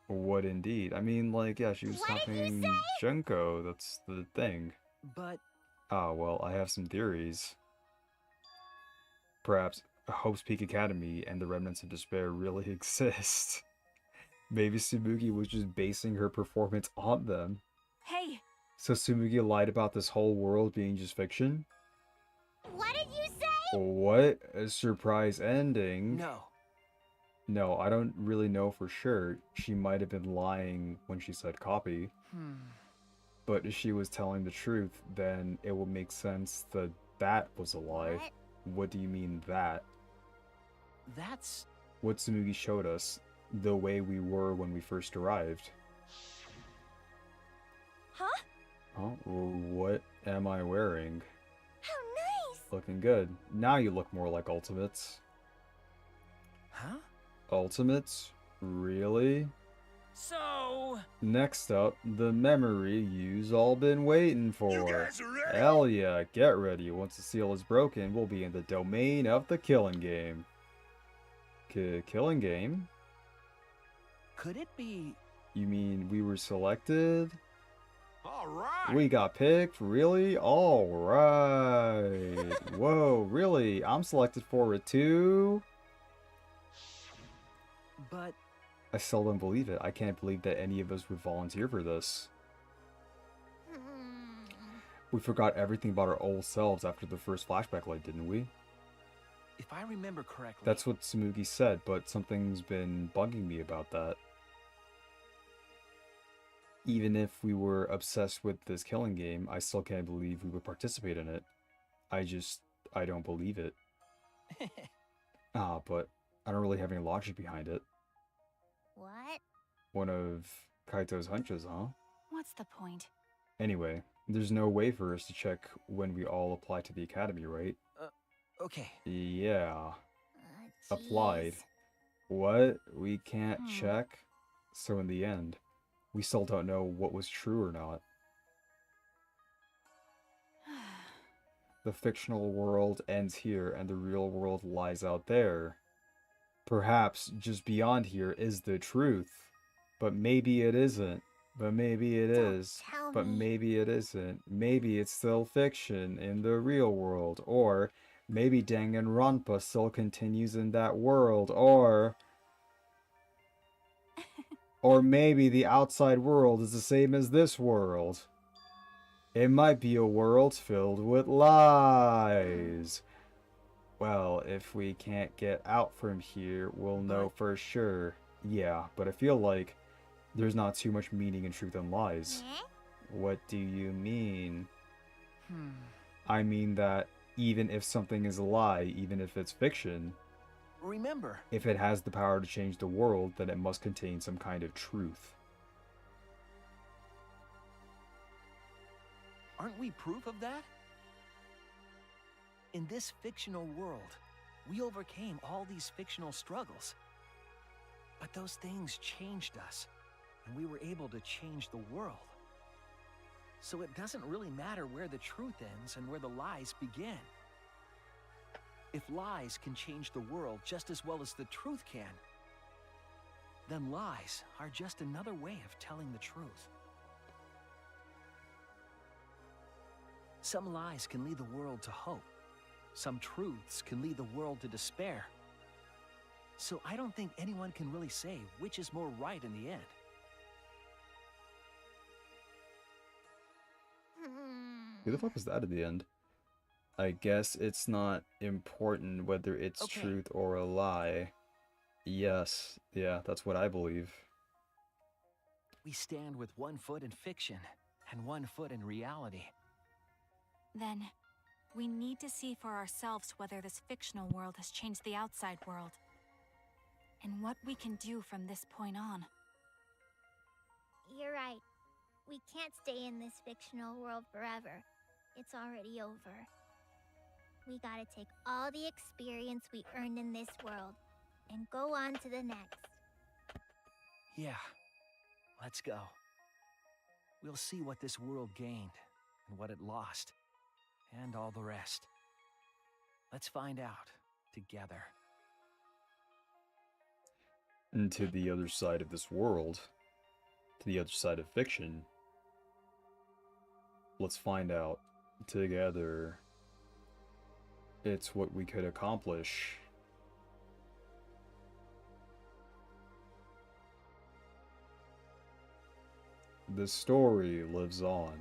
What indeed? I mean, like, yeah, she was copying Junko, that's the thing. But... Ah, well, I have some theories. Perhaps Hope's Peak Academy and the Remnants of Despair really exist. Maybe Tsumugi was just basing her performance on them. Hey! So Tsumugi lied about this whole world being just fiction? What did you say? What? A surprise ending? No. No, I don't really know for sure. She might have been lying when she said copy. But if she was telling the truth, then it would make sense that that was a lie. What do you mean that? That's... What Tsumugi showed us, the way we were when we first arrived. Huh? Oh, what am I wearing? How nice! Looking good. Now you look more like Ultimates. Ultimates? Really? So... Next up, the memory you's all been waiting for. You guys are ready? Hell yeah, get ready. Once the seal is broken, we'll be in the domain of the killing game. Killing game? Could it be... You mean we were selected? All right. We got picked? Really? All right. Whoa, really? I'm selected for it too? But... I still don't believe it. I can't believe that any of us would volunteer for this. We forgot everything about our old selves after the first flashback light, didn't we? If I remember correctly... That's what Tsumugi said, but something's been bugging me about that. Even if we were obsessed with this killing game, I still can't believe we would participate in it. I don't believe it. But I don't really have any logic behind it. What? One of Kaito's hunches, huh? What's the point? Anyway, there's no way for us to check when we all apply to the academy, right? Okay. Yeah. Applied. What? We can't check? So in the end, we still don't know what was true or not. The fictional world ends here and the real world lies out there. Perhaps just beyond here is the truth. But maybe it isn't. But maybe it is. But maybe it isn't. Maybe it's still fiction in the real world. Or maybe Danganronpa still continues in that world. Or maybe the outside world is the same as this world. It might be a world filled with lies. Well, if we can't get out from here, we'll know for sure. Yeah, but I feel like there's not too much meaning in truth and lies. What do you mean? I mean that even if something is a lie, even if it's fiction, Remember, if it has the power to change the world, then it must contain some kind of truth. aren't we proof of that? In this fictional world, we overcame all these fictional struggles. But those things changed us, and we were able to change the world. So it doesn't really matter where the truth ends and where the lies begin. If lies can change the world just as well as the truth can, then lies are just another way of telling the truth. Some lies can lead the world to hope. Some truths can lead the world to despair. So I don't think anyone can really say which is more right in the end. Who the fuck was that at the end? I guess it's not important whether it's truth or a lie. Yes, yeah, that's what I believe. We stand with one foot in fiction and one foot in reality. Then, we need to see for ourselves whether this fictional world has changed the outside world. And what we can do from this point on. You're right. We can't stay in this fictional world forever. It's already over. We gotta take all the experience we earned in this world and go on to the next. Yeah, let's go. We'll see what this world gained and what it lost, and all the rest. Let's find out together. And to the other side of this world, to the other side of fiction, let's find out together. It's what we could accomplish. The story lives on.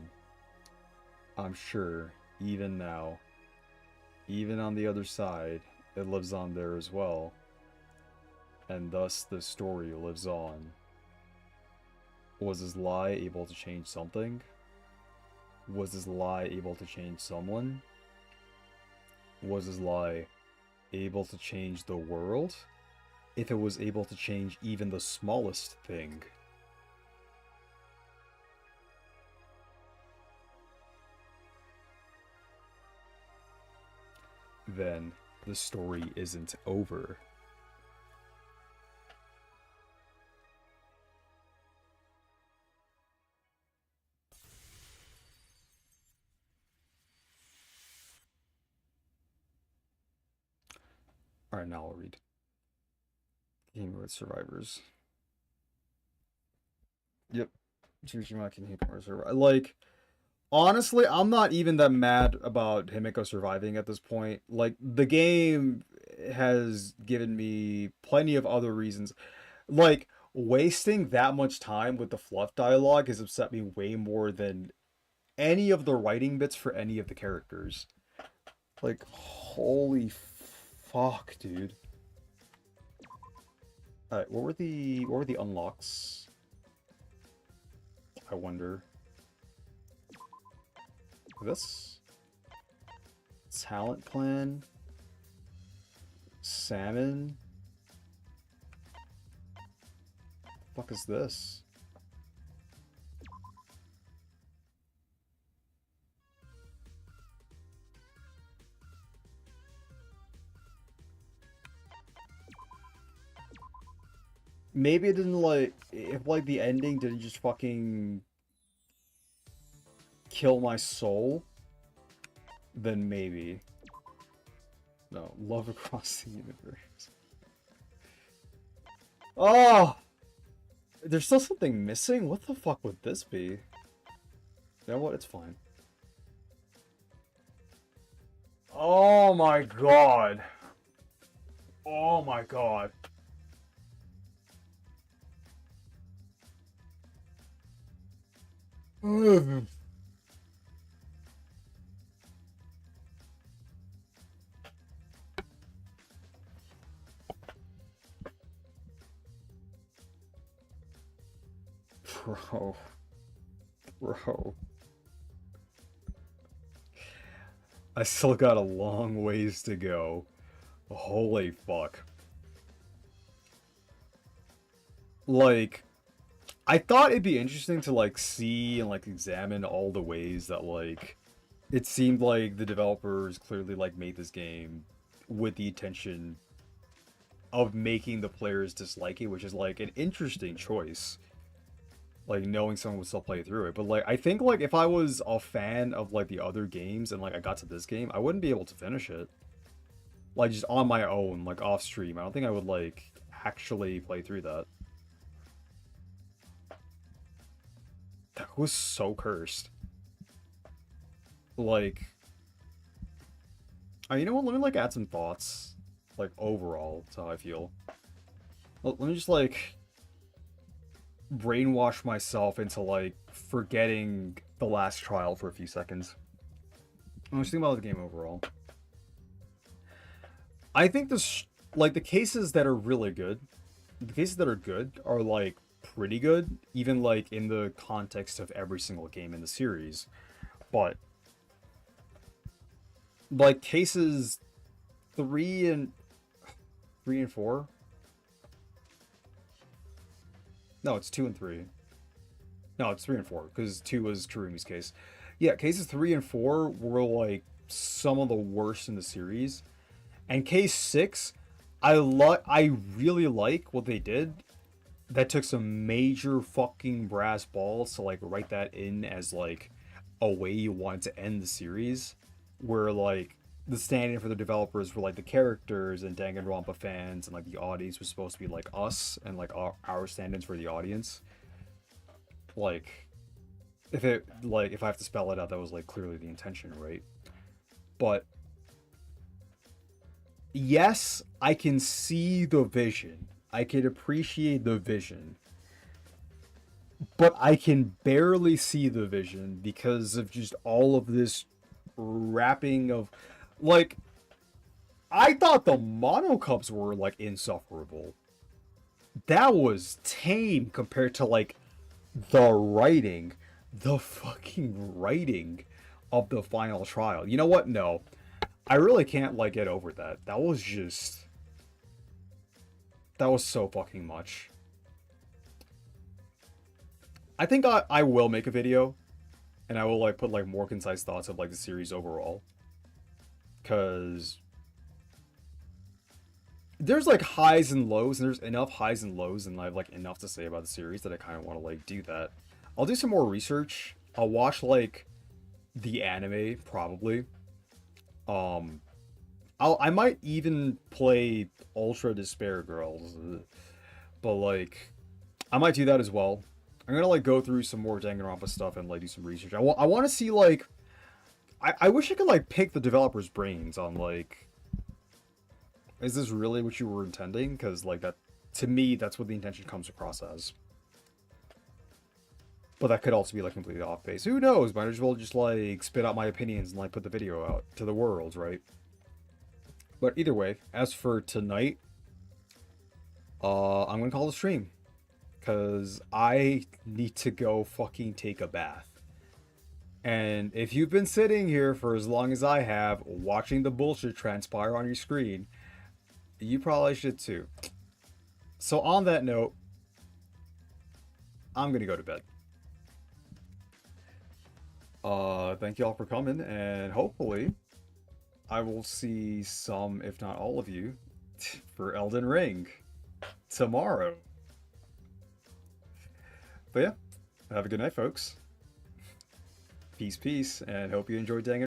I'm sure, even now, even on the other side, it lives on there as well. And thus the story lives on. Was his lie able to change something? Was his lie able to change someone? Was his lie able to change the world? If it was able to change even the smallest thing. Then the story isn't over. Alright, now I'll read. Game with survivors. Yep. Tsushima can survive. Like, honestly, I'm not even that mad about Himiko surviving at this point. Like, the game has given me plenty of other reasons. Like, wasting that much time with the fluff dialogue has upset me way more than any of the writing bits for any of the characters. Like, holy fuck, dude. Alright, what were the unlocks? I wonder. This? Talent plan? Salmon? The fuck is this? Maybe it didn't like, if like the ending didn't just fucking kill my soul, then maybe. No, love across the universe. Oh! There's still something missing? What the fuck would this be? You know what? It's fine. Oh my god. Oh my god. Bro. Bro. I still got a long ways to go. Holy fuck. Like, I thought it'd be interesting to, like, see and, like, examine all the ways that, like, it seemed like the developers clearly, like, made this game with the intention of making the players dislike it, which is, like, an interesting choice. Like, knowing someone would still play through it. But, like, I think, like, if I was a fan of, like, the other games and, like, I got to this game, I wouldn't be able to finish it. Like, just on my own, like, off stream. I don't think I would, like, actually play through that. That was so cursed. Like... you know what? Let me, like, add some thoughts. Like, overall, to how I feel. Let me just, like... brainwash myself into, like, forgetting the last trial for a few seconds. I'm just thinking about the game overall. I think this, like, the cases that are really good, the cases that are good are, like, pretty good, even, like, in the context of every single game in the series. But, like, cases 3 and 4? No, it's 2 and 3. No, it's 3 and 4, because 2 was Karumi's case. Yeah, cases 3 and 4 were, like, some of the worst in the series. And case 6, I really like what they did. That took some major fucking brass balls to, like, write that in as, like, a way you wanted to end the series. Where, like, the stand-in for the developers were, like, the characters and Danganronpa fans, and, like, the audience was supposed to be, like, us, and, like, our stand-ins for the audience. Like, if I have to spell it out, that was, like, clearly the intention, right? But, yes, I can see the vision. I can appreciate the vision. But I can barely see the vision because of just all of this wrapping of... Like, I thought the mono cups were, like, insufferable. That was tame compared to, like, the writing. The fucking writing of the final trial. You know what? No. I really can't, like, get over that. That was just... That was so fucking much. I think I will make a video. And I will, like, put, like, more concise thoughts of, like, the series overall. Because... there's, like, highs and lows, and there's enough highs and lows, and I have, like, enough to say about the series that I kind of want to, like, do that. I'll do some more research. I'll watch, like, the anime, probably. I might even play Ultra Despair Girls, but like, I might do that as well. I'm gonna like go through some more Danganronpa stuff and like do some research. I want to see like, I wish I could like pick the developers' brains on like, is this really what you were intending? Because like that, to me, that's what the intention comes across as. But that could also be like completely off base. Who knows? Might as well just like spit out my opinions and like put the video out to the world, right? But either way, as for tonight, I'm gonna call the stream. Because I need to go fucking take a bath. And if you've been sitting here for as long as I have, watching the bullshit transpire on your screen, you probably should too. So on that note, I'm gonna go to bed. Thank you all for coming, and hopefully I will see some, if not all of you, for Elden Ring tomorrow. But yeah, have a good night, folks. Peace, peace, and hope you enjoyed Danganronpa.